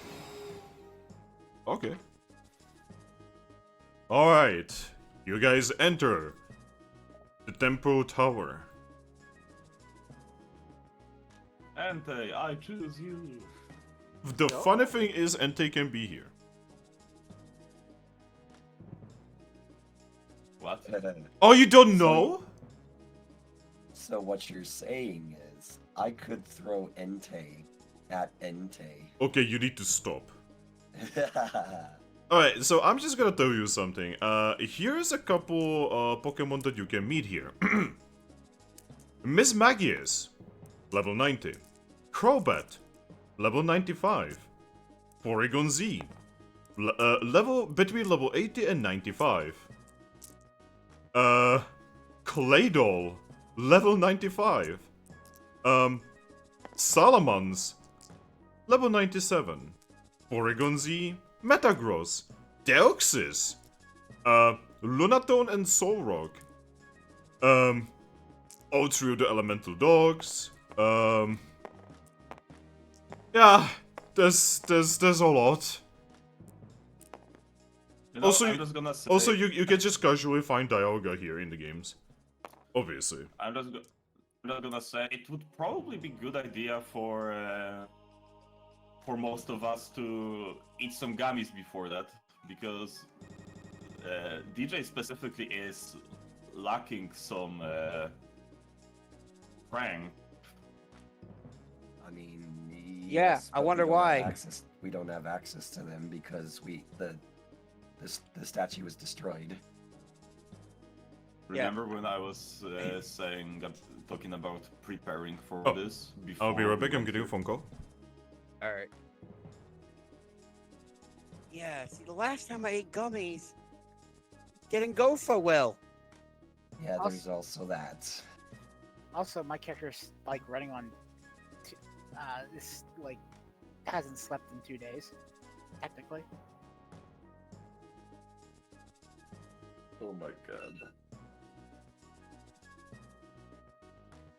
Okay. Alright. You guys enter the Tempo Tower. Ante, I choose you. The funny thing is Entei can be here. What? Oh, you don't know? So what you're saying is, I could throw Entei at Entei. Okay, you need to stop. Alright, so I'm just gonna tell you something. Here's a couple Pokemon that you can meet here. Miss Magius, level 90. Crobat, level 95. Porygon Z, level between level 80 and 95. Claydol, level 95. Salamence, level 97. Porygon Z, Metagross, Deoxys, Lunatone and Zoroark, all three of the elemental dogs, yeah, there's a lot. You know, Also, I'm just gonna say, Also, you can just casually find Dialga here in the games. Obviously. I'm just gonna say it would probably be good idea for most of us to eat some gummies before that, because DJ specifically is lacking some prang. I mean, Yeah, yes, I but wonder we don't have why. we don't have access to them because the statue was destroyed. Yeah. Remember when I was talking about preparing for Oh, this before? I'll be right back, we I'm went getting a here? phone call. Alright. Yeah, see, the last time I ate gummies, didn't go so well. Yeah, Also- there's also that. Also, my character's like running on. This like hasn't slept in 2 days, technically. Oh my god.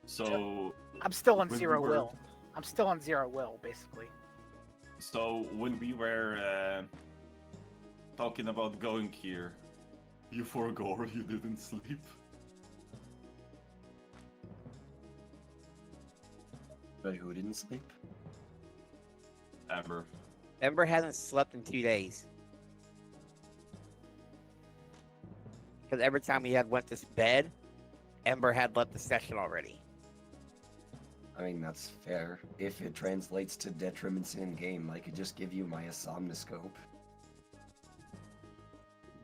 So, I'm still on When we zero were- will. I'm still on 0 will, basically. so when we were talking about going here, you forgot you didn't sleep. But who didn't sleep? Amber. Ember hasn't slept in 2 days. Because every time he had went to bed, Ember had left the session already. I mean, that's fair. If it translates to detriments in game, I could just give you my Somnoscope.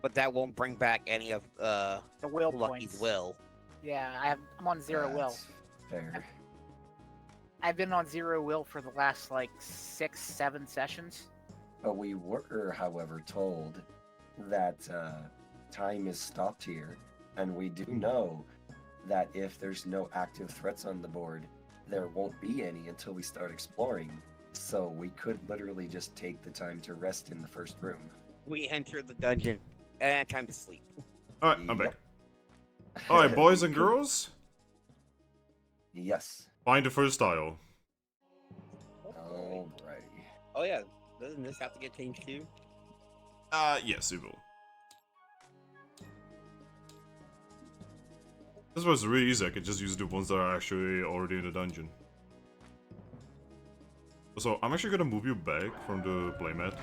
But that won't bring back any of The will Lucky's points. will. Yeah, I'm on 0 will. That's fair. I've been on 0 will for the last like 6-7 sessions. But we were, however, told that time is stopped here, and we do know that if there's no active threats on the board, there won't be any until we start exploring. So we could literally just take the time to rest in the first room. We entered the dungeon and time to sleep. Alright, I'm back. Yep. Alright, boys We and could- girls, Yes. find the first tile. Alrighty. Oh yeah, doesn't this have to get changed too? Yes, it will. This was really easy, I could just use the ones that are actually already in the dungeon. So, I'm actually gonna move you back from the playmat.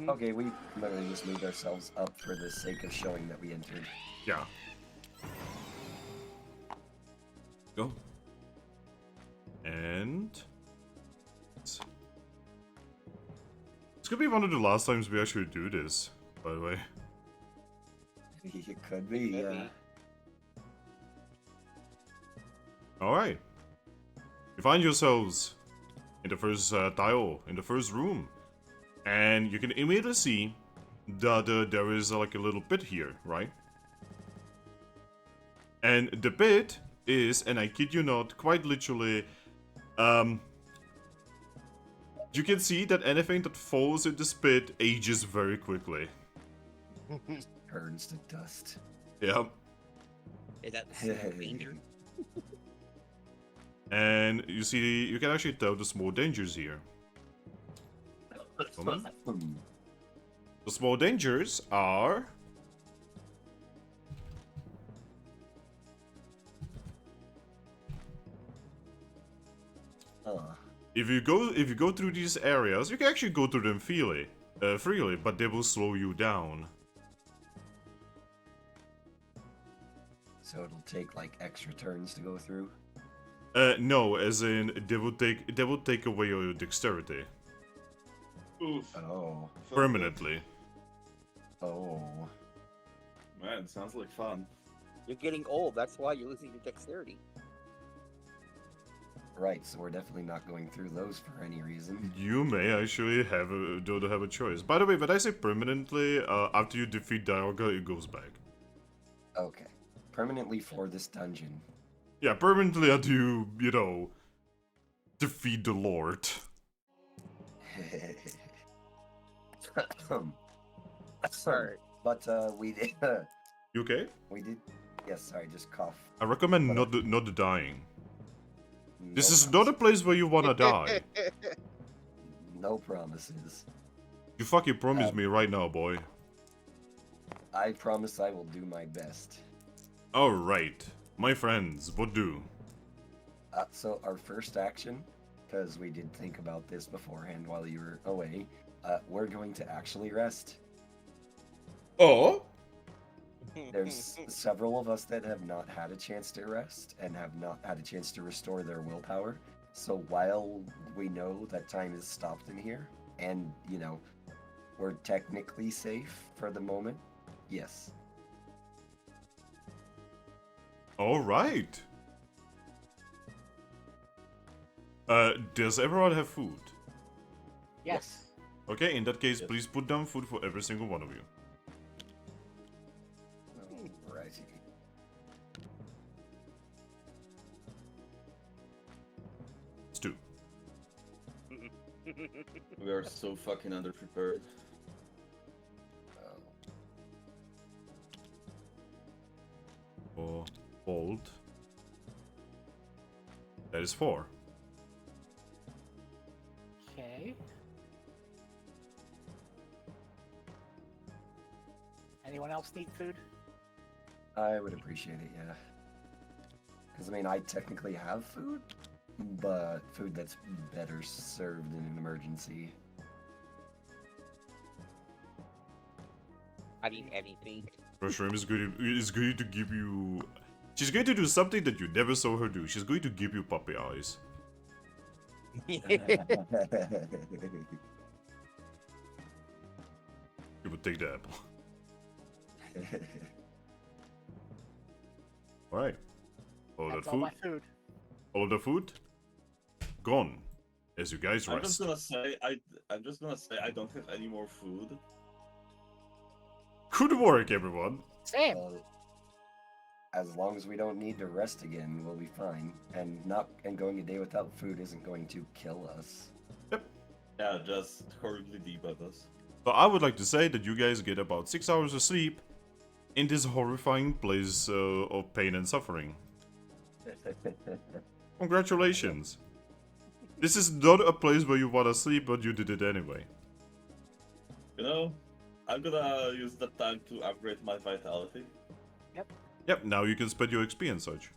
Okay, we literally just moved ourselves up for the sake of showing that we entered. Yeah. Go. And... It's gonna be one of the last times we actually do this, by the way. It could be, yeah. Maybe. Alright. You find yourselves in the first tile, in the first room. And you can immediately see that there is like a little pit here, right? And the pit is, and I kid you not, quite literally, you can see that anything that falls in this pit ages very quickly. Turns to dust. Yeah. Is that the small danger? And you see, you can actually tell the small dangers here. Moment. The small dangers are... If you go through these areas, you can actually go through them freely, but they will slow you down. So it'll take like extra turns to go through. No, as in they will take away your dexterity Oof. Oh. permanently. Oh. Man, sounds like fun. You're getting old. That's why you're losing your dexterity. Right, so we're definitely not going through those for any reason. You may actually don't have a choice. By the way, when I say permanently, after you defeat Dialga, it goes back. Okay. Permanently for this dungeon. Yeah, permanently after you defeat the Lord. Sorry. But we did. You okay? We did. Yes, sorry, just cough. I recommend not dying. No This is promises. not a place where you wanna die. No promises. You fucking promise me right now, boy. I promise I will do my best. Alright, my friends, what do? So our first action, because we did think about this beforehand while you were away, we're going to actually rest. Oh? There's several of us that have not had a chance to rest and have not had a chance to restore their willpower. So while we know that time is stopped in here, and, we're technically safe for the moment, yes. Alright. Does everyone have food? Yes. Okay, in that case, please put down food for every single one of you. Alrighty. Stew. We are so fucking underprepared. Or hold. That is 4. Okay. Anyone else need food? I would appreciate it, yeah. Because, I technically have food, but food that's better served in an emergency. I need anything. Mushroom is going to give you... She's going to do something that you never saw her do. She's going to give you puppy eyes. You would take the apple. Alright. All that That's all food. my food. All the food gone. As you guys I'm just rest. gonna say I don't have any more food. Good work, everyone. Same. Well, as long as we don't need to rest again, we'll be fine. And going a day without food isn't going to kill us. Yeah, just horribly debuff us. So I would like to say that you guys get about 6 hours of sleep in this horrifying place of pain and suffering. Congratulations. This is not a place where you want to sleep, but you did it anyway. I'm gonna use that time to upgrade my vitality. Yep, now you can spend your XP and such.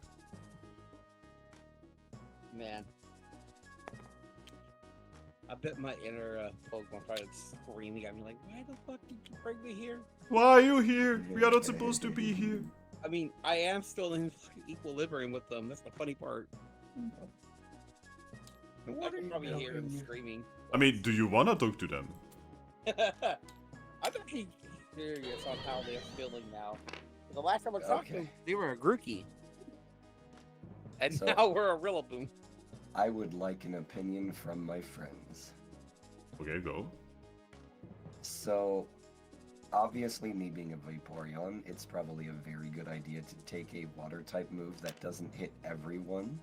Man. I bet my inner Pokemon started screaming at me like, why the fuck did you bring me here? Why are you here? We are not supposed to be here. I mean, I am still in fucking equilibrium with them. That's the funny part. I can probably hear them screaming. I mean, do you want to talk to them? I'm actually curious on how they're feeling now. The last time I talked to them, they were a Grookey. And So- now we're a Rillaboom. I would like an opinion from my friends. Okay, go. So, Obviously, me being a Vaporeon, it's probably a very good idea to take a water type move that doesn't hit everyone.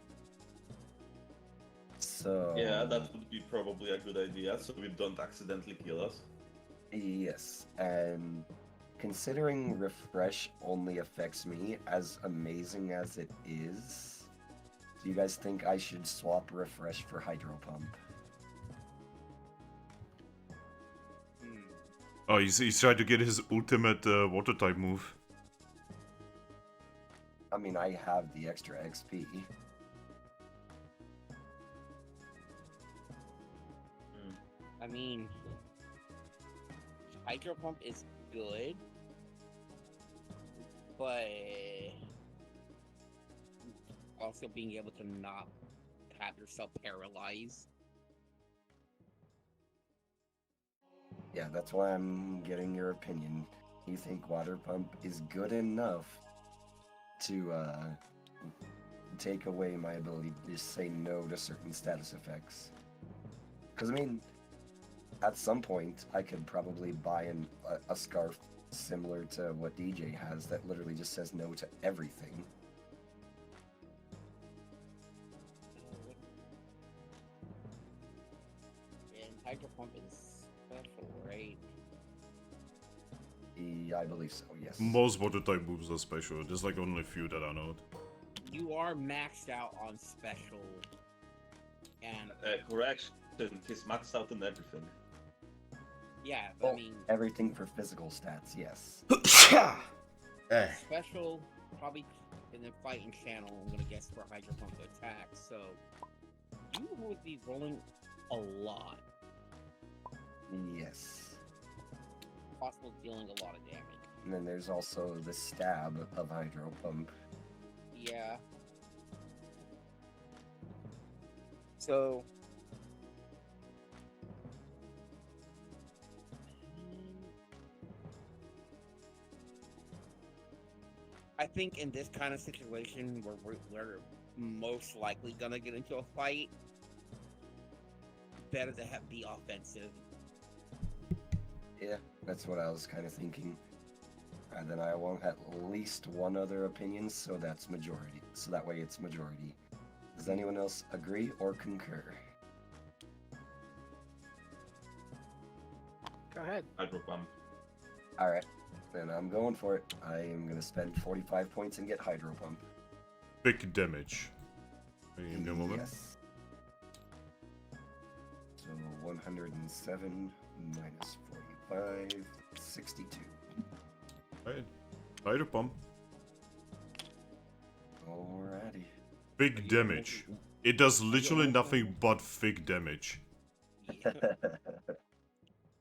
So Yeah, that would be probably a good idea, so we don't accidentally kill us. yes, and considering refresh only affects me, as amazing as it is, do you guys think I should swap refresh for hydro pump? Oh, he's trying to get his ultimate water type move. I mean, I have the extra XP. I mean, Hydro Pump is good, but also being able to not have yourself paralyzed. Yeah, that's why I'm getting your opinion. You think water pump is good enough to take away my ability to just say no to certain status effects? Because I mean, at some point, I could probably buy a scarf similar to what DJ has that literally just says no to everything. And Hydro Pump is special, right? Yeah, I believe so, yes. Most water type moves are special. There's like only a few that are not. You are maxed out on special, and Correction, he's maxed out on everything. yeah, Well, I mean, everything for physical stats, yes. special probably in the fighting channel. I'm gonna guess for Hydro Pump to attack. So you would be rolling a lot, Yes. possible dealing a lot of damage. And then there's also the stab of hydro pump. Yeah. So. I think in this kind of situation where we're most likely gonna get into a fight, better to be offensive. Yeah, that's what I was kind of thinking. And then I want at least one other opinion, so that's majority. So that way it's majority. Does anyone else agree or concur? Go ahead. Hydro pump. Alright, then I'm going for it. I am going to spend 45 points and get hydro pump. Big damage. Give me a moment. Yes. So 107 minus 45, 62. Right. Hydro pump. Alrighty. Big damage. It does literally nothing but big damage. Yeah,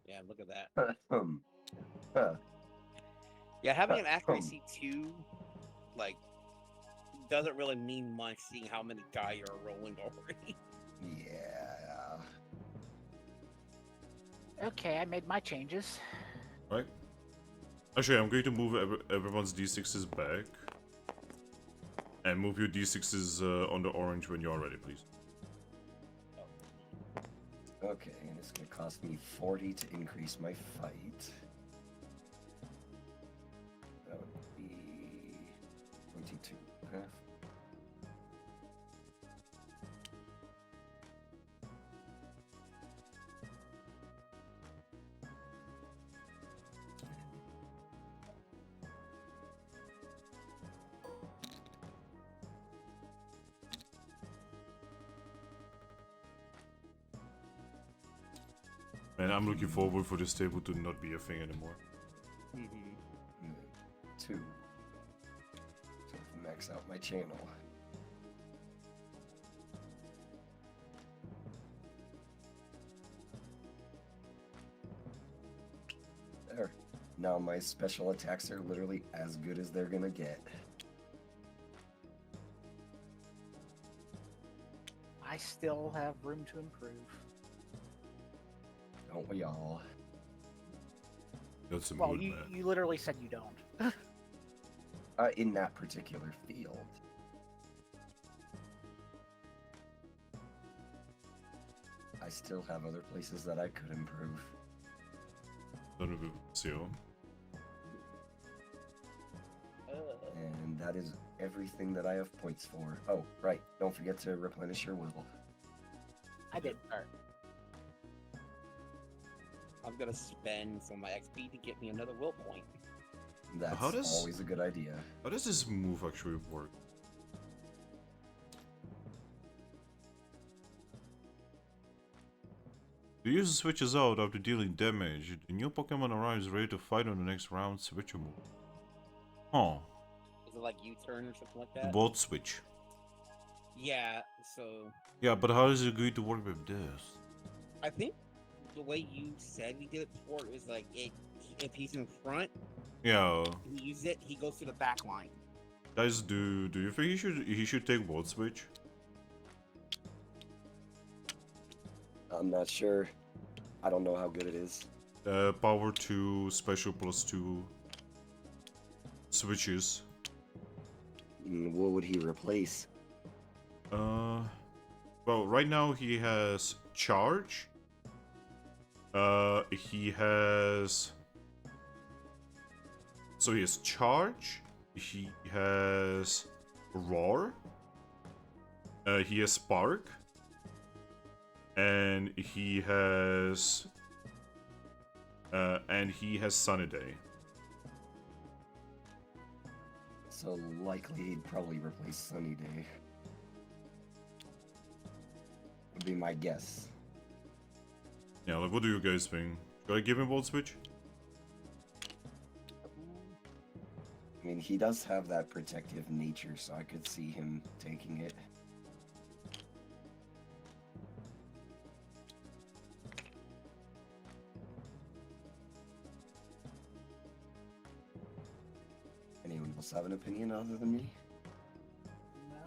yeah, look at that. Huh. Yeah, having an accuracy 2, like, doesn't really mean much seeing how many die you're rolling already. Yeah. Okay, I made my changes. Right. Actually, I'm going to move everyone's d6s back. And move your d6s on the orange when you're ready, please. Okay, and it's gonna cost me 40 to increase my fight. That would be 22. Huh? And I'm looking forward for this table to not be a thing anymore. Mm-hmm. 2. So max out my channel. There. Now my special attacks are literally as good as they're gonna get. I still have room to improve. Don't we all? That's some Well, good, you, man. you literally said you don't. In that particular field. I still have other places that I could improve. Don't we see. That is everything that I have points for. Oh, right. Don't forget to replenish your will. I did. Alright. I'm gonna spend some of my XP to get me another will point. That's How does- always a good idea. How does this move actually work? The user switches out after dealing damage. The new Pokemon arrives ready to fight on the next round. Switch a move. Huh. Is it like U-turn or something like that? Bolt switch. Yeah, so Yeah, but how is it going to work with this? I think the way you said we did it before it was like if he's in front, Yeah, he uses it, he goes to the back line. guys, do you think he should take Bolt switch? I'm not sure. I don't know how good it is. Power 2, special +2 switches. What would he replace? Well, right now he has charge. He has. So he has charge. He has roar. He has spark. And he has. Sunny Day. So likely he'd probably replace Sunny Day. Would be my guess. Yeah, like, what do you guys think? Should I give him Volt Switch? I mean, he does have that protective nature, so I could see him taking it. Anyone else have an opinion other than me?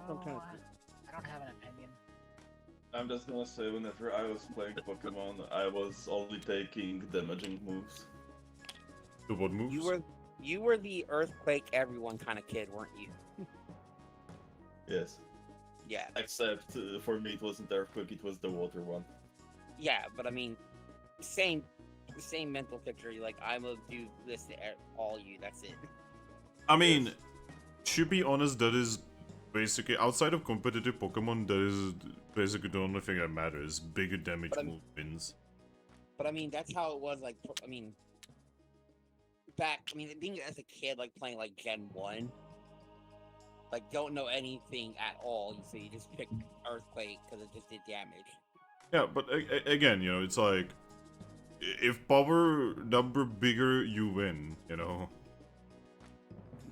No, Okay. I don't have an opinion. I'm just gonna say, whenever I was playing Pokemon, I was only taking damaging moves. The what moves? You were the earthquake everyone kind of kid, weren't you? Yes. Yeah. Except for me, it wasn't the earthquake; it was the water one. Yeah, but I mean, same mental picture. You're like, I'm gonna do this to all you. That's it. I mean, to be honest, that is basically outside of competitive Pokemon. That is basically the only thing that matters. Bigger damage But I'm- move wins. But I mean, that's how it was. Like, I mean, being as a kid, like playing like Gen 1, like don't know anything at all. So you just pick Earthquake because it just did damage. Yeah, but again, you know, it's like if power number bigger, you win. You know.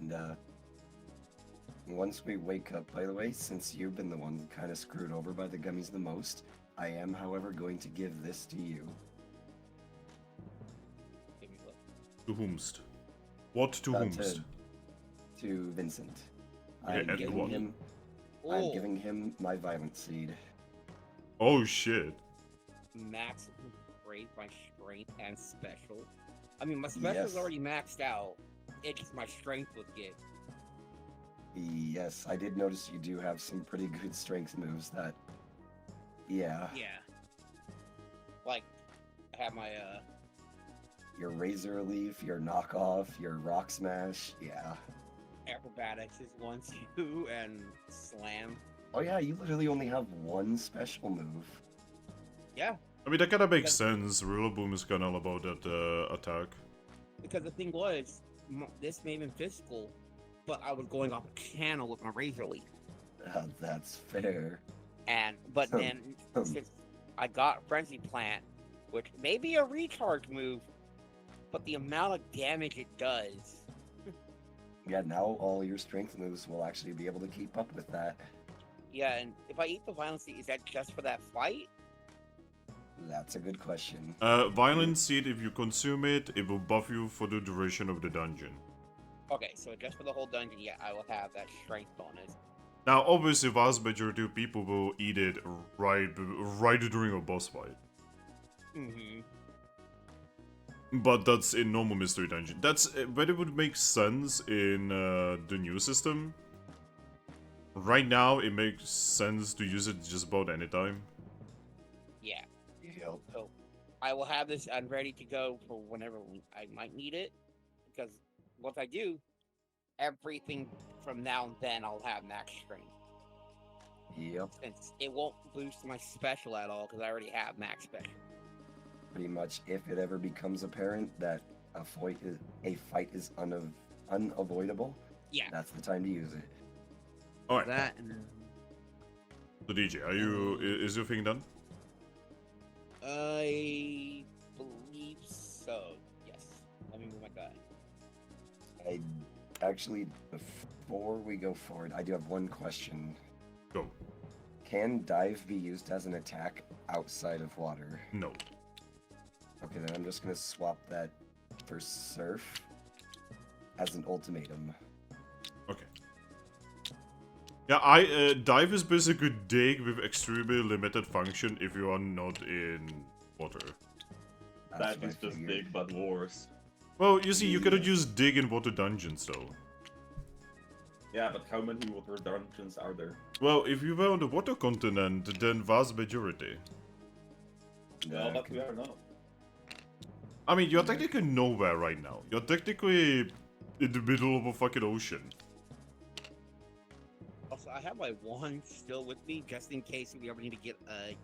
And, once we wake up, by the way, since you've been the one kind of screwed over by the gummies the most, I am, however, going to give this to you. Give me a look. To whomst? What to Uh, whomst? To Vincent. Okay, I'm and giving what? him. I'm Oh, giving him my violent seed. Oh shit! maximum raise my strength and special. I mean, my special is Yes. already maxed out. It's just my strength would get. Yes, I did notice you do have some pretty good strength moves that. Yeah. Yeah. Like, I have my Your Razor Leaf, your Knockoff, your Rock Smash. Yeah. acrobatics is 1, 2, and slam. Oh, yeah, you literally only have one special move. Yeah, I mean, that kind of makes sense. Rilaboom is kind of all about that attack. because the thing was, this may have been physical, but I was going off a channel with my razor leaf. That's fair. But Hmm. then since I got Frenzy Plant, which may be a recharge move, but the amount of damage it does. Yeah, now all your strength moves will actually be able to keep up with that. Yeah, and if I eat the violence, is that just for that fight? That's a good question. Violent Seed, if you consume it, it will buff you for the duration of the dungeon. Okay, so just for the whole dungeon, yeah, I will have that strength bonus. Now, obviously, vast majority of people will eat it right during a boss fight. Mm-hmm. But that's in normal mystery dungeon. But it would make sense in the new system. Right now, it makes sense to use it just about any time. Yeah. Yep. So I will have this. I'm ready to go for whenever I might need it, because once I do, everything from now and then I'll have max strength. Yep. Since it won't boost my special at all because I already have max special. Pretty much, if it ever becomes apparent that a fight is unavoidable, Yeah. that's the time to use it. All right. That and So DJ, are you? Is your thing done? I believe so. Yes. Let me move my guy. I actually, before we go forward, I do have one question. Go. Can dive be used as an attack outside of water? No. Okay, then I'm just gonna swap that for surf as an ultimatum. Okay. Yeah, I dive is basically dig with extremely limited function if you are not in water. That's That what is I just figured. big but worse. Well, you see, you cannot use dig in water dungeons though. Yeah, but how many water dungeons are there? Well, if you were on the water continent, then vast majority. Well, but Okay. we are not. I mean, you're technically nowhere right now. You're technically in the middle of a fucking ocean. Also, I have my wand still with me just in case we ever need to get a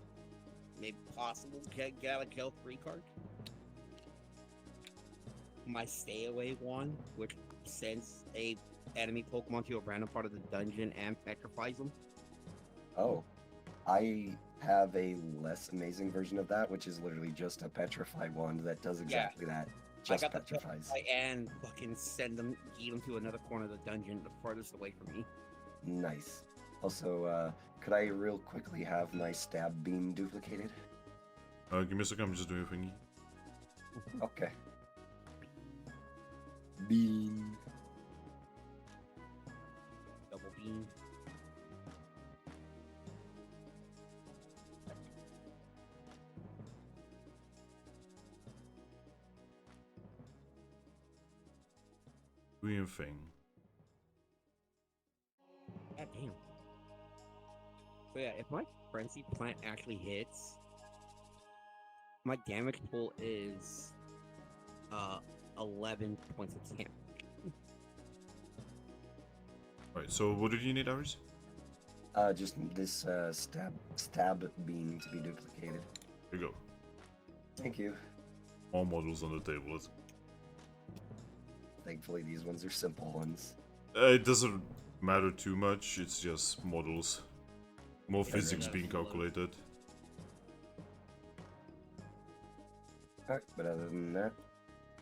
maybe possible get out of kill 3 card. My stay away wand, which sends a enemy Pokemon to a random part of the dungeon and petrifies them. Oh, I have a less amazing version of that, which is literally just a petrify wand that does exactly that. Just I got petrifies. the and fucking send them, eat them to another corner of the dungeon, the farthest away from me. Nice. Also, could I real quickly have my stab beam duplicated? Give me a second, I'm just doing a thingy. Okay. Beam. Double beam. Doing a thing. God damn. So yeah, if my frenzy plant actually hits, my damage pool is 11 points of damage. Alright, so what did you need, Aris? Just this stab beam to be duplicated. Here you go. Thank you. All models on the table. Let's... Thankfully, these ones are simple ones. It doesn't matter too much, it's just models. More Yeah, physics that's being low. calculated. Alright, but other than that,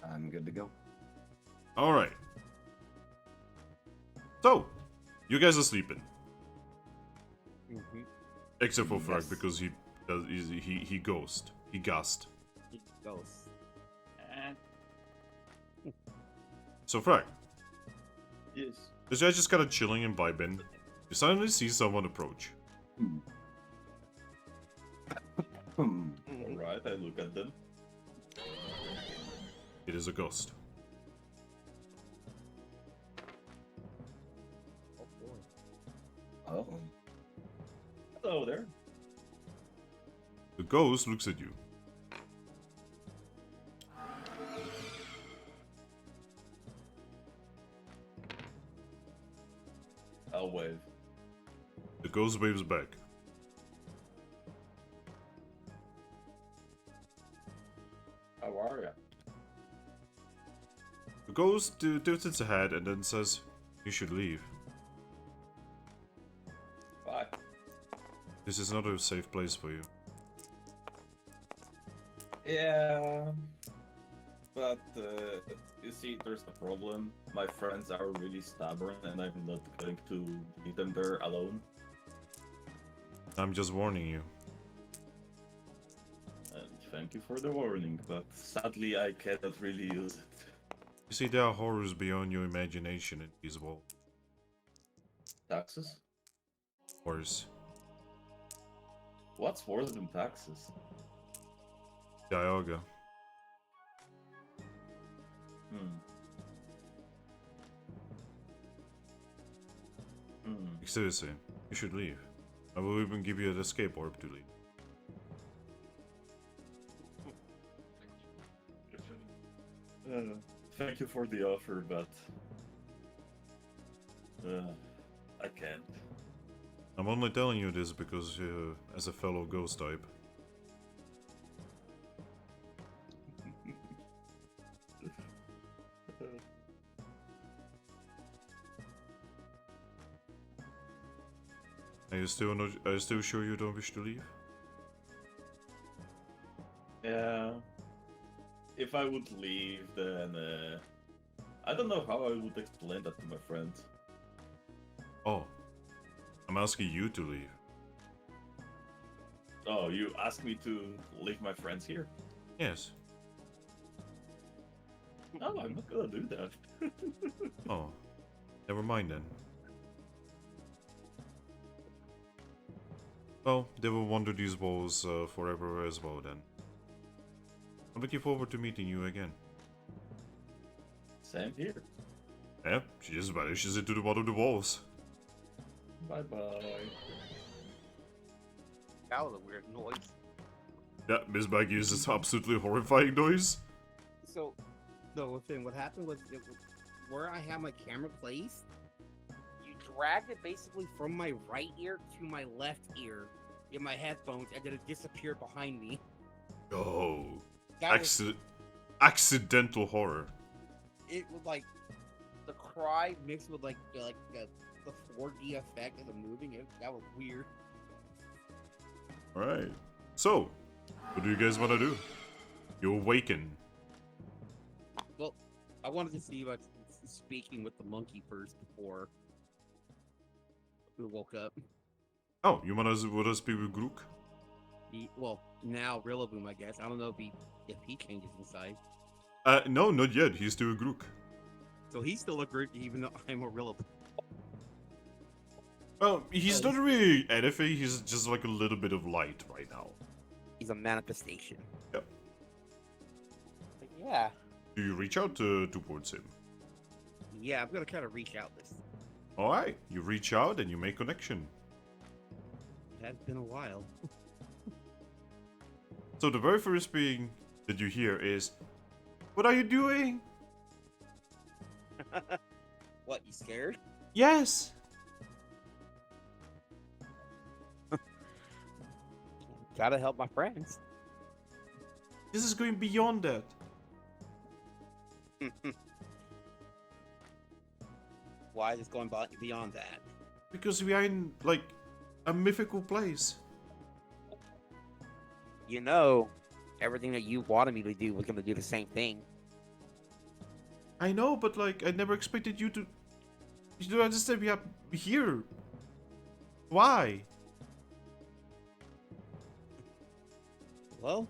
I'm good to go. Alright. So, you guys are sleeping. Mm-hmm. Except for Thrack Yes. because he ghost. He gassed. It goes. So Thrack, Yes. this guy just kind of chilling and vibing. You suddenly see someone approach. Alright, I look at them. It is a ghost. Oh boy. Oh. Hello there. The ghost looks at you. I'll wave. The ghost waves back. How are ya? The ghost tilts its head and then says, "You should leave. Bye. This is not a safe place for you." Yeah. But, you see, there's the problem. My friends are really stubborn and I'm not going to leave them there alone. I'm just warning you. And thank you for the warning, but sadly I cannot really use it. You see, there are horrors beyond your imagination in these walls. Taxes? Worse. What's worse than taxes? Dialga. Seriously, you should leave. I will even give you an escape orb to leave. Thank you for the offer, but I can't. I'm only telling you this because, as a fellow ghost type. Are you still sure you don't wish to leave? Yeah. If I would leave, then I don't know how I would explain that to my friends. Oh, I'm asking you to leave. Oh, you asked me to leave my friends here? Yes. No, I'm not gonna do that. Oh, never mind then. Well, they will wander these walls forever as well then. I'm looking forward to meeting you again. Same here. Yeah, she just vanishes into the one of the walls. Bye bye. That was a weird noise. Yeah, Miss Maggie is this absolutely horrifying noise. So, no, thing. What happened was where I have my camera placed, you dragged it basically from my right ear to my left ear in my headphones, and then it disappeared behind me. Oh, That was, accidental horror. it was like the cry mixed with like the 4D effect of the moving. That was weird. Alright, so, what do you guys want to do? You awaken. Well, I wanted to see about speaking with the monkey first before we woke up. Oh, you want to speak with Grook? Well, now Rilaboom, I guess. I don't know if he changes inside. No, not yet. He's still a Grook. So he's still a Groot, even though I'm a Rillaboom. Well, he's not really anything. He's just like a little bit of light right now. He's a manifestation. Yep. But yeah. Do you reach out towards him? Yeah, I'm gonna kind of reach out this. Alright, you reach out and you make connection. It has been a while. So the very first thing that you hear is, "What are you doing?" What, you scared? Yes. Gotta help my friends. This is going beyond that. Why is this going beyond that? Because we are in, like, a mythical place. You know, everything that you wanted me to do was gonna do the same thing. I know, but, like, I never expected you to... You don't understand, we are here. Why? Well,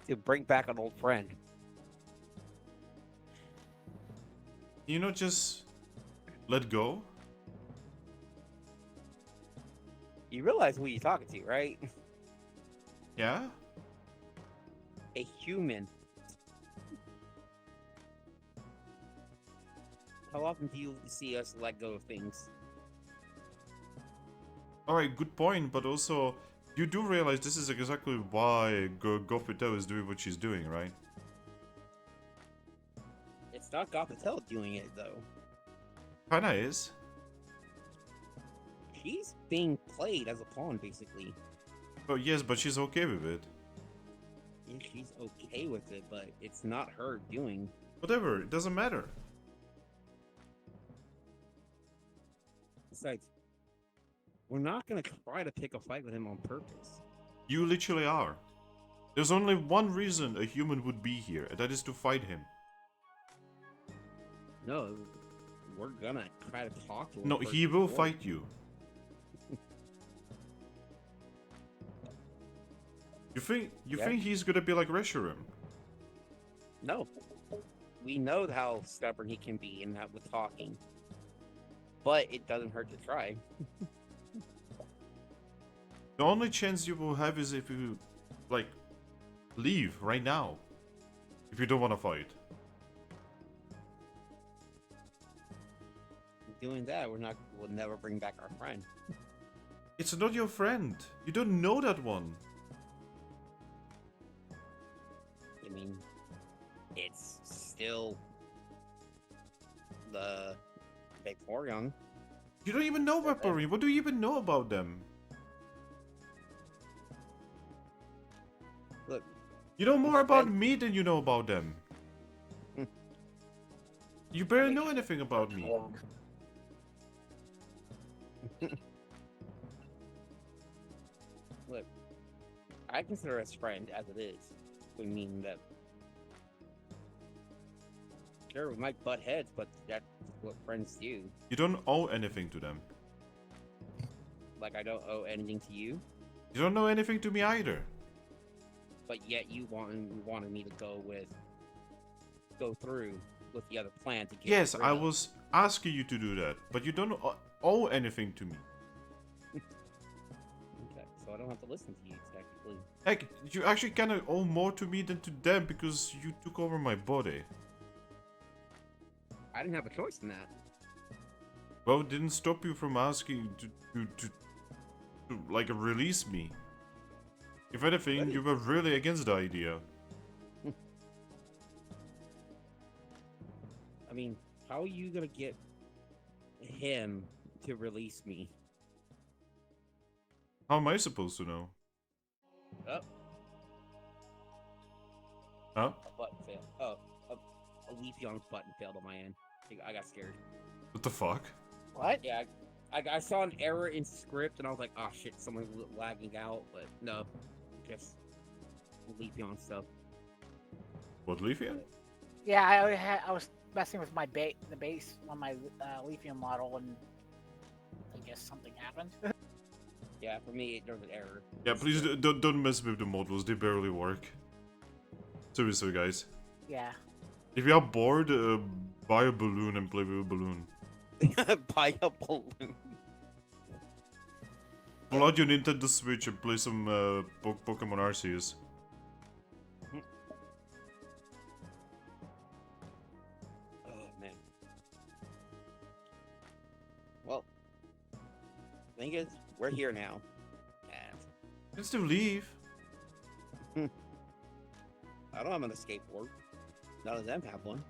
to bring back an old friend. You know, just let go? You realize who you're talking to, right? Yeah? A human. How often do you see us let go of things? Alright, good point, but also, you do realize this is exactly why Gothito is doing what she's doing, right? It's not Gothitelle doing it, though. Kinda is. She's being played as a pawn, basically. Oh, yes, but she's okay with it. Yeah, she's okay with it, but it's not her doing. Whatever, it doesn't matter. Besides, we're not gonna try to pick a fight with him on purpose. You literally are. There's only one reason a human would be here, and that is to fight him. No, we're gonna try to talk to him. No, first he will before- fight you. You Yeah. think he's gonna be like Reshiram? No. We know how stubborn he can be in that with talking. But it doesn't hurt to try. The only chance you will have is if you, like, leave right now. If you don't want to fight. Doing that, we'll never bring back our friend. It's not your friend. You don't know that one. I mean, it's still the Vaporeon. You don't even know Vaporeon. What do you even know about them? Look. You know more about me than you know about them. You barely know anything about me. Look, I consider us friend as it is. We mean that. Sure, we might butt heads, but that's what friends do. You don't owe anything to them. Like, I don't owe anything to you, You don't know anything to me either. but yet you wanted me to go through with the other plan to get Yes, rid I of. was asking you to do that, but you don't owe anything to me. Okay, so I don't have to listen to you technically. Heck, you actually kind of owe more to me than to them because you took over my body. I didn't have a choice in that. Well, it didn't stop you from asking to like release me. If anything, you were really against the idea. I mean, how are you gonna get him to release me? How am I supposed to know? Oh, Huh? a button failed. Oh, a Leafeon's button failed on my end. I got scared. What the fuck? What? Yeah, I saw an error in script and I was like, oh shit, someone's lagging out. But no, just Leafeon stuff. What, Leafeon? Yeah, I was messing with my the base on my Leafeon model, and I guess something happened. Yeah, for me, there was an error. Yeah, please don't mess with the models. They barely work. Seriously, guys. Yeah. If you are bored, buy a balloon and play with a balloon. Buy a balloon. Pull out your Nintendo Switch and play some Pokemon Arceus. Oh man. Well, thing is, we're here now. And You can still leave. I don't have an skateboard. None of them have one.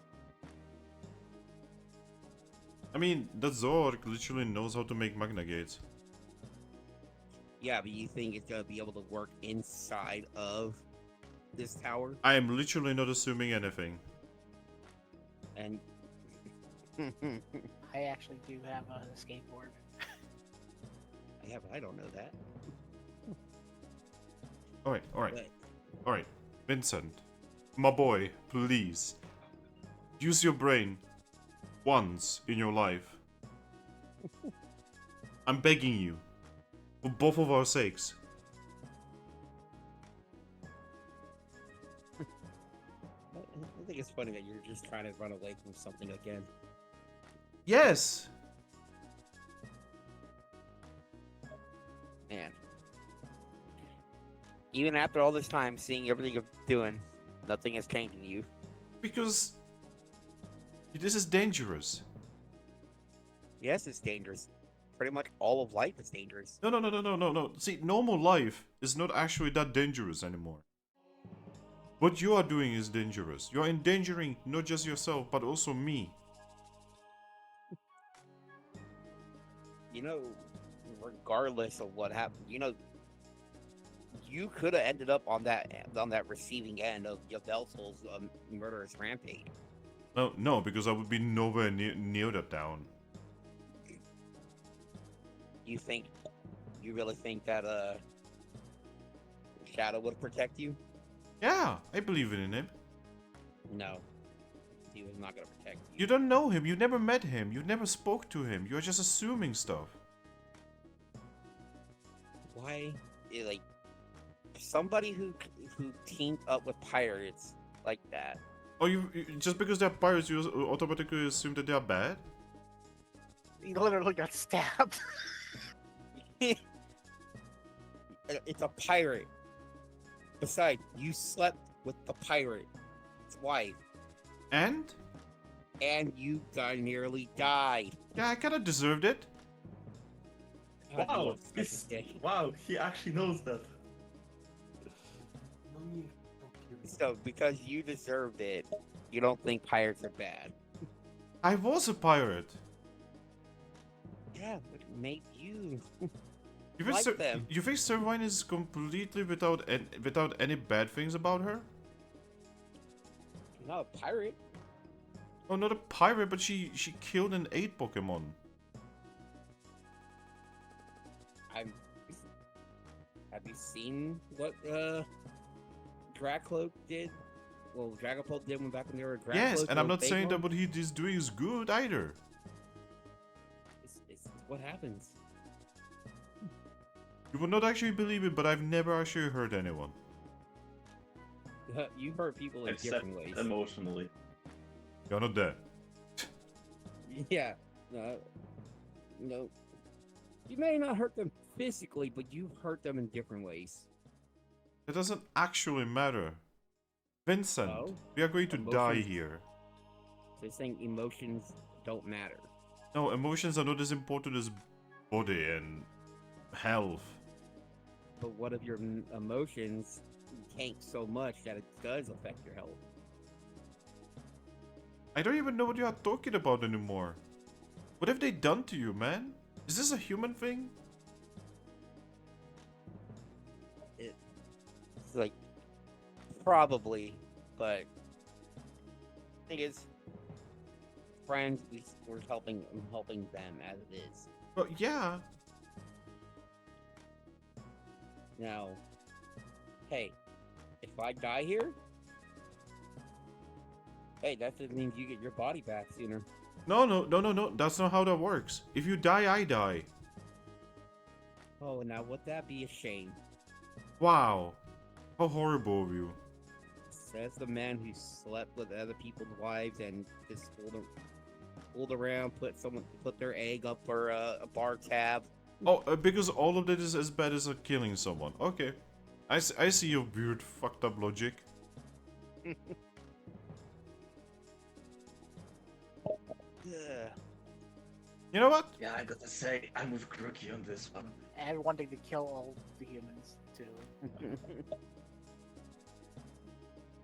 I mean, that Zoroark literally knows how to make Magna Gates. Yeah, but you think it's gonna be able to work inside of this tower? I am literally not assuming anything. And I actually do have a skateboard. I don't know that. Alright, alright, But alright. Vincent, my boy, please. Use your brain. Once in your life. I'm begging you. For both of our sakes. I think it's funny that you're just trying to run away from something again. Yes! Man. Even after all this time, seeing everything you're doing, nothing has changed in you. Because this is dangerous. Yes, it's dangerous. Pretty much all of life is dangerous. No. See, normal life is not actually that dangerous anymore. What you are doing is dangerous. You are endangering not just yourself, but also me. You know, regardless of what happened, you know, you could have ended up on that receiving end of Yveltal's murderous rampage. No, because I would be nowhere near that town. You really think that Shadow would protect you? Yeah, I believe in him. No, he was not gonna protect you. You don't know him, you never met him, you never spoke to him, you're just assuming stuff. Why? Like somebody who teamed up with pirates like that. Oh, you just because they're pirates, you automatically assume that they are bad? He literally got stabbed. It's a pirate. Besides, you slept with the pirate's wife, And? and you nearly died. Yeah, I kinda deserved it. God, you Wow, look like a dick. wow, he actually knows that. So, because you deserved it, you don't think pirates are bad. I was a pirate. Yeah, what made you You think, like them? you think Servine is completely without any bad things about her? She's not a pirate. Oh, not a pirate, but she killed and ate Pokemon. Have you seen what Dragapult did? Well, Dragapult did when they were Dragapult. Yes, and I'm not saying that what he is doing is good either. It's what happens. You would not actually believe it, but I've never actually hurt anyone. You hurt people in Except different ways. emotionally. You're not dead. Yeah. No. You may not hurt them physically, but you hurt them in different ways. It doesn't actually matter. Vincent, Oh? we are going to die Emotions. here. So you're saying emotions don't matter. No, emotions are not as important as body and health. But what if your emotions tank so much that it does affect your health? I don't even know what you are talking about anymore. What have they done to you, man? Is this a human thing? It's like, probably, but thing is, friends, we're helping them as it is. Well, yeah. Now, hey, if I die here, hey, that just means you get your body back sooner. No. That's not how that works. If you die, I die. Oh, now would that be a shame? Wow. How horrible of you. Says the man who slept with other people's wives and just fooled around, put their egg up for a bar tab. Oh, because all of that is as bad as killing someone. Okay. I see your weird, fucked up logic. You know what? Yeah, I gotta say, I'm with Crookie on this one. And wanting to kill all the humans too.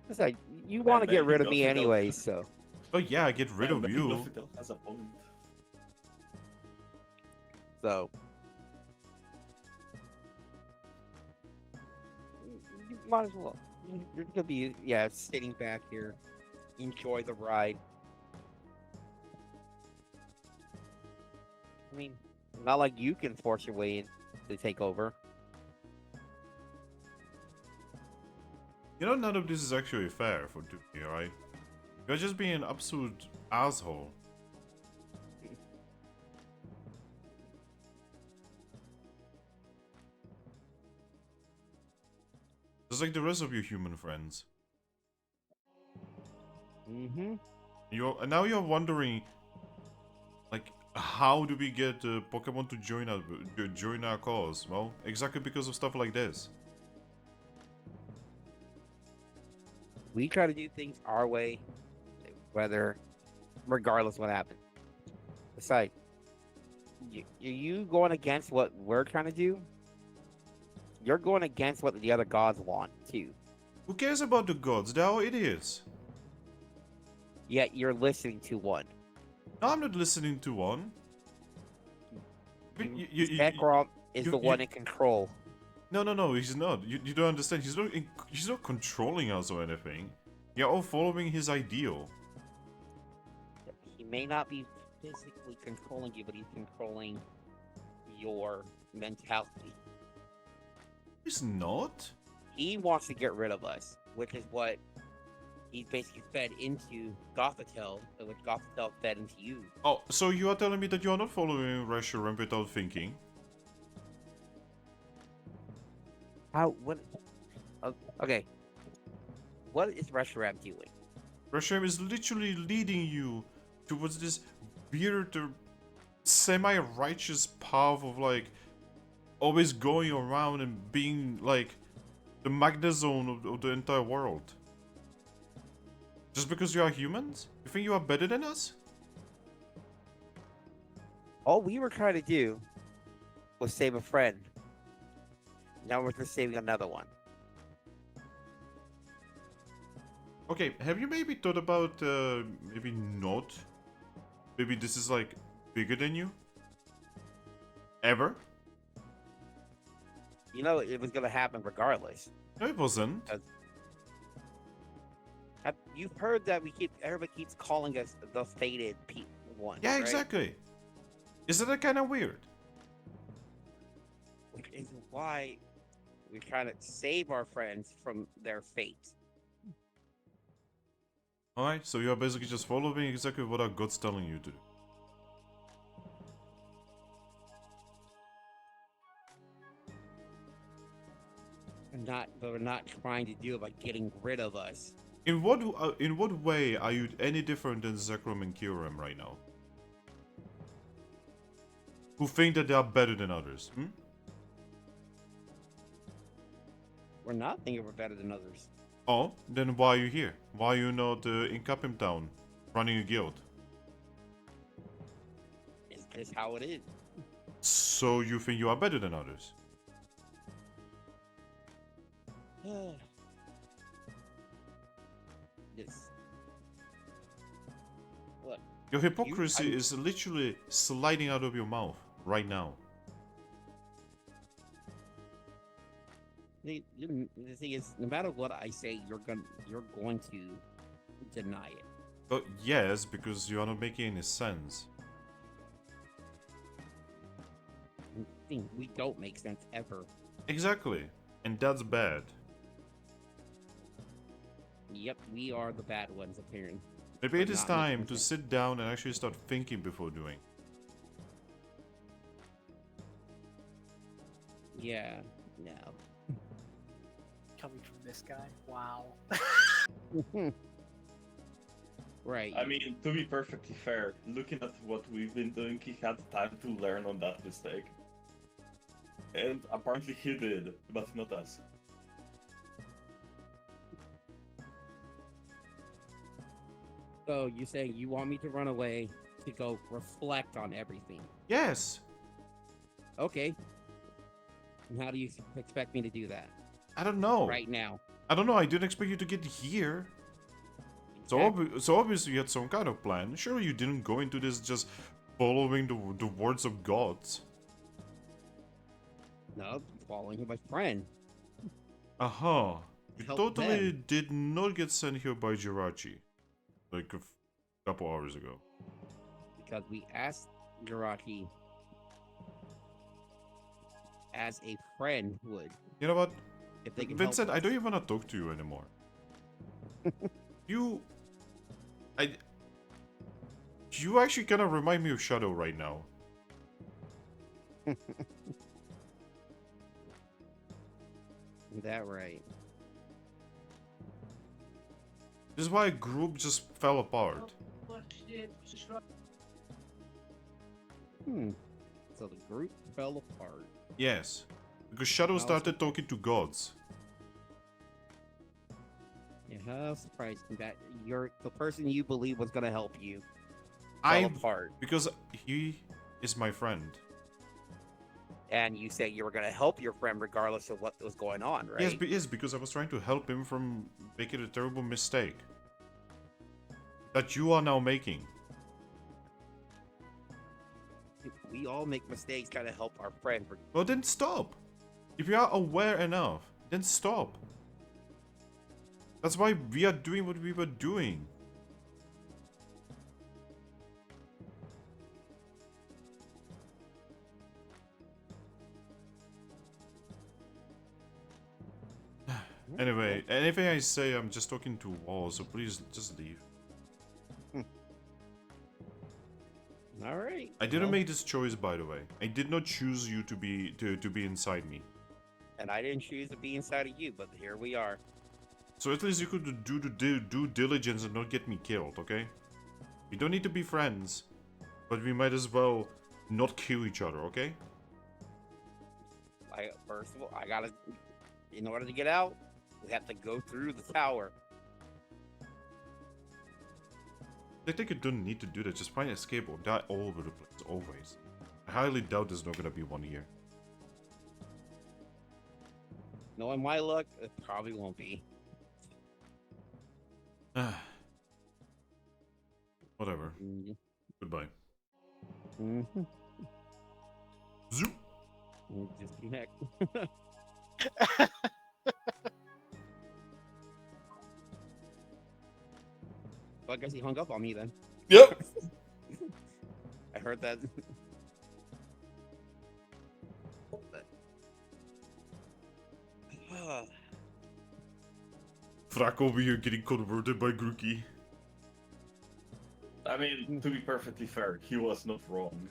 It's like, you want to bet get he rid of does me it anyway, though. so. Oh yeah, get rid of you. Luffy has a point. So. You might as well. You're gonna be, sitting back here. Enjoy the ride. I mean, not like you can force your way in to take over. You know, none of this is actually fair for me, right? You're just being an absolute asshole. Just like the rest of your human friends. Mm-hmm. And now you're wondering, like, how do we get Pokemon to join our cause? Well, exactly because of stuff like this. We try to do things our way, regardless what happens. Besides, you going against what we're trying to do? You're going against what the other gods want too. Who cares about the gods? They're all idiots. Yet you're listening to one. No, I'm not listening to one. Zekrom is the one in control. No, he's not. You don't understand. He's not controlling us or anything. You're all following his ideal. He may not be physically controlling you, but he's controlling your mentality. He's not. He wants to get rid of us, which is what he basically fed into Gothitelle, which Gothitelle fed into you. Oh, so you are telling me that you are not following Reshiram without thinking? What? Okay. What is Reshiram doing? Reshiram is literally leading you towards this weird, semi-righteous path of, like, always going around and being, like, the magnet zone of the entire world. Just because you are humans? You think you are better than us? All we were trying to do was save a friend. Now we're just saving another one. Okay, have you maybe thought about, maybe not? Maybe this is, like, bigger than you? Ever? You know it was gonna happen regardless. No, it wasn't. You've heard that everybody keeps calling us the fated ones. Yeah, right? exactly. Isn't that kind of weird? Which is why we're trying to save our friends from their fate. Alright, so you're basically just following exactly what our god's telling you to do. But we're not trying to do it by getting rid of us. In what way are you any different than Zekrom and Kyurem right now? Who think that they are better than others? Hmm? We're not thinking we're better than others. Oh, then why are you here? Why are you not in Capim Town, running a guild? It's just how it is. So you think you are better than others? Yes. Look, Your hypocrisy is literally sliding out of your mouth right now. the thing is, no matter what I say, you're going to deny it. But yes, because you are not making any sense. We don't make sense ever. Exactly, and that's bad. Yep, we are the bad ones, apparently. Maybe it is not making time to sense. sit down and actually start thinking before doing. Yeah, no. Coming from this guy, wow. Right. I mean, to be perfectly fair, looking at what we've been doing, he had time to learn on that mistake. And apparently he did, but not us. So you saying you want me to run away to go reflect on everything? Yes! Okay. And how do you expect me to do that? I don't know. Right now. I don't know, I didn't expect you to get here. So, Exactly. so obviously you had some kind of plan. Surely you didn't go into this just following the words of gods. No, following my friend. Uh-huh. You Help totally them. did not get sent here by Jirachi. Like a couple hours ago. Because we asked Jirachi as a friend would. You know what? If they can Vincent, help I us. don't even want to talk to you anymore. You actually kind of remind me of Shadow right now. Is that right? This is why a group just fell apart. So the group fell apart. Yes. Because Shadow How started talking to gods. Yeah, how surprising that the person you believe was gonna help you fell I apart. because he is my friend. And you say you were gonna help your friend regardless of what was going on, right? Yes, yes, because I was trying to help him from making a terrible mistake that you are now making. We all make mistakes trying to help our friend. Well, then stop. If you are aware enough, then stop. That's why we are doing what we were doing. Anyway, anything I say, I'm just talking to walls, so please just leave. All right. I didn't well, make this choice, by the way. I did not choose you to be inside me. And I didn't choose to be inside of you, but here we are. So at least you could do the due diligence and not get me killed, okay? We don't need to be friends, but we might as well not kill each other, okay? First of all, in order to get out, we have to go through the tower. I think you don't need to do that. Just find an escape or die all over the place, always. I highly doubt there's not gonna be one here. Knowing my luck, it probably won't be. Whatever. Mm-hmm. Goodbye. Zoop. Disconnect. Well, I guess he hung up on me then. Yep. I heard that. Thrack over here getting converted by Grookey. I mean, to be perfectly fair, he was not wrong.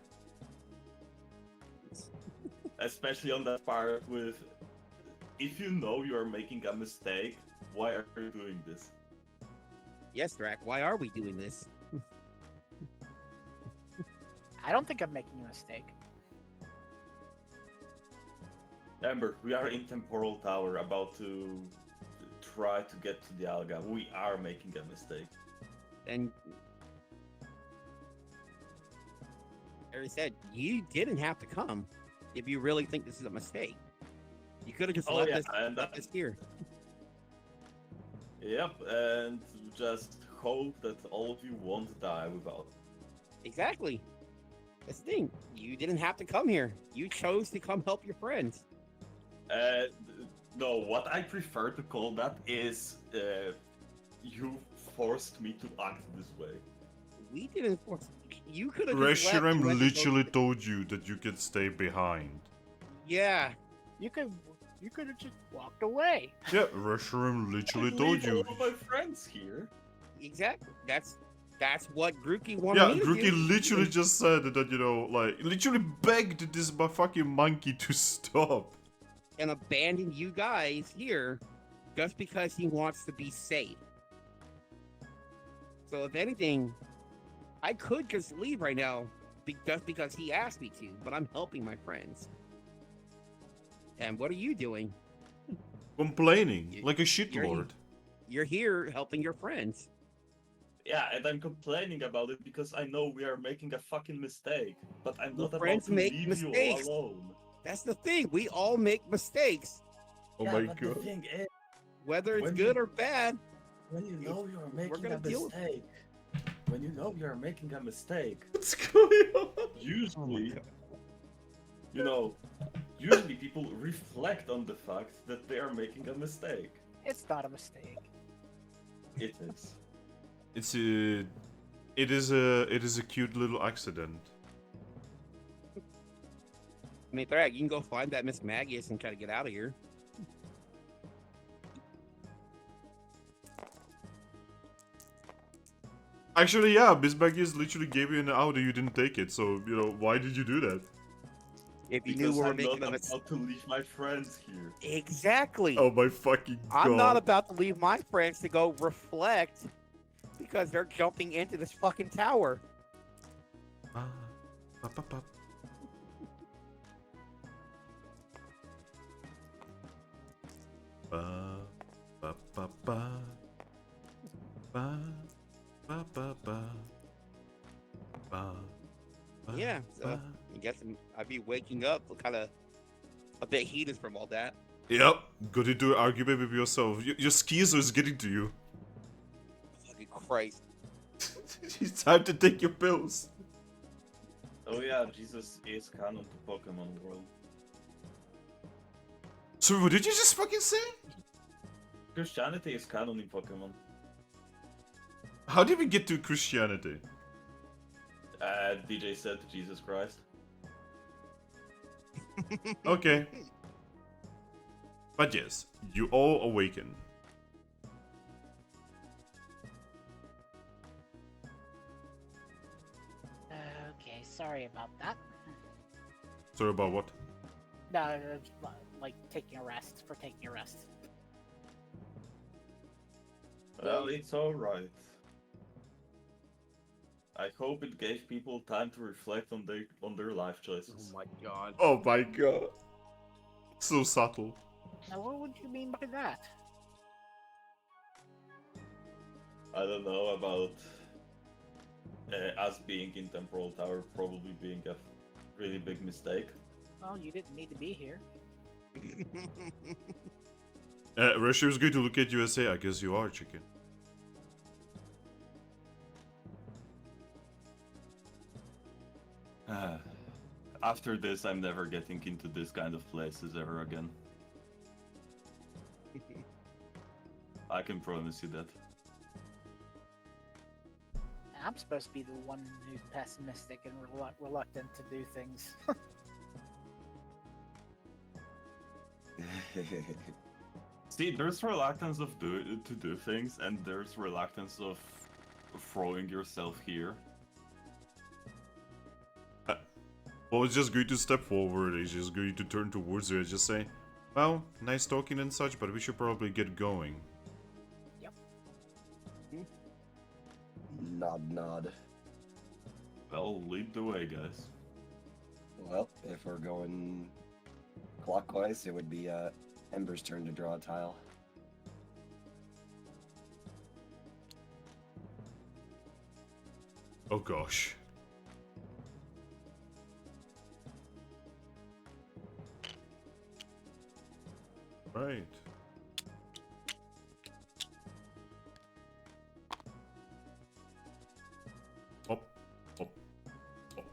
Especially on that part with, if you know you are making a mistake, why are you doing this? Yes, Thrack, why are we doing this? I don't think I'm making a mistake. Ember, we are in Temporal Tower, about to try to get to the Alga. We are making a mistake. And Harry said, you didn't have to come if you really think this is a mistake. You could have just left us here. Yep, and just hope that all of you won't die without. Exactly. That's the thing. You didn't have to come here. You chose to come help your friends. No, what I prefer to call that is you forced me to act this way. We didn't force you. Could have just left. Reshiram literally told you that you could stay behind. Yeah. You could have just walked away. Yeah, Reshiram literally told you. All of my friends here. Exactly. That's what Grookey wanted Yeah, me to Grookey do. literally just said that, you know, like, literally begged this fucking monkey to stop. And abandon you guys here just because he wants to be safe. So if anything, I could just leave right now just because he asked me to, but I'm helping my friends. And what are you doing? Complaining, like a you're- shitlord. You're here helping your friends. Yeah, and I'm complaining about it because I know we are making a fucking mistake. But I'm Well, not about friends to make leave mistakes. you alone. That's the thing. We all make mistakes, Oh Yeah, my but god. the thing is, whether it's When good you- or bad. when you know you are making gonna a deal with mistake, when you know you are making a mistake, What's going on? usually, God. you know, usually people reflect on the fact that they are making a mistake. It's not a mistake. It is. It is a cute little accident. I mean, Thrack, you can go find that Miss Magius and try to get out of here. Actually, yeah, Miss Baggies literally gave you an Audi, you didn't take it, so, you know, why did you do that? If you Because knew we were I'm making not a mistake. about to leave my friends here. Exactly. Oh my fucking god. I'm not about to leave my friends to go reflect because they're jumping into this fucking tower. Ah, pa, pa, pa. Ba, ba, ba, ba. Ba, ba, ba, ba. Ba, ba, Yeah, so ba. I guess I'd be waking up kind of a bit heated from all that. Yep, gotta do an argument with yourself. Your schizo is getting to you. Fucking Christ. It's time to take your pills. Oh yeah, Jesus is canon to Pokemon world. So what did you just fucking say? Christianity is canon in Pokemon. How did we get to Christianity? DJ said Jesus Christ. Okay. But yes, you all awaken. Okay, sorry about that. Sorry about what? No, it's like taking a rest for taking a rest. Well, it's alright. I hope it gave people time to reflect on their life choices. Oh my god. Oh my god. So subtle. Now, what would you mean by that? I don't know about us being in Temporal Tower probably being a really big mistake. Well, you didn't need to be here. Russia is going to look at you and say, I guess you are chicken. After this, I'm never getting into this kind of places ever again. I can promise you that. I'm supposed to be the one who's pessimistic and reluctant to do things. See, there's reluctance of to do things, and there's reluctance of throwing yourself here. Well, it's just going to step forward, it's just going to turn towards her and just say, well, nice talking and such, but we should probably get going. Yep. Nod, nod. Well, lead the way, guys. Well, if we're going clockwise, it would be Ember's turn to draw a tile. Oh gosh. Right. Up, up, up.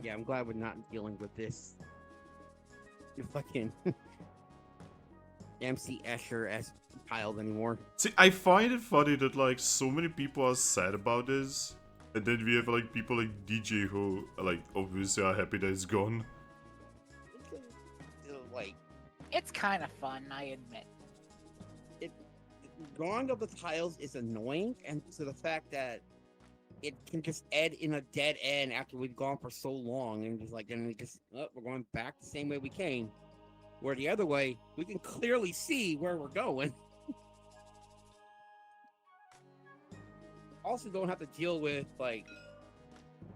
Yeah, I'm glad we're not dealing with this. You fucking MC Escher as child anymore. See, I find it funny that like so many people are sad about this, and then we have like people like DJ who like obviously are happy that it's gone. Like, It's kind of fun, I admit. drawing of the tiles is annoying, and to the fact that it can just end in a dead end after we've gone for so long, and just like then we just we're going back the same way we came. Where the other way, we can clearly see where we're going. Also, don't have to deal with like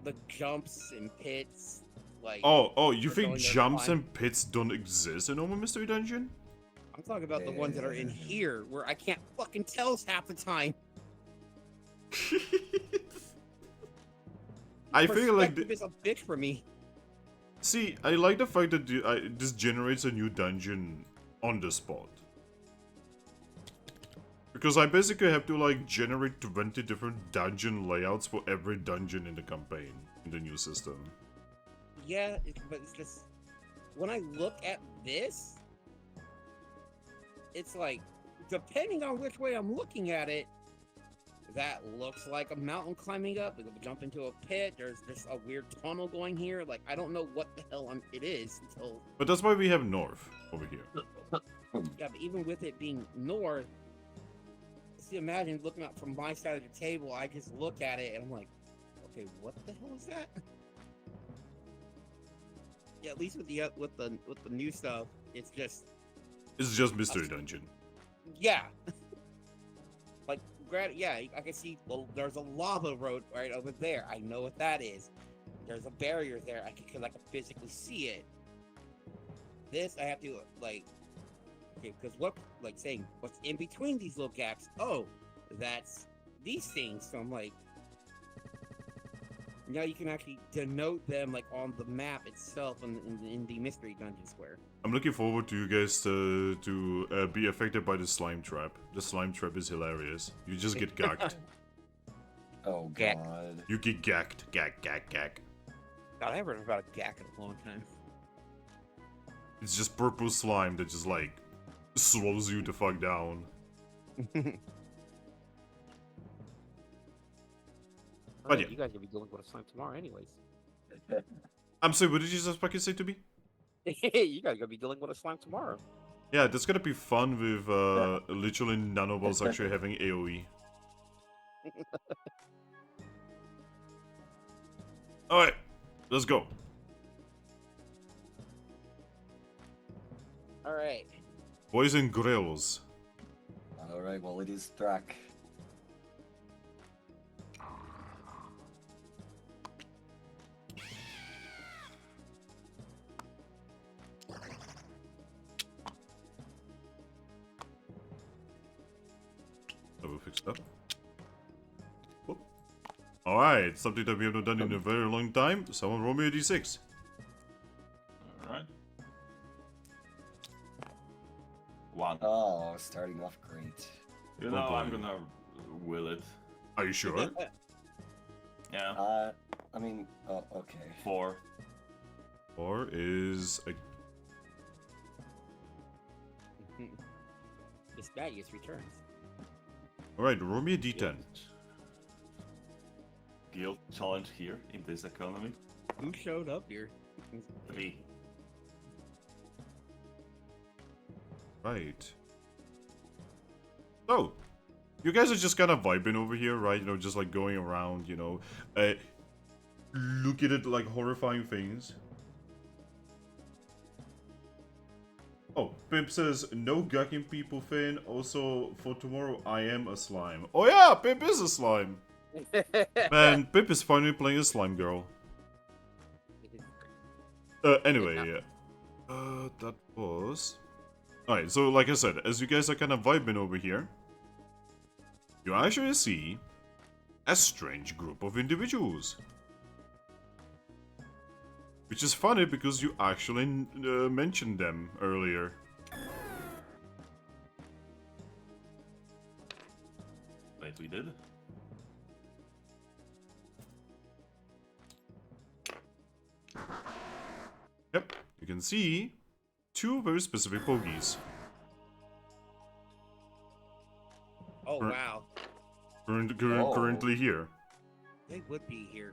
the jumps and pits. Like, Oh, you we're think going there jumps fine. and pits don't exist in Normal Mystery Dungeon? I'm talking about the ones that are in here, where I can't fucking tell half the time. I feel like Perspective is a bitch for me. see, I like the fact that this generates a new dungeon on the spot. Because I basically have to like generate 20 different dungeon layouts for every dungeon in the campaign in the new system. Yeah, but it's just when I look at this, it's like depending on which way I'm looking at it, that looks like a mountain climbing up. We could jump into a pit. There's a weird tunnel going here. Like I don't know what the hell it is until. But that's why we have north over here. Yeah, but even with it being north, see, imagine looking up from my side of the table. I just look at it and I'm like, okay, what the hell is that? Yeah, at least with the new stuff, it's just Mystery Dungeon. yeah. Like, yeah, I can see. Well, there's a lava road right over there. I know what that is. There's a barrier there. I can physically see it. This I have to like. Okay, because what's in between these little gaps? Oh, that's these things. So I'm like, now you can actually denote them like on the map itself in the mystery dungeon square. I'm looking forward to you guys to be affected by the slime trap. The slime trap is hilarious. You just get gagged. Oh Gak. god. You get gagged. Gag. God, I haven't heard about a gak in a long time. It's just purple slime that just like swallows you the fuck down. But yeah. You guys are gonna be dealing with a slime tomorrow, anyways. I'm sorry, what did you just fucking say to me? You guys are gonna be dealing with a slime tomorrow. Yeah, that's gonna be fun with literally none of us actually having AoE. Alright, let's go. All right. Boys and girls. Alright, well it is Thrack. I will fix that. Whoop. Alright, something that we have not done in a very long time. Someone roll me a d6. Alright. 1. Oh, starting off great. You know, boy. I'm gonna will it. Are you sure? Yeah. I mean, oh, okay. 4. Or is a Dispatches returns. Alright, roll me a d10. Guild challenge here in this economy. Who showed up here? 3. Right. So, you guys are just kind of vibing over here, right? You know, just like going around, you know, looking at like horrifying things. Oh, Pimp says, no gagging people, Finn. Also, for tomorrow, I am a slime. Oh yeah, Pimp is a slime. Man, Pimp is finally playing a slime girl. Anyway, that was... Alright, so like I said, as you guys are kind of vibing over here, you actually see a strange group of individuals. Which is funny because you actually mentioned them earlier. Wait, we did? Yep, you can see two very specific pogies. Oh wow, Currently here. they would be here.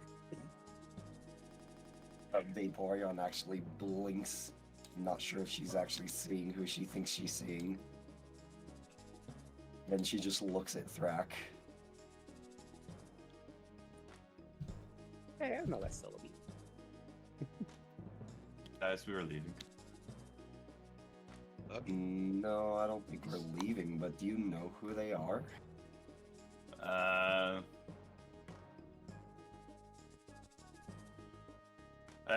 Vaporeon actually blinks. Not sure if she's actually seeing who she thinks she's seeing. Then she just looks at Thrack. Hey, I know that's still a me. Guys, we were leaving. No, I don't think we're leaving, but do you know who they are?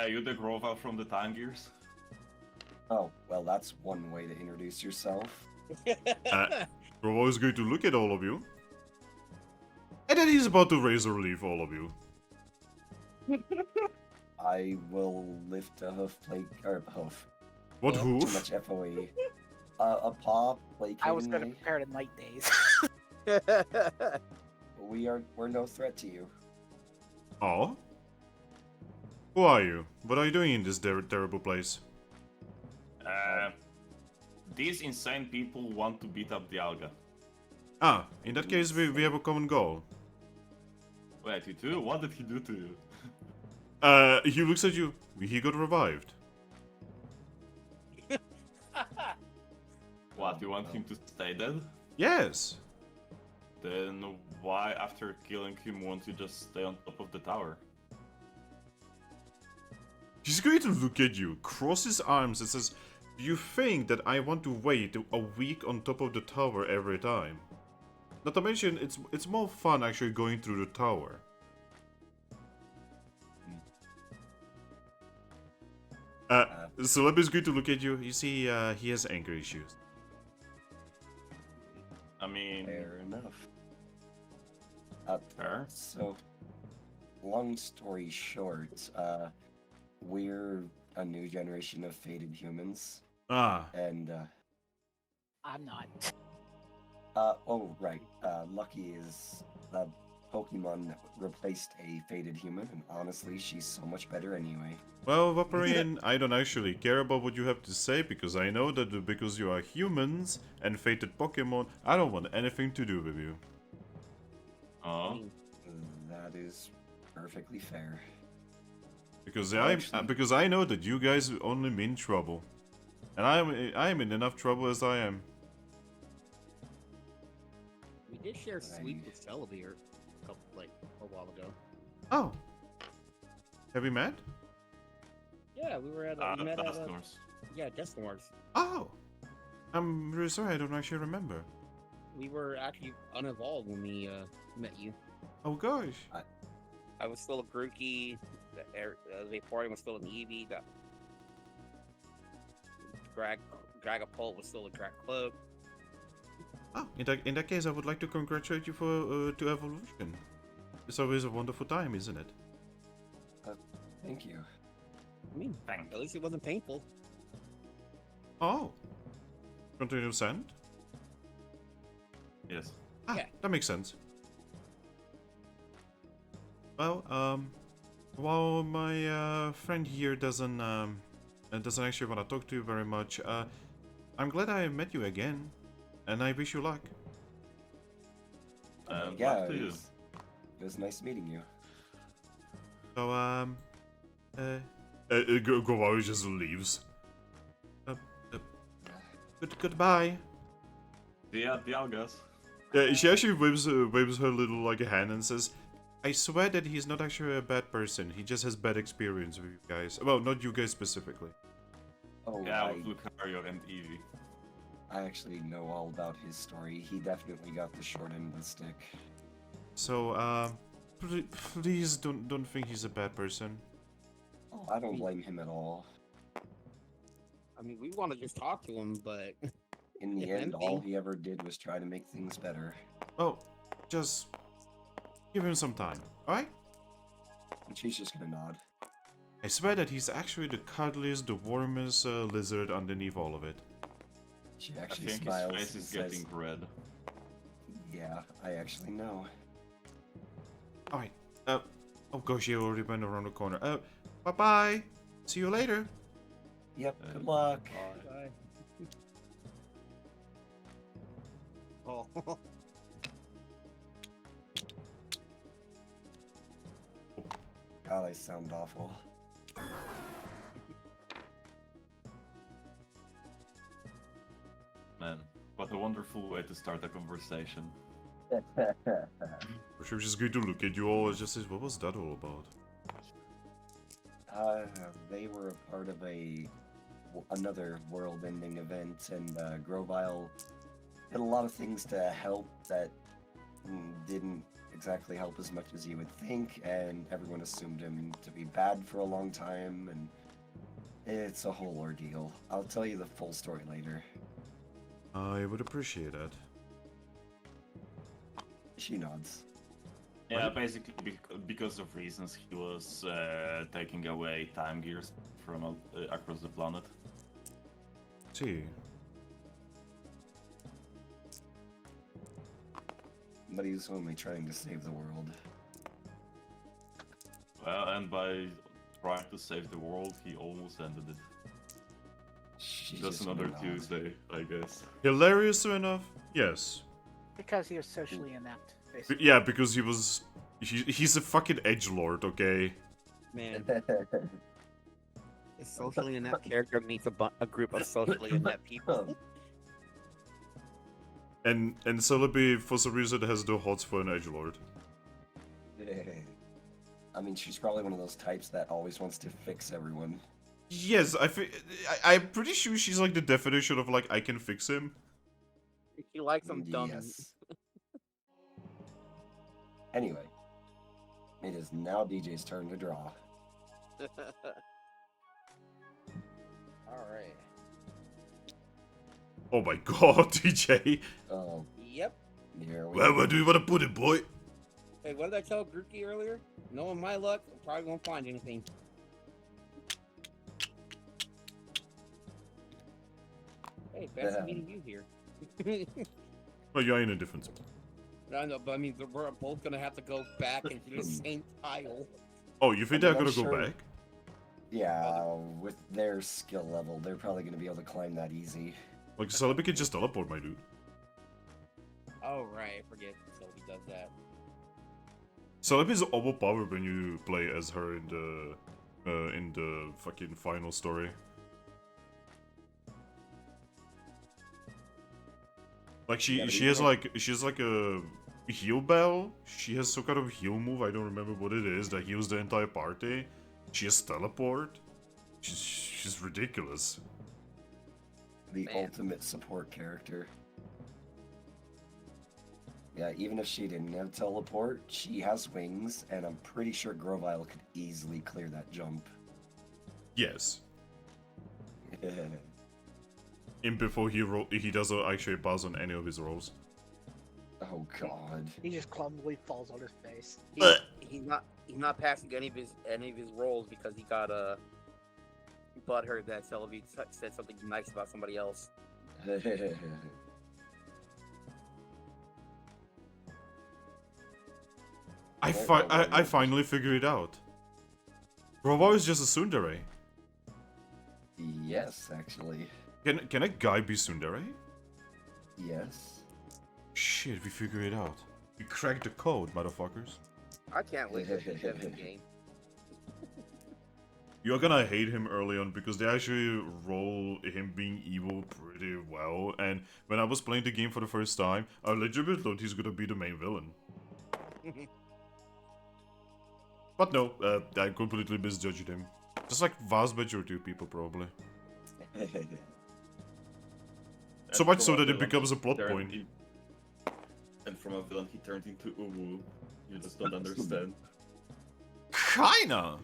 You the Grova from the Time Gears? Oh, well, that's one way to introduce yourself. Robo is going to look at all of you. And then he's about to razor leaf all of you. I will lift a hoof plate, or hoof. What Too hoof? much FOE. A paw plate. I was gonna prepare to night days. We're no threat to you. Oh? Who are you? What are you doing in this terrible place? These insane people want to beat up the Alga. Ah, in that case we have a common goal. Wait, you too? What did he do to you? He looks at you. He got revived. What, you want him to stay dead? Yes. Then why, after killing him, won't you just stay on top of the tower? He's going to look at you, cross his arms and says, do you think that I want to wait a week on top of the tower every time? Not to mention, it's more fun actually going through the tower. Celeb is going to look at you. You see, he has anger issues. I mean... Fair enough. Fair? So, long story short, we're a new generation of fated humans, Ah, and I'm not. oh right, Lucky is the Pokemon that replaced a fated human, and honestly, she's so much better anyway. well, Vaporeon, I don't actually care about what you have to say, because I know that because you are humans and fated Pokemon, I don't want anything to do with you. Oh. That is perfectly fair. Because Actually- because I know that you guys only mean trouble. And I'm in enough trouble as I am. We did share sweet with Celebi a while ago. Oh. Have we met? Yeah, we were at we met at Dustnors. Death Wars. Oh. I'm really sorry, I don't actually remember. We were actually unevolved when we met you. Oh gosh. I was still a Grookey. The Vaporeon was still an Eevee. The Dragapult was still a Dragcloak. Oh, in that case, I would like to congratulate you for to evolution. It's always a wonderful time, isn't it? Thank you. I mean, at least it wasn't painful. Oh. Continue to send? Yes. Ah, Yeah. that makes sense. Well, Well, my friend here doesn't actually want to talk to you very much. I'm glad I met you again, and I wish you luck. Yeah, Luck to you. it was nice meeting you. So, Gowaru just leaves. Goodbye. Yeah, guys. She actually waves her little like hand and says, "I swear that he's not actually a bad person. He just has bad experience with you guys. Well, not you guys specifically." Oh, Yeah, with Lucario and Eevee. I actually know all about his story. He definitely got the short end of the stick. So, please don't think he's a bad person. Oh, I don't blame him at all. I mean, we want to just talk to him, but In the If end, all anything- he ever did was try to make things better. Well, just give him some time, alright? And she's just gonna nod. I swear that he's actually the cuddliest, the warmest lizard underneath all of it. She I actually think his smiles face and is says, getting red. "Yeah, I actually know." Alright, oh gosh, she already went around the corner. Bye-bye! See you later! Yep, good luck. Bye. Oh, God, I sound awful. Man, what a wonderful way to start a conversation. She was just going to look at you all and just says, what was that all about? They were a part of another world-ending event, and Grovile did a lot of things to help that didn't exactly help as much as you would think, and everyone assumed him to be bad for a long time, and it's a whole ordeal. I'll tell you the full story later. I would appreciate that. She nods. Yeah, basically because of reasons he was taking away time gears from across the planet. See. But he was only trying to save the world. Well, and by trying to save the world, he almost ended it. She Just just another nod. Tuesday, I guess. Hilarious enough? Yes. Because he was socially inept, basically. Yeah, because he's a fucking edgelord, okay? man. A socially inept character meets a group of socially inept people. And Celebi, for some reason, has no hots for an edgelord. I mean, she's probably one of those types that always wants to fix everyone. Yes, I'm pretty sure she's like the definition of like, I can fix him. He likes them dumb. Yes. Anyway, it is now DJ's turn to draw. All right. Oh my god, DJ. Oh, Yep. here we Where go. do you want to put it, boy? Hey, what did I tell Grookey earlier? Knowing my luck, I'm probably won't find anything. Hey, fancy meeting you here. Well, you're in a different spot. I know, but I mean, we're both gonna have to go back into the same tile. Oh, you think I they're mean, I'm gonna go sure- back? Yeah, with their skill level, they're probably going to be able to climb that easy. Like, Celebi can just teleport, my dude. Oh right, I forget. So he does that. Celebi is overpowered when you play as her in the fucking final story. Like Yeah, but she has even- like a heal bell. She has some kind of heal move. I don't remember what it is that heals the entire party. She has teleport. She's ridiculous. The Man. ultimate support character. Yeah, even if she didn't have teleport, she has wings, and I'm pretty sure Grovile could easily clear that jump. Yes. And before he doesn't actually pass on any of his rolls. Oh god. He just clumsily falls on his face. He's not passing any of his roles because he got butthurt that Celebi said something nice about somebody else. I finally figured it out. Bro, why is just a tsundere? Yes, actually. Can a guy be tsundere? Yes. Shit, we figure it out. We cracked the code, motherfuckers. I can't wait to beat him in game. You're gonna hate him early on because they actually roll him being evil pretty well. And when I was playing the game for the first time, I legitimately thought he's gonna be the main villain. But no, I completely misjudged him. Just like vast majority of people, probably. So much so that it becomes a plot point. And from a villain, he turned into Uwu. You just don't understand. Kinda!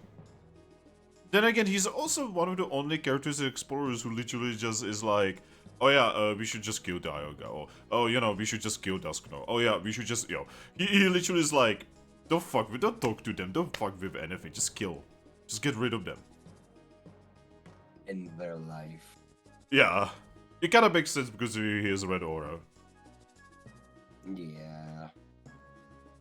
Then again, he's also one of the only characters in Explorers who literally just is like, oh yeah, we should just kill Dialga, or oh, you know, we should just kill Dusknoir. Oh yeah, we should just, you know, he literally is like, don't talk to them, don't fuck with anything, just kill. Just get rid of them. In their life. Yeah, it kinda makes sense because he has a red aura. Yeah.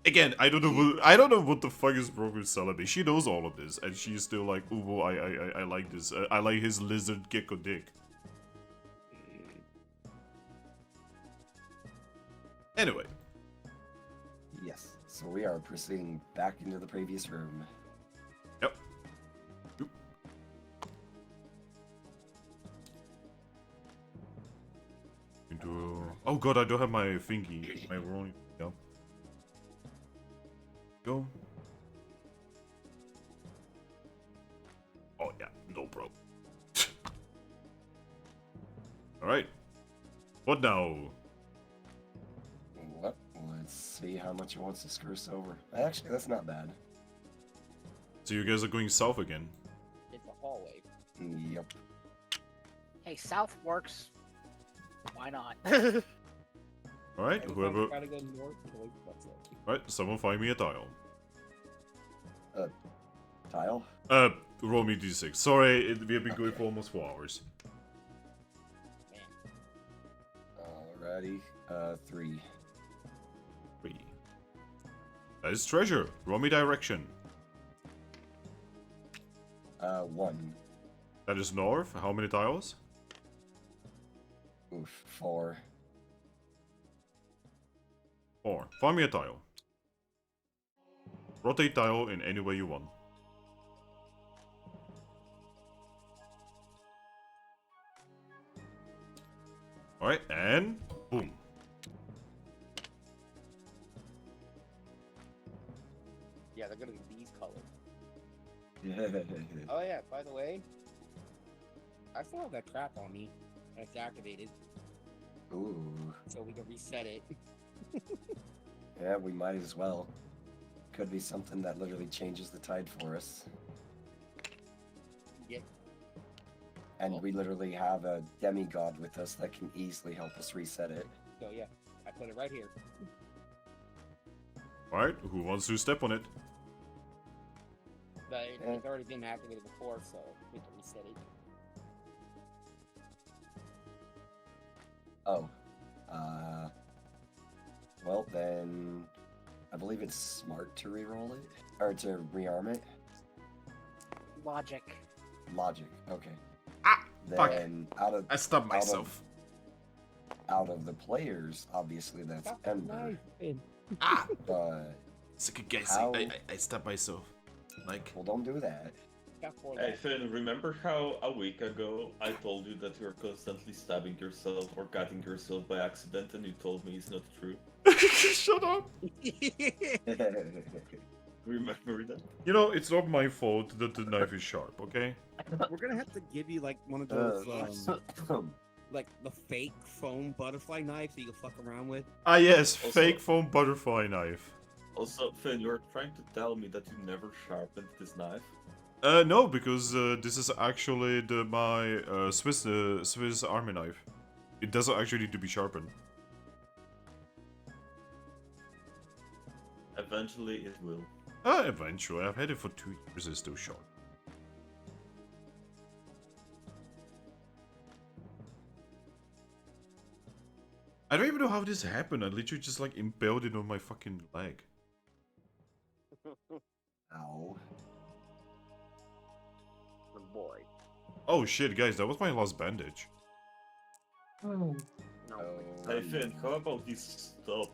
Again, I don't know what the fuck is wrong with Celebi. She knows all of this, and she's still like, ooh, I like this. I like his lizard gecko dick. Anyway. Yes. So we are proceeding back into the previous room. Yep. Oop. Oh god, I don't have my thingy. My rolling. Yep. Go. Oh yeah, no problem. Alright. What now? What? Let's see how much it wants to screw over. Actually, that's not bad. So you guys are going south again? It's a hallway. Yep. Hey, south works. Why not? Alright, whoever... Gotta go north, that's it. Alright, someone find me a tile. Tile? Roll me d6. Sorry, we have been going for almost 4 hours. Alrighty. 3. 3. That is treasure. Roll me direction. 1. That is north. How many tiles? Oof. 4. 4. Find me a tile. Rotate tile in any way you want. Alright, and boom. Yeah, they're gonna be these colors. Yeah. Oh yeah, by the way, I still have that trap on me. It's activated, Ooh. so we can reset it. Yeah, we might as well. Could be something that literally changes the tide for us. Yeah. And we literally have a demigod with us that can easily help us reset it. So yeah, I put it right here. Alright, who wants to step on it? But it's already been activated before, so we can reset it. Oh. Well then, I believe it's smart to re-roll it, or to rearm it. Logic. Logic. Okay. Ah, fuck. Then I stabbed myself. Out of the players, obviously that's Ember. Ah! But Second guessing. How- I stabbed myself. Like, well, don't do that. Hey Finn, remember how a week ago I told you that you're constantly stabbing yourself or cutting yourself by accident and you told me it's not true? shut up! Remember that? You know, it's not my fault that the knife is sharp, okay? We're gonna have to give you like one of those, Uh, like the fake foam butterfly knives that you can fuck around with. Ah yes, Also- fake foam butterfly knife. Also, Finn, you're trying to tell me that you never sharpened this knife? No, because this is actually my Swiss army knife. It doesn't actually need to be sharpened. Eventually it will. Eventually. I've had it for 2 years, it's still sharp. I don't even know how this happened. I literally just like impaled it on my fucking leg. Ow. Good boy. Oh shit, guys, that was my last bandage. No. Hey Finn, how about you stop,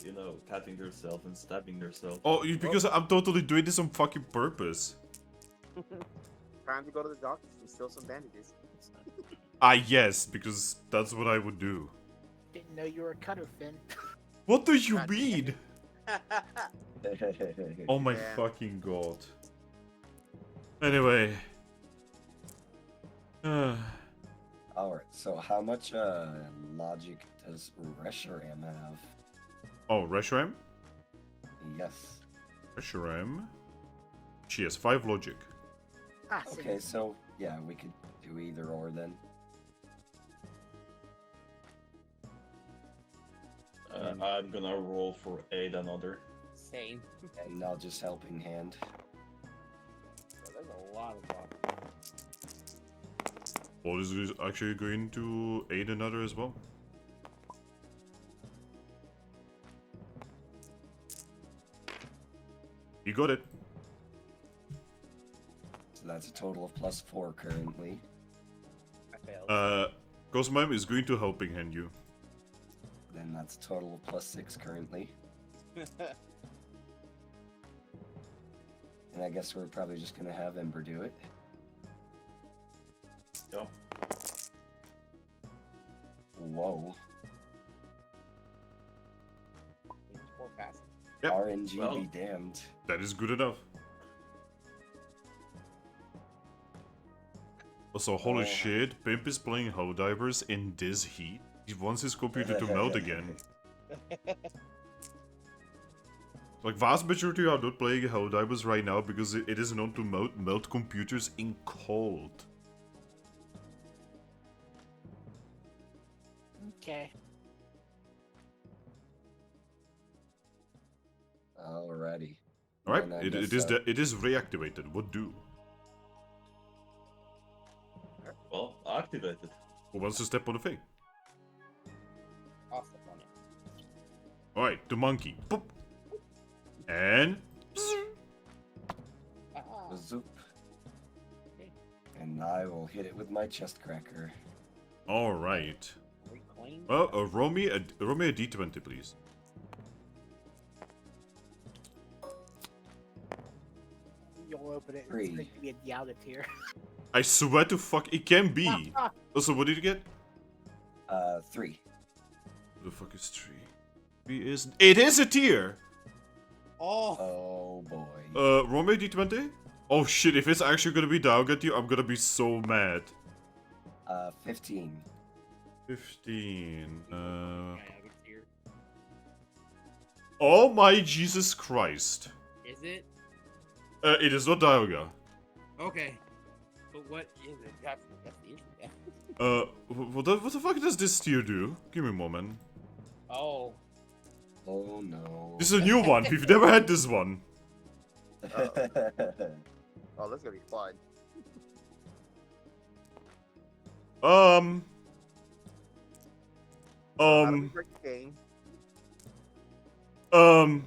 you know, cutting yourself and stabbing yourself? Oh, because I'm totally doing this on fucking purpose. Time to go to the doctor and steal some bandages. Ah, yes, because that's what I would do. Didn't know you were a cutter, Finn. What do you God mean? Oh my Yeah. fucking god. Anyway. Alright, so how much logic does Reshiram have? Oh, Reshiram? Yes. Reshiram? She has 5 logic. Ah, Okay, so yeah, we could do either or then. I'm gonna roll for aid another. Same. And I'll just helping hand. There's a lot of talk. What is this actually going to aid another as well? You got it. So that's a total of +4 currently. I failed. Cosmime is going to helping hand you. Then that's a total of +6 currently. And I guess we're probably just gonna have Ember do it. Yeah. Whoa. More fast. Yep. RNG Well. be damned. That is good enough. Also, holy Oh. shit, Pimp is playing Helldivers in this heat. He wants his computer to melt again. Like, vast majority are not playing Helldivers right now because it is known to melt computers in cold. Okay. Alrighty. Alright, Then I it guess, is reactivated. What do? Well, activated. Who wants to step on the thing? I'll step on it. Alright, the monkey. Boop. And... Ah, Zoop. And I will hit it with my chest cracker. Alright. reclaim. Well, roll me a d20, please. You'll open it. Three. It's going to be a Dialga tier. I swear to fuck, it can be. Also, what did you get? 3. The fuck is 3? It is a tier! Oh, Oh boy. Roll me a d20? Oh shit, if it's actually gonna be Dialga tier, I'm gonna be so mad. 15. 15. yeah, it's here. Oh my Jesus Christ. Is it? It is not Dialga. Okay. But what is it? That's the issue. What the fuck does this tier do? Give me a moment. Oh. Oh no. This is a new one, we've never had this one. Oh, that's gonna be fun. How do we break the game? Oh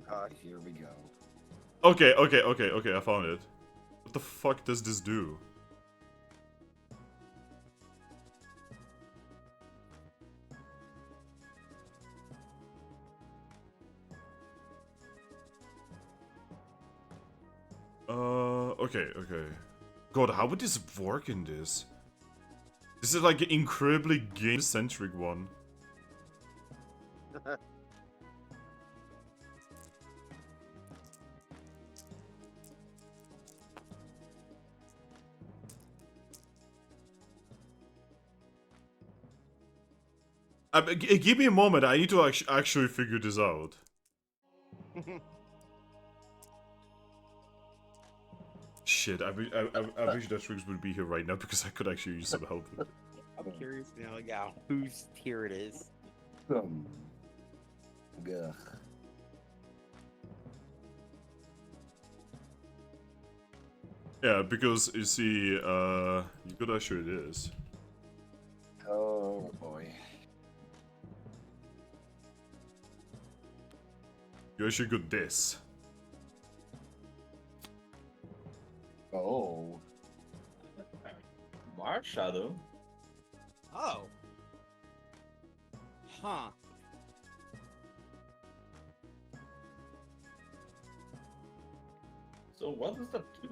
gosh. Here we go. Okay, I found it. What the fuck does this do? Okay. God, how would this work in this? This is like an incredibly game-centric one. Give me a moment, I need to actually figure this out. Shit, I wish that Triggs would be here right now because I could actually use some help. I'm curious now, yeah, whose tier it is. Gugh. Yeah, because you see, you could actually do this. Oh boy. You actually got this. Oh. Mark Shadow. Oh. Huh. So what does that do?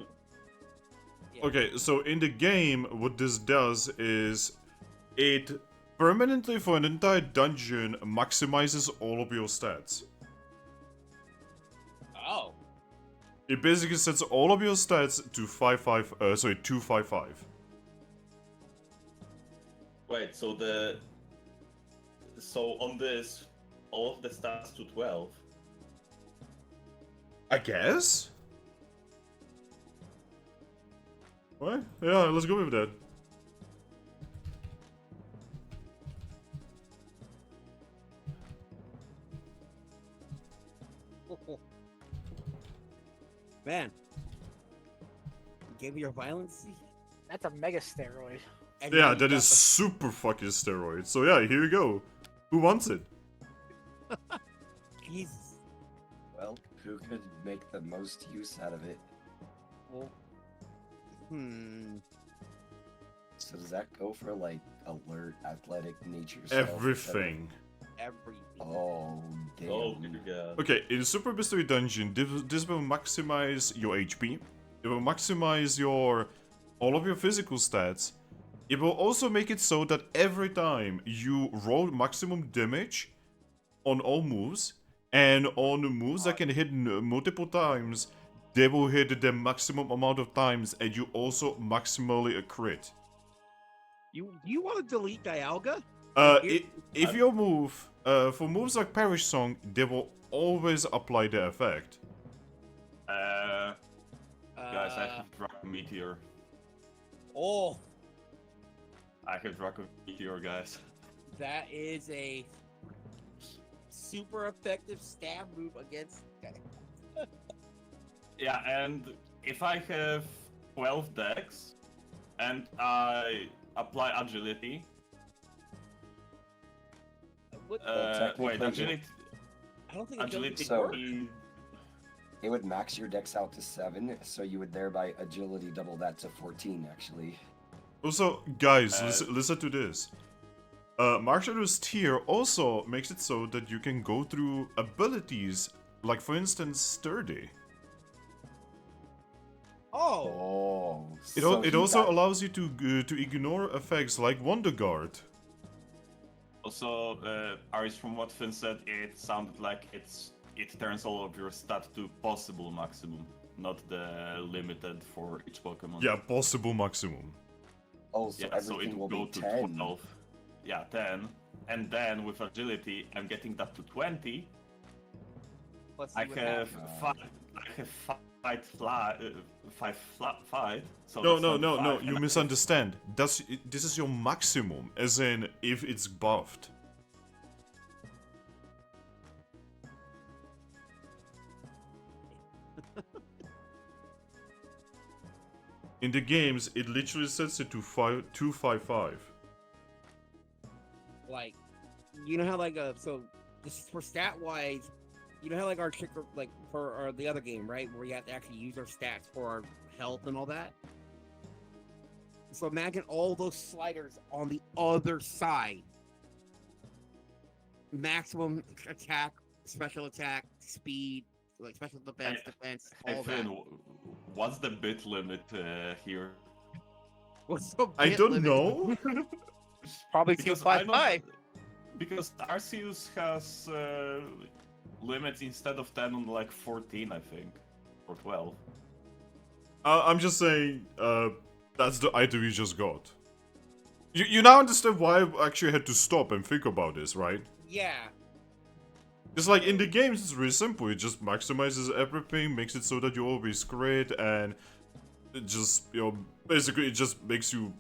Yeah. Okay, so in the game, what this does is it permanently for an entire dungeon maximizes all of your stats. Oh. It basically sets all of your stats to 255. Wait, so on this, all of the stats to 12. I guess? What? Yeah, let's go with that. Man. You gave me your violence? That's a mega steroid. And Yeah, now you that got is super fucking steroid. So yeah, here you go. Who wants it? Jesus. Well, who could make the most use out of it? Well, So does that go for like alert, athletic, nature? Stealth, etc.? Everything. everything. Oh damn. Oh, good God. Okay, in Super Mystery Dungeon, this will maximize your HP. It will maximize all of your physical stats. It will also make it so that every time you roll maximum damage on all moves, and on moves that can hit multiple times, they will hit the maximum amount of times, and you also maximally a crit. You want to delete Dialga? If your move, for moves like Perish Song, they will always apply the effect. Guys, I have Draco Meteor. Oh, I have Draco Meteor, guys. that is a super effective stab move against. Yeah, and if I have 12 decks, and I apply agility, What? technically, wait, agility, I don't think agility So- is... It would max your dex out to 7, so you would thereby agility double that to 14, actually. Also, guys, Uh, listen to this. Mark Shadow's tier also makes it so that you can go through abilities, like for instance, Sturdy. Oh, Oh. It, so it he also got- allows you to ignore effects like Wonder Guard. Also, Aris, from what Finn said, it sounded like it turns all of your stat to possible maximum, not the limited for each Pokemon. Yeah, possible maximum. Oh, so Yeah, so everything it will will go be to 10. 12. Yeah, 10. And then with agility, I'm getting that to 20. let's see I what have happens. five flight. So No, that's no, 25, you and I misunderstand. This is your maximum, as in if it's buffed. In the games, it literally sets it to 255. Like, you know how like so this is for stat wise, you know how like our trick like for our, the other game, right, where we have to actually use our stats for our health and all that. So imagine all those sliders on the other side. Maximum attack, special attack, speed, like special defense, Hey all Finn, that. what's the bit limit here? What's the I bit don't limit? know. Probably Because 255. Because Arceus has limits instead of 10 on like 14, I think, or 12. I'm just saying, that's the item you just got. You now understand why I actually had to stop and think about this, right? Yeah. It's like in the games, it's really simple. It just maximizes everything, makes it so that you always crit, and it just, basically it just makes you,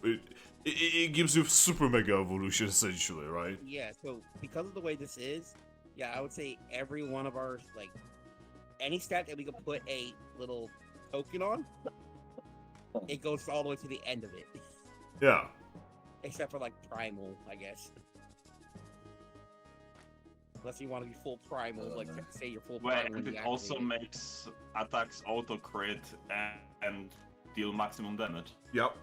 it gives you super mega evolution essentially, right? Yeah, so because of the way this is, yeah, I would say every one of our, like, any stat that we could put a little token on, it goes all the way to the end of it. Yeah. Except for, like, Primal, I guess. Unless you want to be full primal, like say you're full Well, primal. and when you it also activate it. makes attacks auto crit and deal maximum damage. Yep.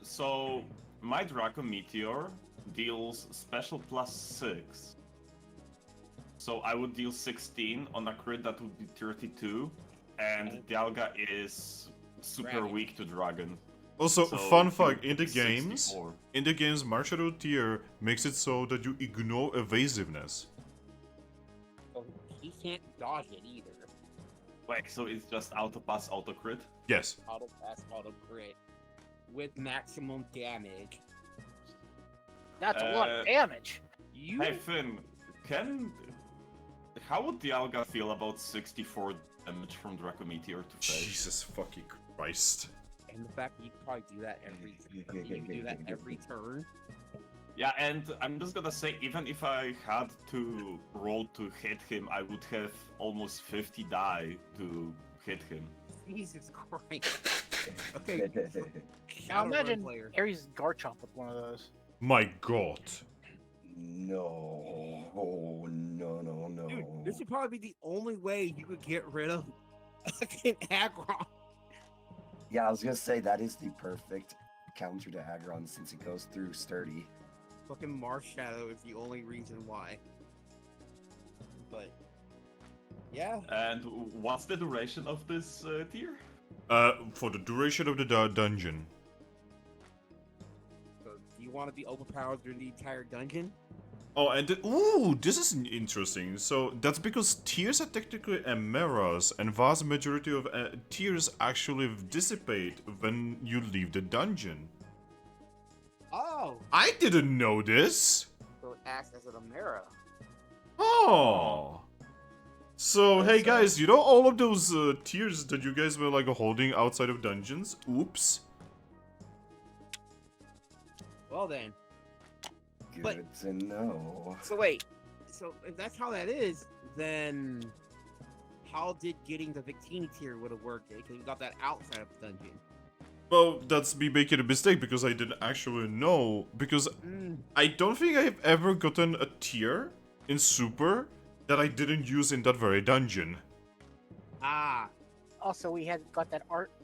So my Draco Meteor deals special +6. So I would deal 16 on a crit, that would be 32, and Dialga is super Dragon. weak to dragon. Also, So fun it fact, would in the be games, 64. Martial tier makes it so that you ignore evasiveness. So he can't dodge it either. Wait, so it's just auto pass, auto crit? Yes. Auto pass, auto crit, with maximum damage. That's a lot of damage. You Hey Finn, how would Dialga feel about 64 damage from Draco Meteor to face? Jesus fucking Christ. and the fact that you can probably do that every turn. Yeah, and I'm just gonna say, even if I had to roll to hit him, I would have almost 50 die to hit him. Jesus Christ. Okay. Now Shadowrun imagine player. Ares Garchomp with one of those. My god. No, no. Dude, this would probably be the only way you could get rid of fucking Aggron. Yeah, I was gonna say that is the perfect counter to Aggron since it goes through sturdy. Fucking Marsh Shadow is the only reason why. But yeah, And what's the duration of this tier? For the duration of the dungeon. so do you want to be overpowered through the entire dungeon? Oh, and ooh, this is interesting. So that's because tears are technically emeras, and vast majority of tears actually dissipate when you leave the dungeon. Oh, I didn't know this. so it acts as an Amera. Oh. So hey guys, you know all of those tears that you guys were like holding outside of dungeons? Oops. Well then. Good But- to know. So wait. So if that's how that is, then how did getting the Victini tier would have worked? Because you got that outside of the dungeon. Well, that's me making a mistake because I didn't actually know. Because Mm. I don't think I've ever gotten a tier in Super that I didn't use in that very dungeon. Ah. Also, we had got that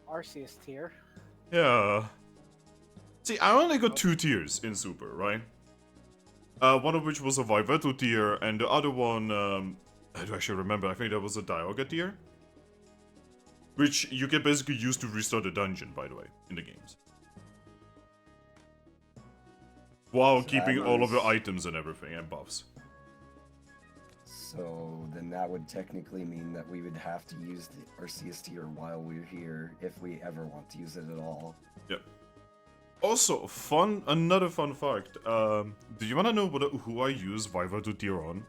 Arceus tier. Yeah. See, I only got 2 tiers in Super, right? One of which was a Vivetto tier, and the other one, I don't actually remember, I think that was a Dialga tier. Which you can basically use to restart the dungeon, by the way, in the games. While So keeping that all of the was- items and everything, and buffs. So then that would technically mean that we would have to use the Arceus tier while we're here, if we ever want to use it at all. Yep. Also, another fun fact. Do you wanna know who I use Vivetto tier on?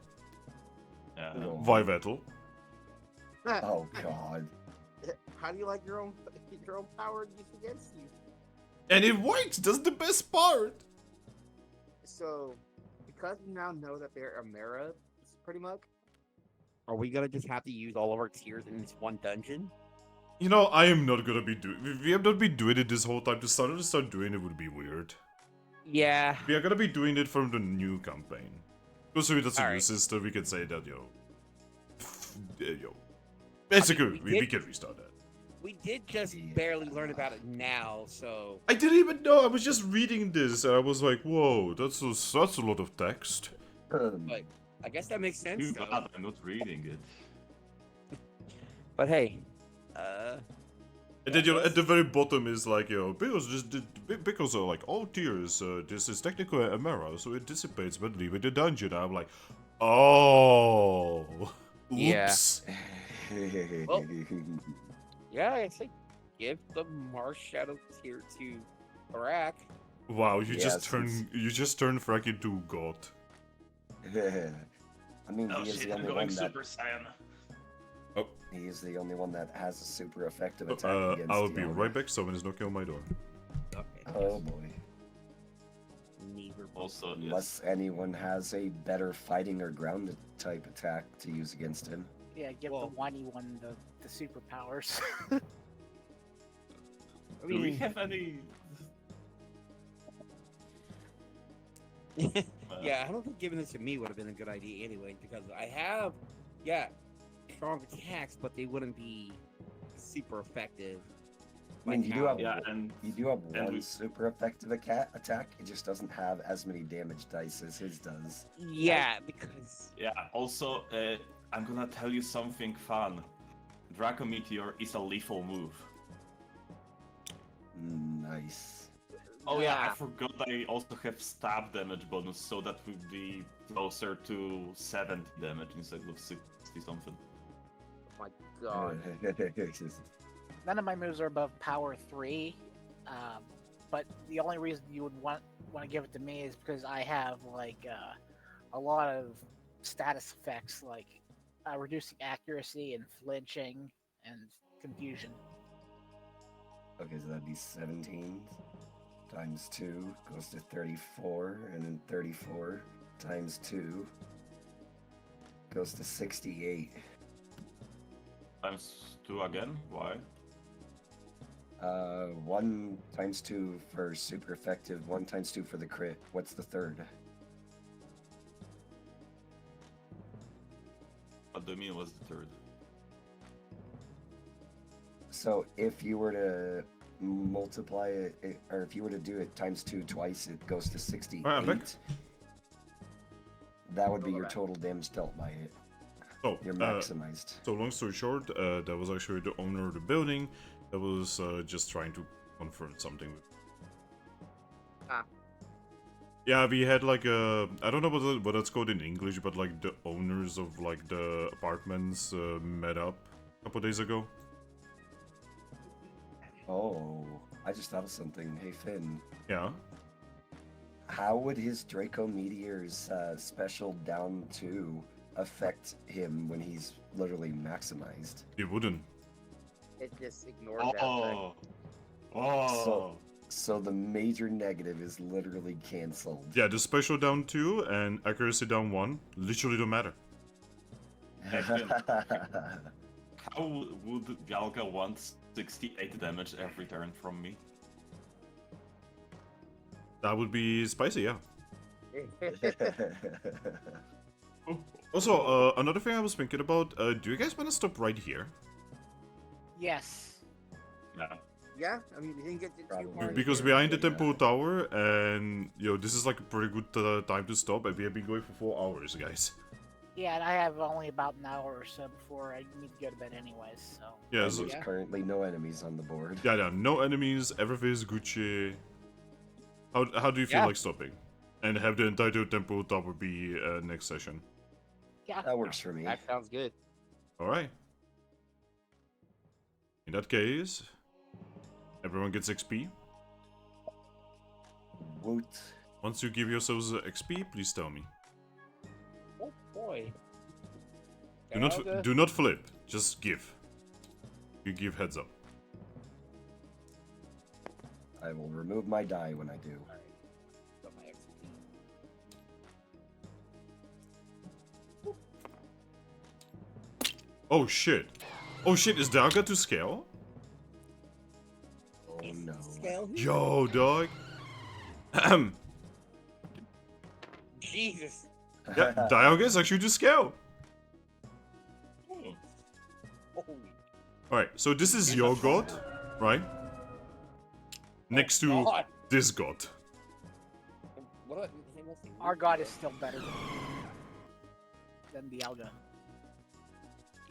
No. Vivetto. Oh god. How do you like your own power used against you? And it works! That's the best part! So, because we now know that they're Amera, pretty much, are we gonna just have to use all of our tiers in this one dungeon? You know, I am not gonna be doing. We have not been doing it this whole time. To start doing it would be weird. Yeah. We are gonna be doing it from the new campaign. Because that's a new Alright. system, we can say that, basically, we we did- can restart that. We did just barely learn about it now, so I didn't even know. I was just reading this, and I was like, "Whoa, that's a lot of text." but I guess that makes sense. Too though. bad I'm not reading it. But hey, And then at the very bottom is like, because like all tiers, this is technically a mirror, so it dissipates when leaving the dungeon. I'm like, oh, Yeah. oops. Well- yeah, I say give the Marsh Shadow tier to Thrack. Wow, you Yeah, just turn Thrack into God. I mean, Oh he is shit, the I'm only going one that Super Saiyan. he is the only one that has a super effective attack against I'll be Dialga. right back. Someone is knocking on my door. Okay. Oh boy. Neither Also, yes. Unless anyone has a better fighting or ground type attack to use against him. Yeah, give Well- the whiny one the superpowers. Do we have any? Yeah, I don't think giving this to me would have been a good idea anyway, because I have, strong attacks, but they wouldn't be super effective. I mean, like you do how- have Yeah, and you do have and one we- super effective attack. It just doesn't have as many damage dice as his does. Yeah, because yeah. Also, I'm gonna tell you something fun. Draco Meteor is a lethal move. Nice. Oh yeah, I Yeah. forgot I also have stab damage bonus, so that would be closer to 70 damage instead of 60 something. oh my god. None of my moves are above power 3, but the only reason you would want to give it to me is because I have like a lot of status effects like reducing accuracy and flinching and confusion. Okay, so that'd be 17 times 2 goes to 34, and then 34 times 2 goes to 68. Times 2 again? Why? 1 times 2 for super effective, 1 times 2 for the crit. What's the third? What do you mean was the third? So if you were to multiply it, or if you were to do it times 2 twice, it goes to 68. Alright, I'm back. That would be your total damage dealt by it. Oh, You're maximized. so long story short, that was actually the owner of the building that was just trying to confirm something. Ah. Yeah, we had like I don't know what that's called in English, but like the owners of like the apartments met up a couple days ago. Oh, I just thought of something. Hey, Finn. Yeah. How would his Draco Meteor's special down 2 affect him when he's literally maximized? It wouldn't. It just ignored that thing. Oh! So the major negative is literally cancelled. Yeah, the special down 2 and accuracy down 1 literally don't matter. How would Galga want 68 damage every turn from me? That would be spicy, yeah. Also, another thing I was thinking about, do you guys want to stop right here? Yes. Yeah. Yeah, I mean, we didn't get too Probably. far. Because here, behind the but yeah. temple tower, and this is like a pretty good time to stop, and we have been going for 4 hours, guys. Yeah, and I have only about an hour or so before I need to go to bed anyways, so... Yeah, And so, there's currently no enemies on the board. yeah, no enemies, everything is Gucci. How do you feel Yeah. like stopping? And have the entire temple tower be next session. Yeah. That works for me. That sounds good. Alright. In that case, everyone gets XP. Woot. Once you give yourselves XP, please tell me. Oh boy. Do not flip, just give. You give heads up. I will remove my die when I do. Got my XP. Oh shit. Oh shit, is Daga to scale? Oh no. Scale? Yo, dog. Ahem. Jesus. Yeah, Dialga is actually to scale. Holy. Alright, so this is your god, right? Next to God. this god. What? Our god is still better than the Alga.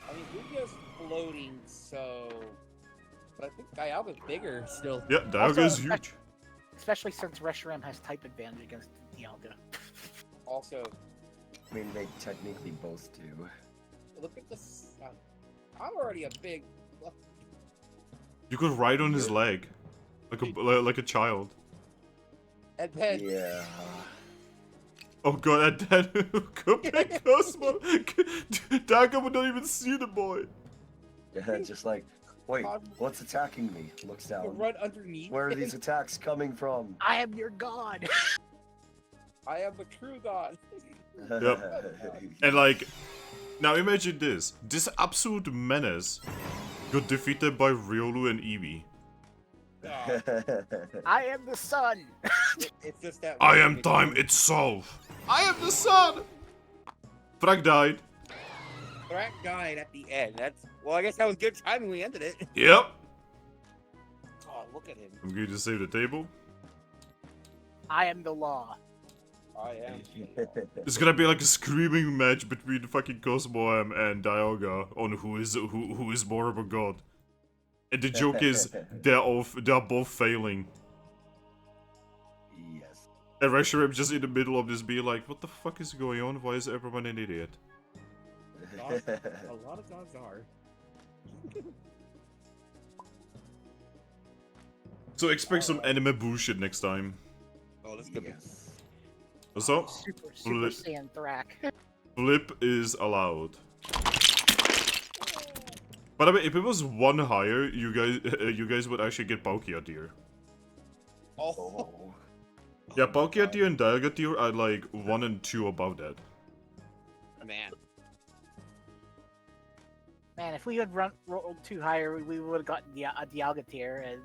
I mean, Lugia's floating, so. But I think Dialga's bigger still. Yeah, Dialga Also, is huge. Especially since Reshiram has type advantage against the Alga. Also, I mean, they technically both do. look at this. I'm already a big. You could ride on his leg. Like a child. And then. Yeah. Oh god, that could be Cosmo. Daga would not even see the boy. Yeah, just like, wait, what's attacking me? Looks You down. run underneath. Where are him. these attacks coming from? I am your god! I am the true god. And like, now imagine this. This absolute menace got defeated by Riolu and Eevee. I am the sun. It's just that. I am time itself. I am the sun. Thrack died. Thrack died at the end. That's well. I guess that was good timing. We ended it. Yep. Oh, look at him. I'm going to save the table. I am the law. I am. It's gonna be like a screaming match between fucking Cosmo and Dialga on who is more of a god. And the joke is they're both failing. Yes. And Reshiram just in the middle of this being like, what the fuck is going on? Why is everyone an idiot? A lot of dogs are. So expect some anime bullshit next time. Oh, this could be. Yes. What's up? Super Flip. Saiyan Thrack. Flip is allowed. By the way, if it was one higher, you guys would actually get Palkia tier. Oh. Yeah, Palkia tier and Dialga tier are like 1 and 2 above that. Man. Man, if we had rolled too higher, we would have gotten a Dialga tier and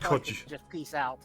God, just peace out.